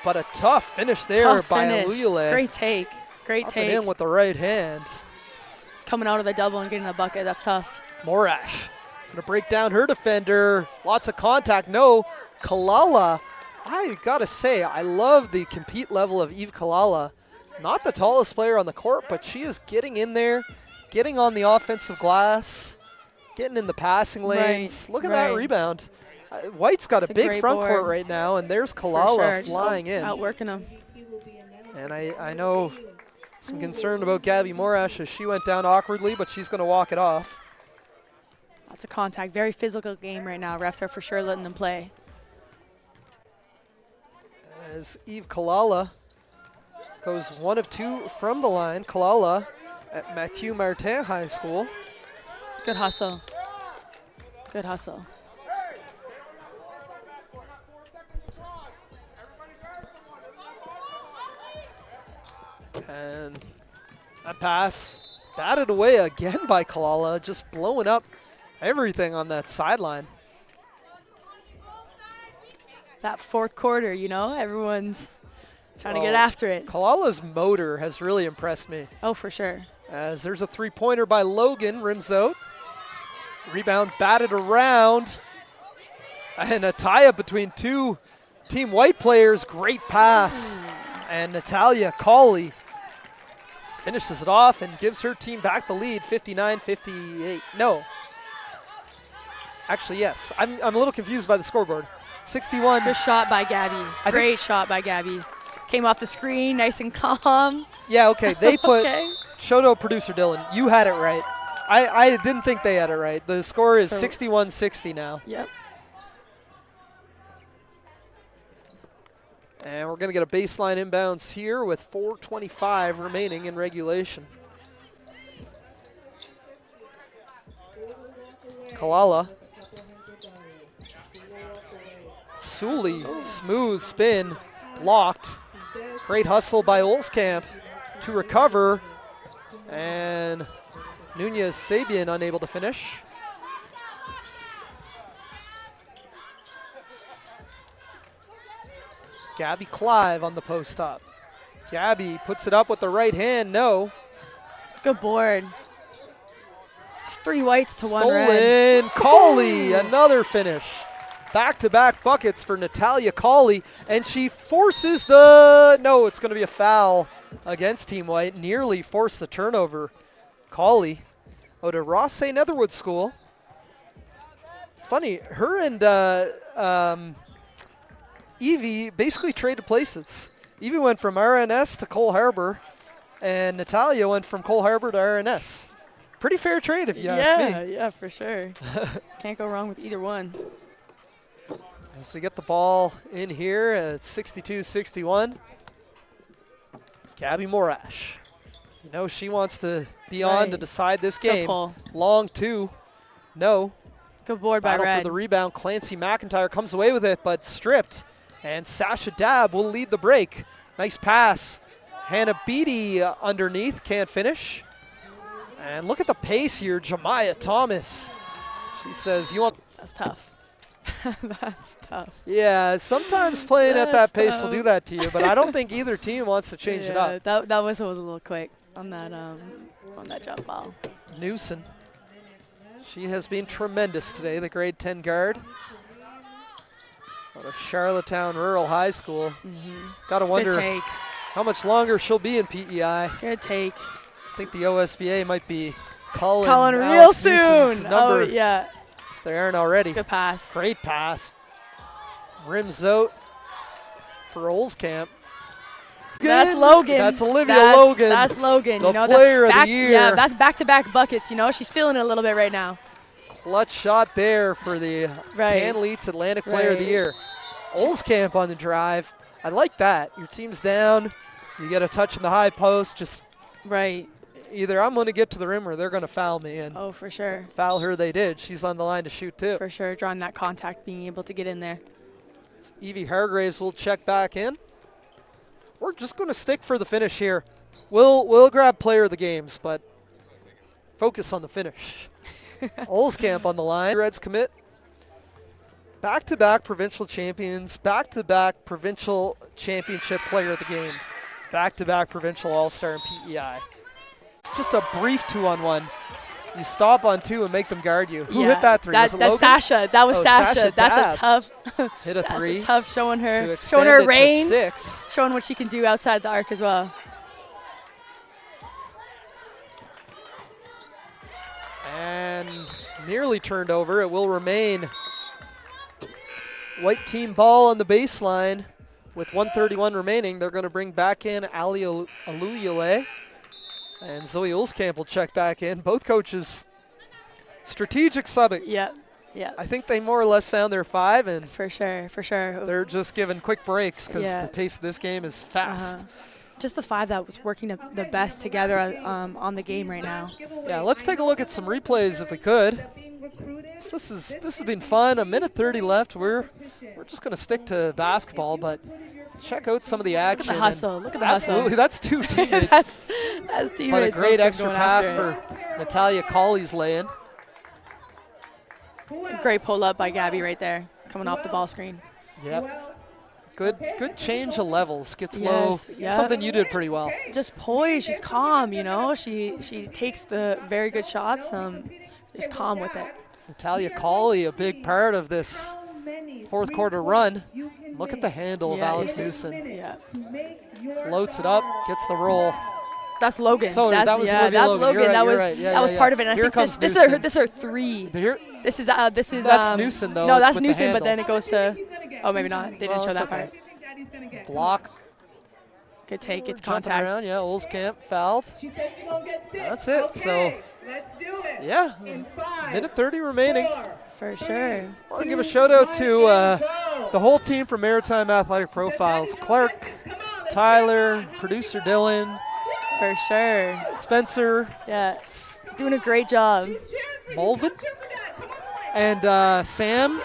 but a tough finish there Tough by finish. Aluyale. Great take. Great Up and take. in with the right hand. Coming out of the double and getting a bucket. That's tough. Morash gonna break down her defender. Lots of contact. No, Kalala. I gotta say, I love the compete level of Eevee Kalala. Not the tallest player on the court, but she is getting in there, getting on the offensive glass, getting in the passing lanes. Look at that rebound. White's got a big front court right now, and there's Kalala flying in. Outworking him. And I know some concern about Gabby Morash as she went down awkwardly, but she's going to walk it off. Lots of contact. Very physical game right now. Refs are for sure letting them play. As Eevee Kalala goes 1 of 2 from the line. Kalala at Mathieu Martin High School. Good hustle. Good hustle. And that pass batted away again by Kalala, just blowing up everything on that sideline. That fourth quarter, you know, everyone's trying to get after it. Kalala's motor has really impressed me. Oh, for sure. As there's a three-pointer by Logan, rims out. Rebound batted around. And a tie-up between two Team White players. Great pass. And Natalia Colley finishes it off and gives her team back the lead, 59-58. No. Actually, yes. I'm a little confused by the scoreboard. 61. Good shot by Gabby. Great shot by Gabby. Came off the screen, nice and calm. Yeah, okay. They put Shoto producer Dylan. You had it right. I didn't think they had it right. The score is 61-60 now. Yep. And we're going to get a baseline inbounds here with 4:25 remaining in regulation. Kalala. Suly, smooth spin, blocked. Great hustle by Olskamp to recover. And Nunez Sabian unable to finish. Gabby Clive on the post up. Gabby puts it up with the right hand, no. Good board. It's 3 whites to 1 red. Stolen, Colley, another finish. Back-to-back buckets for Natalia Colley, and she forces the, no, it's gonna be a foul against Team White. Nearly forced the turnover. Colley out of Ross St. Netherwood School. Funny, her and Eevee basically traded places. Eevee went from RNS to Cole Harbour, and Natalia went from Cole Harbour to RNS. Pretty fair trade, if you ask me. Yeah, for sure. Can't go wrong with either one. As we get the ball in here at 62-61. Gabby Morash. You know she wants to be on to decide this game. Long 2. No. Good board by Battle Red. for the rebound. Clancy McIntyre comes away with it, but stripped. And Sasha Dabb will lead the break. Nice pass. Hannah Beatty underneath, can't finish. And look at the pace here, Jemiah Thomas. She says, "You want?" That's tough. That's tough. Yeah, sometimes playing at that pace will do that to you, but I don't think either team wants to change it up. That whistle was a little quick on that jump ball. Newson. She has been tremendous today, the grade 10 guard out of Charlottetown Rural High School. Got to wonder how much longer she'll be in PEI. Good take. I think the OSBA might be calling real Alex soon. Newson's number. Oh, yeah. If they aren't already. Good pass. Great pass. Rims out for Olskamp. That's Logan. That's Olivia Logan. That's Logan. The you know, player of the year. Yeah, that's back-to-back buckets. You know, she's feeling it a little bit right now. Clutch shot there for the Canleats Atlantic Player of the Year. Olskamp on the drive. I like that. Your team's down. You get a touch in the high post. Just either I'm going to get to the rim or they're going to foul me. And oh, for sure. Foul her they did. She's on the line to shoot too. For sure, drawing that contact, being able to get in there. Eevee Hargraves will check back in. We're just going to stick for the finish here. We'll grab player of the games, but focus on the finish. Olskamp on the line. Reds commit. Back-to-back provincial champions, back-to-back provincial championship player of the game, back-to-back provincial all-star in PEI. It's just a brief 2-on-1. You stop on 2 and make them guard you. Who hit that 3? That's Sasha. That was Sasha. That's Dab. a tough. Hit a 3. That's a tough showing To her extend it to range, 6. showing what she can do outside the arc as well. And nearly turned over. It will remain white team ball on the baseline with 1:31 remaining. They're going to bring back in Ali Aluyale. And Zoe Ulskamp will check back in. Both coaches strategic subbing. Yeah, yeah. I think they more or less found their 5, and for sure. They're just giving quick breaks because Yeah. the pace of this game is fast. Just the 5 that was working the best together on the game right now. Yeah, let's take a look at some replays if we could. This has been fun. 1:30 left. We're just going to stick to basketball, but check out some of the action. Look at the hustle. Look at the Absolutely, hustle. that's 2 teammates. that's teammates. But a great both extra going pass after for Natalia Colley's lay-in. it. Great pull up by Gabby right there, coming off the ball screen. Yep. Good change of levels. Gets Yes, low. yeah. Something you did pretty well. Just poised. She's calm. You know, she takes the very good shots. Just calm with it. Natalia Colley, a big part of this fourth quarter run. Look at the handle of Alex Newson. Yeah. Floats it up, gets the roll. That's Logan. So that's, that was yeah, Olivia that's Logan. Logan. You're right, that you're was right. Yeah, that was yeah, part yeah. of it. And Here I comes think this Newson. is her 3. Here, This is that's Newson though. No, that's with the Newson, but handle. then it goes to. Oh, maybe not. They didn't Well, show it's that okay. part. Block. Good take. It's Jumping contact. around. Yeah, Olskamp fouled. That's it. So, yeah, 1:30 remaining. For sure. I want to give a shout out to the whole team from Maritime Athletic Profiles. Clark, Tyler, producer Dylan. For sure. Spencer. Yeah. Doing a great job. Mulvin. And Sam.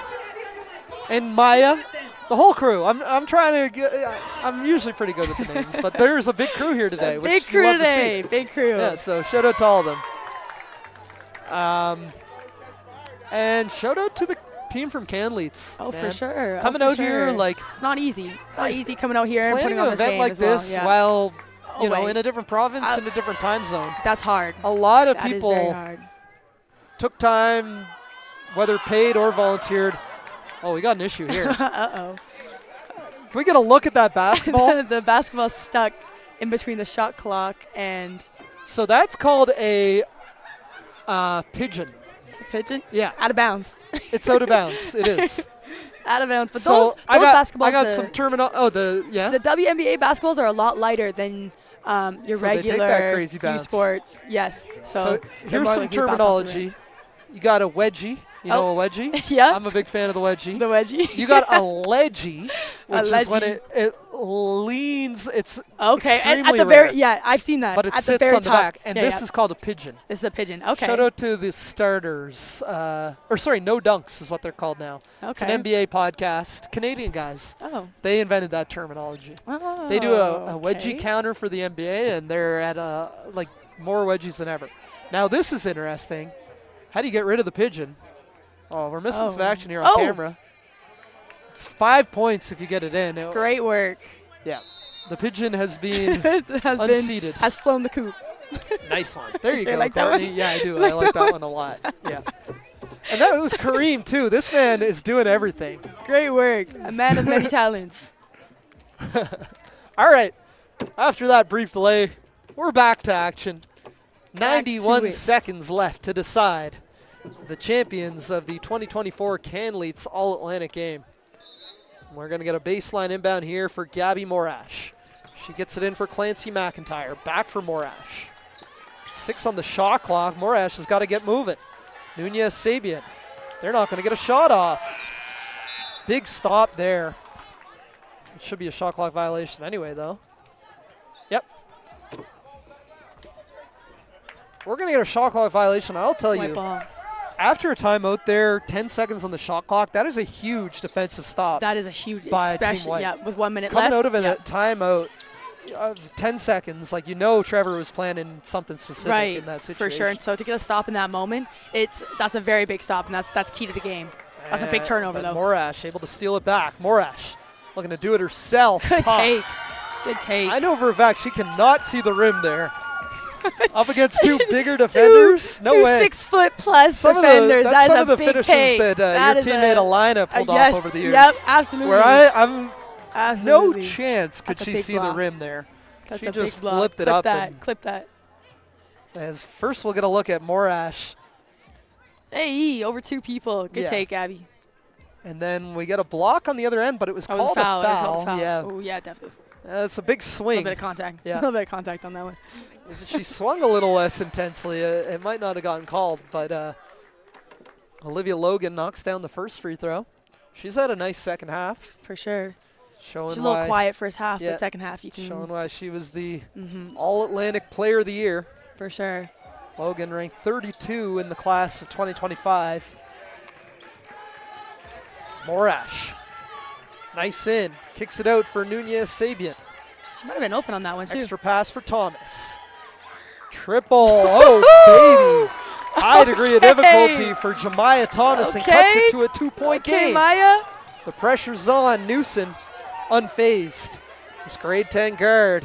And Maya. The whole crew. I'm trying to get, I'm usually pretty good with the names, but there's a big crew here today. Big which you crew love to today. see. Big crew. Yeah, so shout out to all of them. And shout out to the team from Canleets. Oh, man. for sure. Coming for out here, sure. like, it's not easy. It's not easy coming out here and planning putting an on this event game like as well. this Yeah. while, you know, Away. in a different province, in a different time zone. That's hard. A lot of That is people very hard. took time, whether paid or volunteered. Oh, we got an issue here. Uh-oh. Can we get a look at that basketball? The basketball's stuck in between the shot clock and... So that's called a pigeon. Pigeon? Yeah. Out of bounds. It's out of bounds. It is. Out of bounds. But So those I basketballs... I got some terminal. Oh, The WNBA basketballs are a lot lighter than your So they take regular that crazy U bounce. Sports. Yes. So, they're here's more some like you bounce off the terminology. rim. You got a wedgie. You know a wedgie? Yeah. I'm a big fan of the wedgie. The wedgie. You got a ledgie, A which is when ledgie. it leans. It's Okay. extremely At the rare. very I've seen that. But it at the sits very on the top. back, and Yeah, this yeah. is called a pigeon. This is a pigeon. Okay. Shout out to the starters, or sorry, No Dunks is what they're called now. It's Okay. an NBA podcast, Canadian guys. Oh. They invented that terminology. Oh, They do a wedgie okay. counter for the NBA, and they're at like more wedgies than ever. Now this is interesting. How do you get rid of the pigeon? Oh, we're missing some action here on camera. It's 5 points if you get it in. Great work. Yeah. The pigeon has been has unseated. Has flown the coop. Nice one. There you You go, like that Courtney. one? Yeah, I do. I like that one a lot. Yeah. And that was Kareem, too. This man is doing everything. Great work. A man of many talents. All right. After that brief delay, we're back to action. 91 it. seconds left to decide the champions of the 2024 Canleets All-Atlantic game. We're going to get a baseline inbound here for Gabby Morash. She gets it in for Clancy McIntyre. Back for Morash. 6 on the shot clock. Morash has got to get moving. Nunez Sabian. They're not going to get a shot off. Big stop there. It should be a shot clock violation anyway, though. Yep. We're going to get a shot clock violation. I'll tell White you. ball. After a timeout there, 10 seconds on the shot clock, that is a huge defensive stop. That is a huge, by Team especially White. with 1 minute Coming left. out of a timeout of 10 seconds, like Trevor was planning something specific in that situation. For sure. And so to get a stop in that moment, that's a very big stop, and that's key to the game. That's a big turnover, though. Morash able to steal it back. Morash looking to do it herself. Good Tough. take. Good take. I know for a fact she cannot see the rim there. Up against two bigger defenders? No two way. 6 foot plus defenders. That's some that of is the a big finishes take. that your teammate Alina pulled yes, off over the years. Yep, absolutely. Where I'm absolutely. no chance could That's a she big see the block. rim there. That's She a just big block. flipped it Clip up. That. And clip that. as first we'll get a look at Morash. Hey, over 2 people. Good take, Abby. And then we get a block on the other end, but it was Oh, called the foul. a It was foul. called a foul. Yeah. Oh, yeah, definitely. It's a big A swing. little bit of contact. Yeah. A little bit of contact on that one. If she swung a little less intensely, it might not have gotten called. But Olivia Logan knocks down the first free throw. She's had a nice second half. For sure. Showing She's a little why, quiet first half, yeah, but second half you can. showing why she was the All-Atlantic Player of the Year. For sure. Logan ranked 32 in the class of 2025. Morash. Nice in. Kicks it out for Nunez Sabian. She might have been open on that one, too. Extra pass for Thomas. Triple. Oh, baby. High degree of difficulty for Jemiah Thomas and cuts it to a 2-point game. Maya. The pressure's on. Newson unfazed. This grade 10 guard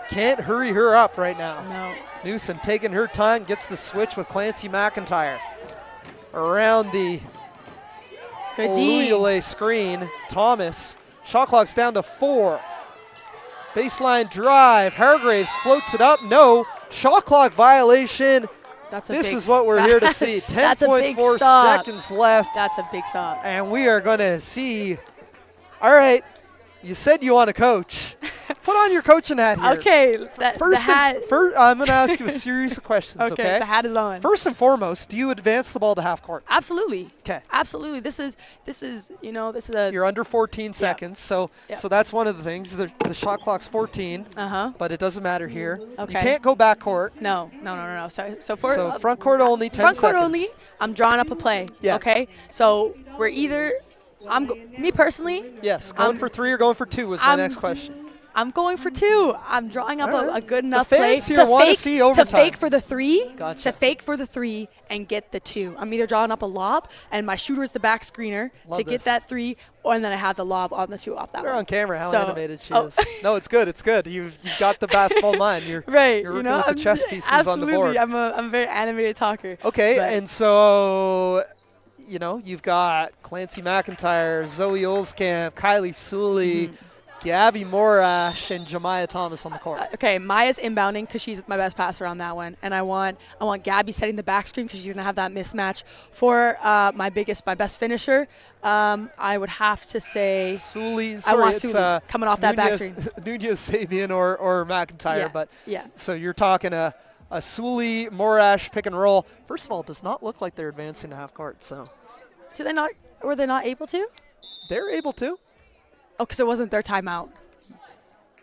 can't hurry her up right now. No. Newson taking her time, gets the switch with Clancy McIntyre. Around the Oluyole screen, Thomas. Shot clock's down to 4. Baseline drive. Hargraves floats it up. No. Shot clock violation. This is what we're here to see. 10.4 seconds left. That's a big stop. And we are going to see. All right. You said you want to coach. Put on your coaching hat here. Okay. First, I'm going to ask you a series of questions, okay? The hat is on. First and foremost, do you advance the ball to half court? Absolutely. Okay. Absolutely. This is a. You're under 14 seconds, so that's one of the things. The shot clock's 14, but it doesn't matter here. Okay. You can't go back court. No. So front court only, 10 front seconds. court only. I'm drawing up a play. Yeah. Okay. So we're either. Me personally. Yes. Going for 3 or going for 2 was my next question. I'm going for 2. I'm drawing up a good enough the play fans here want to see overtime. to fake for the 3. Gotcha. To fake for the 3 and get the 2. I'm either drawing up a lob and my shooter is the back screener to get that 3, and then I have the lob on the 2 off that We're one. on camera how animated she is. No, it's good. It's good. You've got the basketball mind. You're right. You're working with the chess pieces on the board. Absolutely. I'm a very animated talker. Okay, and so. You've got Clancy McIntyre, Zoe Amp, Kylie Suly, Gabby Morash, and Jemiah Thomas on the court. Okay, Maya's inbounding because she's my best passer on that one, and I want Gabby setting the back screen because she's gonna have that mismatch. For my best finisher, I would have to say Suly. I want Suly coming off that back screen. Nunez Sabian or McIntyre, but yeah. So you're talking a Suly Morash pick and roll. First of all, it does not look like they're advancing to half court. So, were they not able to? They're able to. Oh, because it wasn't their timeout.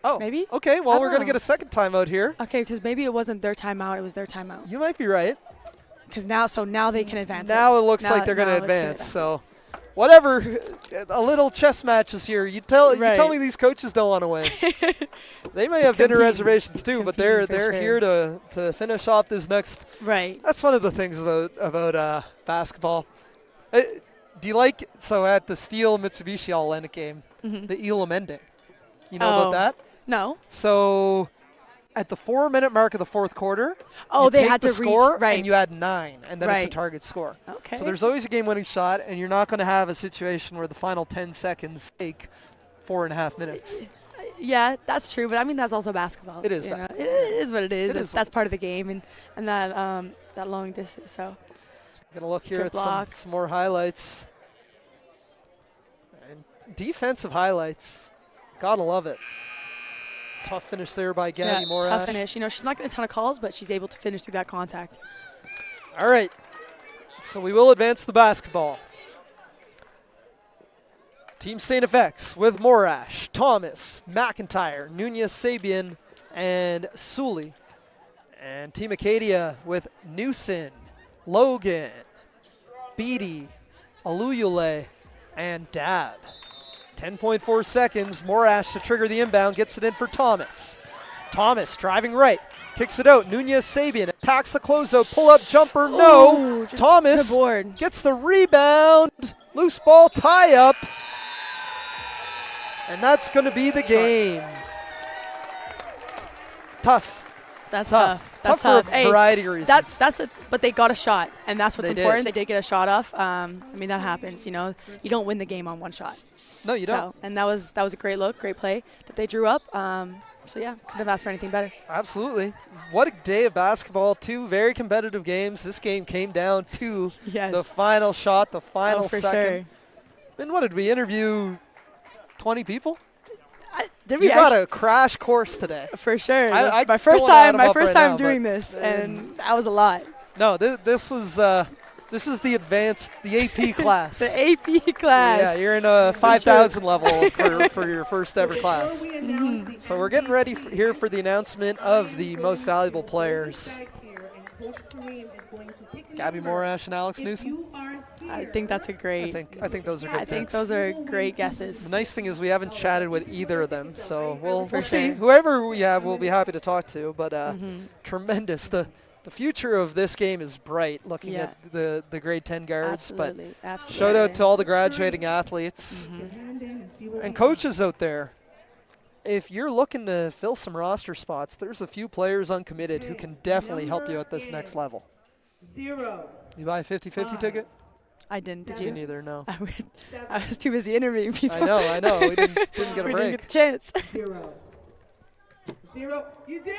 Oh, maybe. Okay, well we're gonna get a second timeout here. Okay, because maybe it wasn't their timeout; it was their timeout. You might be right. Because now they can advance. Now it looks like they're gonna advance. So, whatever. A little chess matches here. You tell me these coaches don't want to win. They may have dinner reservations too, but they're here to finish off this next. Right. That's one of the things about basketball. Do you like at the Steel Mitsubishi All-Atlantic game, the Elam ending? You know about that? No. So at the 4-minute mark of the fourth quarter, they had to score reach, and you add 9, and then it's a target score. Okay. So there's always a game-winning shot, and you're not going to have a situation where the final 10 seconds take 4.5 minutes. Yeah, that's true, but I mean that's also basketball. It is basketball. It is what it is. That's part of the game, and that long distance. So we're gonna look here at some more highlights and defensive highlights. Gotta love it. Tough finish there by Gabby Morash. Tough finish. She's not getting a ton of calls, but she's able to finish through that contact. All right, so we will advance the basketball. Team St. FX with Morash, Thomas, McIntyre, Nunez Sabian, and Suly. And Team Acadia with Newson, Logan, Beatty, Oluyole, and Dab. 10.4 seconds. Morash to trigger the inbound, gets it in for Thomas. Thomas driving right. Kicks it out. Nunez Sabian attacks the closeout. Pull-up jumper. No. Thomas gets the rebound. Loose ball tie-up. And that's going to be the game. Tough. That's tough. That's tough tough. for a variety of reasons. But they got a shot, and that's what's They important. did. They did get a shot off. I mean, that happens. You know, you don't win the game on one shot. No, you don't. And that was a great look, great play that they drew up. So yeah, couldn't have asked for anything better. Absolutely. What a day of basketball. 2 very competitive games. This game came down to the final shot, the final for second. sure. And what did we interview? 20 people? Did You we got a crash course today. For sure. I my first don't wanna add time, 'em up right now, doing but- this, and that was a lot. No, this is the advanced, the AP class. The AP class. Yeah, you're in a 5,000 level for your first ever class. So we're getting ready here for the announcement of the most valuable players. Gabby Morash and Alex Newsom. I think that's a great. I think those are good I think picks. those are great guesses. The nice thing is we haven't chatted with either of them, so we'll For see. sure. Whoever we have, we'll be happy to talk to. But tremendous. The future of this game is bright. Looking at the grade 10 guards, Absolutely. but Absolutely. shout out to all the graduating athletes and coaches out there. If you're looking to fill some roster spots, there's a few players uncommitted who can definitely help you at this next level. 0. You buy a 50-50 ticket? I didn't. Did Me you? neither. No. I was too busy interviewing people. I know. We didn't get a We break. didn't get the chance. 0. 0. You do?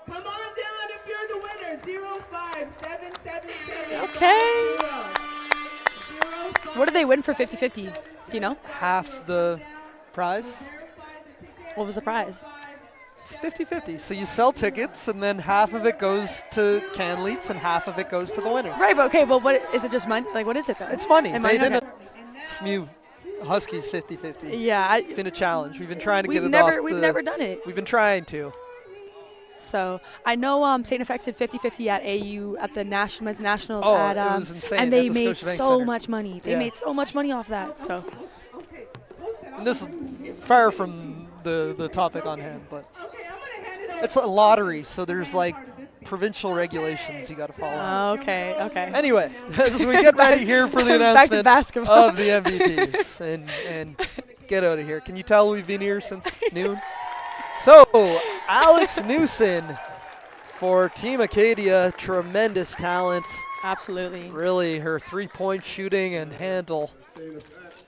Come on down if you're the winner. 05777. Okay. What did they win for 50-50? Do you know? Half the prize. What was the prize? It's 50-50. So you sell tickets, and then half of it goes to Canleets, and half of it goes to the winner. Right, but okay, but what is it? Just money? Like, what is it though? It's money. And They money, didn't. okay. SMU Huskies 50-50. Yeah, it's been a challenge. We've been trying to We've get it never- off. we've never done it. We've been trying to. So I know St. FX did 50-50 at AU at the men's nationals. Oh, at, it was insane and they at the made Scotiabank so Center. much money. They Yeah. made so much money off that. So And this is far from the topic on hand, but it's a lottery, so there's like provincial regulations you got to follow. Okay. Anyway, as we get ready here for the Back to announcement basketball. of the MVPs and get out of here. Can you tell we've been here since noon? So, Alex Newsom for Team Acadia, tremendous talent. Absolutely. Really, her three-point shooting and handle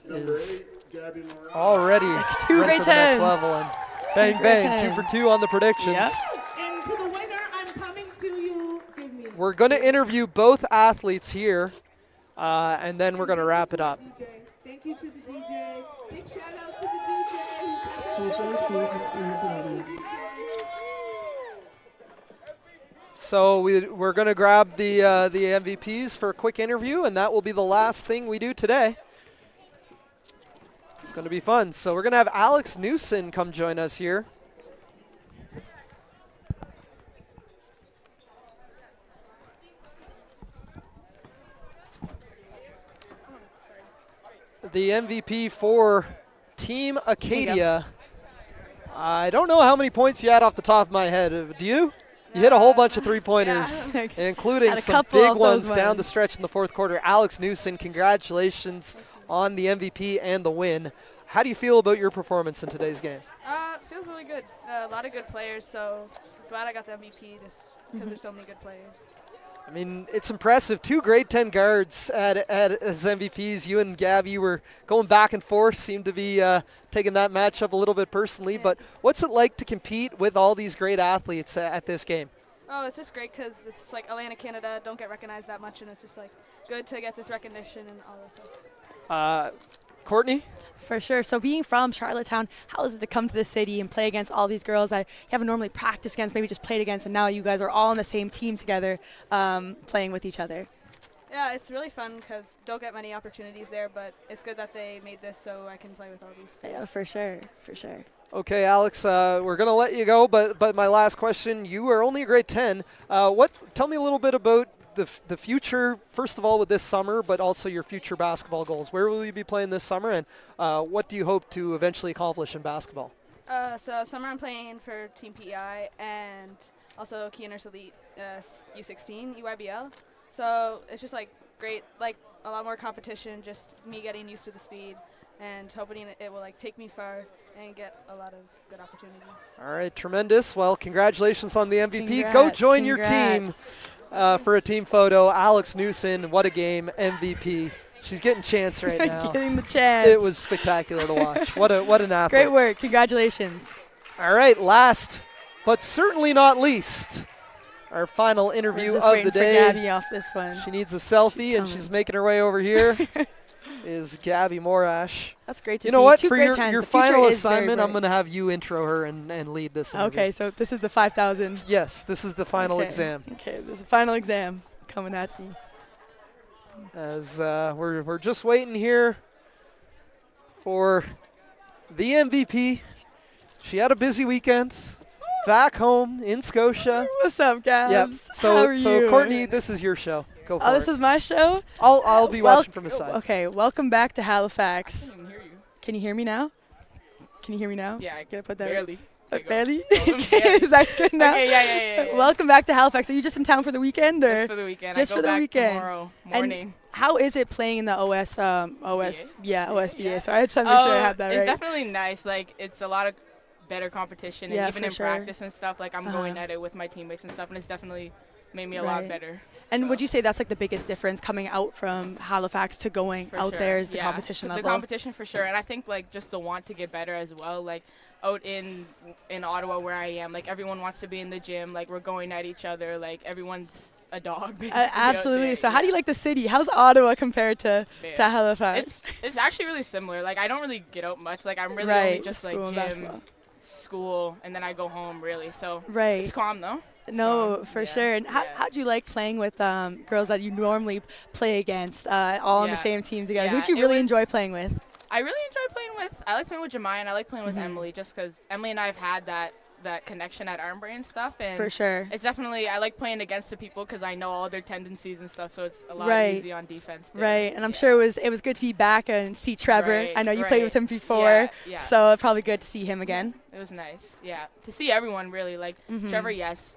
is already Two ready great for the next tens. level. And bang, great bang, 2 tens. for 2 on the predictions. Yep. And to the winner, I'm coming to you. Give me. We're going to interview both athletes here, and then we're going to wrap it up. Thank you to the DJ. Big shout out to the DJ. DJ Caesar in the building. So we're going to grab the MVPs for a quick interview, and that will be the last thing we do today. It's going to be fun. So we're going to have Alex Newsom come join us here. The MVP for Team Acadia. I don't know how many points you had off the top of my head. Do you? You hit a whole bunch of three-pointers, including Had a some couple big of those ones down the ones. stretch in the fourth quarter. Alex Newsom, congratulations on the MVP and the win. How do you feel about your performance in today's game? Feels really good. A lot of good players, so glad I got the MVP just because there's so many good players. I mean, it's impressive. 2 grade 10 guards as MVPs. You and Gabby were going back and forth, seemed to be taking that matchup a little bit personally. But what's it like to compete with all these great athletes at this game? Oh, it's just great because it's just like Atlanta, Canada don't get recognized that much, and it's just like good to get this recognition and all that stuff. Courtney? For sure. So being from Charlottetown, how is it to come to the city and play against all these girls I haven't normally practiced against, maybe just played against, and now you guys are all on the same team together playing with each other? Yeah, it's really fun because don't get many opportunities there, but it's good that they made this so I can play with all these people. Yeah, for sure. For sure. Okay, Alex, we're going to let you go, but my last question, you are only a grade 10. Tell me a little bit about the future, first of all, with this summer, but also your future basketball goals. Where will you be playing this summer, and what do you hope to eventually accomplish in basketball? So summer I'm playing for Team PEI and also Key Nurse Elite U16 EYBL. So it's just like great, like a lot more competition. Just me getting used to the speed and hoping it will like take me far and get a lot of good opportunities. All right, tremendous. Well, congratulations on the MVP. Congrats, Go join your congrats. team for a team photo. Alex Newson, what a game, MVP. She's getting chance right now. Getting the chance. It was spectacular to watch. What an athlete. Great work. Congratulations. All right, last but certainly not least, our final interview We're just of waiting the for day. Gabby off this one. She needs a selfie, and she's making her way over here. Is Gabby Morash. That's great to you see. know what? Two For great your, times. your The future final is very assignment, I'm bright. going to have you intro her and lead this interview. Okay, so this is the 5,000. Yes, this is the final Okay. exam. Okay, this is the final exam coming at me. As we're just waiting here for the MVP. She had a busy weekend back home in Scotia. What's up, Gabs? Yep. How are So you? Courtney, this is your show. Go for Oh, it. this is my show? I'll be watching from the side. Okay, welcome back to Halifax. Can you hear me now? Can you hear me now? Yeah, I Can I put that barely. Barely? barely. Is that good now? Okay, yeah. Welcome back to Halifax. Are you just in town for the weekend? Or? Just for the weekend. Just I go for the back weekend. tomorrow And morning. how is it playing in the OSBA? Sorry, I just had to make sure I have that it's right. definitely nice. Like, it's a lot of better competition. And Yeah, even for in sure. practice and stuff, like, I'm going Uh-huh. at it with my teammates and stuff, and it's definitely made me a lot Right. better. And would you say that's like the biggest difference coming out from Halifax to going For out sure. there is the Yeah, competition the level? competition for sure, and I think like just the want to get better as well. Like out in Ottawa where I am, like everyone wants to be in the gym. Like we're going at each other. Like everyone's a dog. Basically out Absolutely. there, So how do you like the city? How's Ottawa compared to Halifax? It's actually really similar. Like I don't really get out much. Like I'm really Right, only just school like and gym, basketball. school, and then I go home really. So Right. it's calm though. It's No, calm. for Yeah. sure. And how do you like playing with girls that you normally play against, all on the Yeah. same team together? Yeah, Who'd you it really was- enjoy playing with? I really enjoy playing with. I like playing with Jemiah, and I like playing with Mhm. Emily, just because Emily and I have had that connection at Armbury and stuff. And For sure. it's definitely I like playing against the people because I know all their tendencies and stuff. So it's a lot Right. easy on defense. Too. Right, and I'm sure it was good to be back and see Trevor. Right, I know you played right. with him before, Yeah. so it's probably good to see him again. It was nice, yeah, to see everyone really. Like Mhm. Trevor, yes,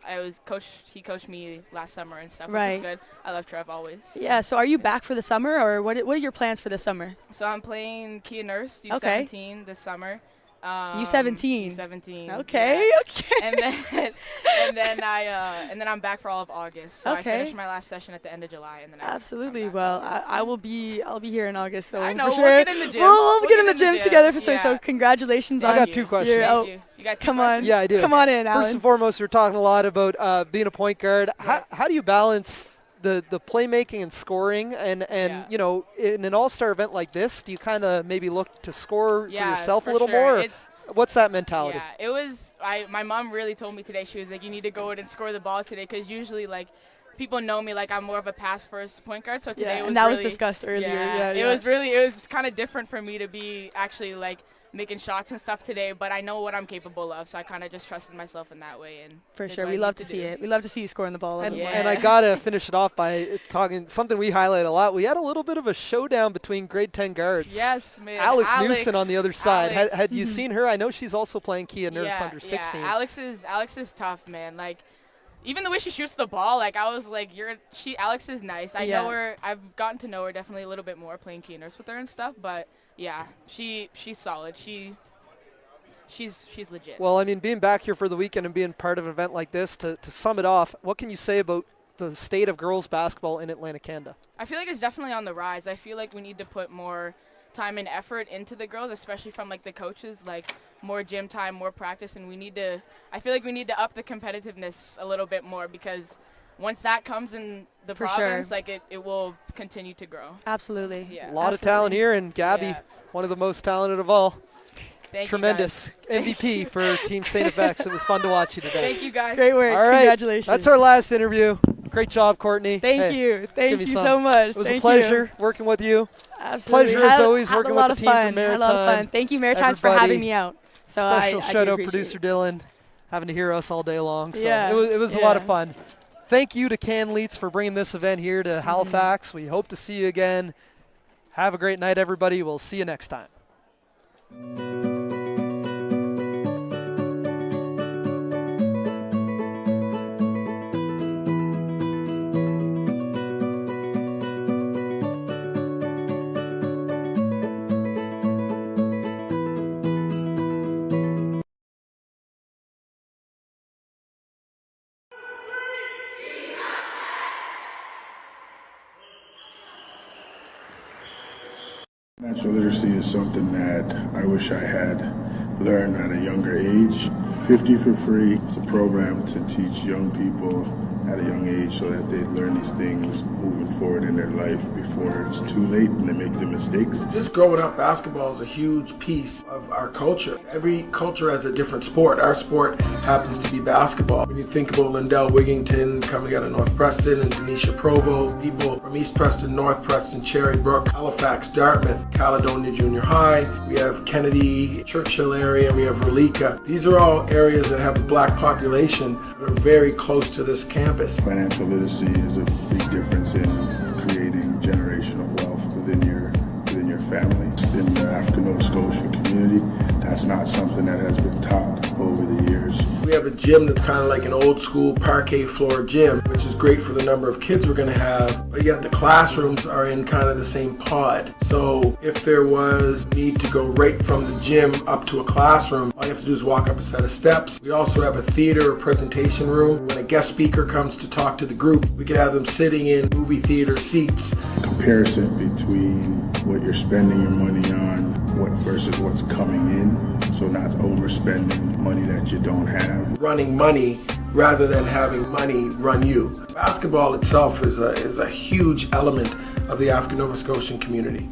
he coached me last summer and stuff, which Right. was good. I love Trev always. Yeah. So are you back for the summer, or what are your plans for the summer? So I'm playing Kia Nurse Okay. U17 this summer. U17. U17. Okay, yeah. okay. And then I'm back for all of August. So I Okay. finished my last session at the end of July, and then Absolutely. Well, I'll be here in August, so I know, for we'll sure get in the gym. We'll We'll get in the gym together for sure. yeah. So congratulations I on. got two questions. your- Thank you. You got two come on. Yeah, I do. Come on in, Alan. First and foremost, we're talking a lot about being a point guard. How do you balance the playmaking and scoring? And you know, in an all-star event like this, do you kind of maybe look to score for Yeah, yourself for a little sure. more? Or It's- what's that mentality? Yeah, it was. My mom really told me today. She was like, "You need to go out and score the ball today," because usually like people know me like I'm more of a pass first point guard. So today Yeah, it was and that was really- discussed earlier. Yeah, it was kind of different for me to be actually like making shots and stuff today, but I know what I'm capable of, so I kind of just trusted myself in that way. And For did sure, what I we need love to do. see it. We love to see you scoring the ball. And I gotta finish it off by talking something we highlight a lot. We had a little bit of a showdown between grade 10 guards. Yes, man. Alex Newson on the other side. Had you Mhm. seen her? I know she's also playing Kia Nurse under 16. Yeah, Alex is tough, man. Like, even the way she shoots the ball, like I was like, Alex is nice. I Yeah. know her. I've gotten to know her definitely a little bit more playing Kia Nurse with her and stuff. But yeah, she's solid. She's legit. Well, I mean, being back here for the weekend and being part of an event like this, to sum it off, what can you say about the state of girls basketball in Atlantic Canada? I feel like it's definitely on the rise. I feel like we need to put more time and effort into the girls, especially from like the coaches, like more gym time, more practice, and I feel like we need to up the competitiveness a little bit more, because once that comes in the For province, sure. like it will continue to grow. Absolutely. Yeah. A lot of talent here, and Gabby, one of the most talented of all. Thank you, Tremendous MVP for Team St. FX. It was fun to watch you today. Thank you, guys. Great work. All right. Congratulations. That's our last interview. Great job, Courtney. Thank Hey, you. Thank give me you some. so much. It was Thank a pleasure you. working with you. Absolutely. Pleasure as Had- always had a working lot with the of team fun. from Maritime. Had a lot of fun. Thank you, Maritimes, for having Everybody. me out. So Special I shout do out appreciate producer it. Dylan, having to hear us all day long. So Yeah, it was a lot of yeah. fun. Thank you to Can Leets for bringing this event here Mm-hmm. to Halifax. We hope to see you again. Have a great night, everybody. We'll see you next time. Financial literacy is something that I wish I had learned at a younger age. 50 for free. It's a program to teach young people at a young age so that they learn these things moving forward in their life before it's too late and they make the mistakes. Just growing up, basketball is a huge piece of our culture. Every culture has a different sport. Our sport happens to be basketball. When you think about Lindell Wigington coming out of North Preston and Denisha Provo, people from East Preston, North Preston, Cherry Brook, Halifax, Dartmouth, Caledonia Junior High, we have Kennedy, Churchill area, we have Relica. These are all areas that have a black population that are very close to this campus. Financial literacy is a big difference in creating generational wealth within your family. In the African Nova Scotia community, that's not something that has been taught over the years. We have a gym that's kind of like an old school parquet floor gym, which is great for the number of kids we're going to have, but yet the classrooms are in kind of the same pod. So if there was need to go right from the gym up to a classroom, all you have to do is walk up a set of steps. We also have a theater or presentation room. When a guest speaker comes to talk to the group, we could have them sitting in movie theater seats. Comparison between what you're spending your money on versus what's coming in, so not overspending money that you don't have. Running money rather than having money run you. Basketball itself is a huge element of the African Nova Scotian community.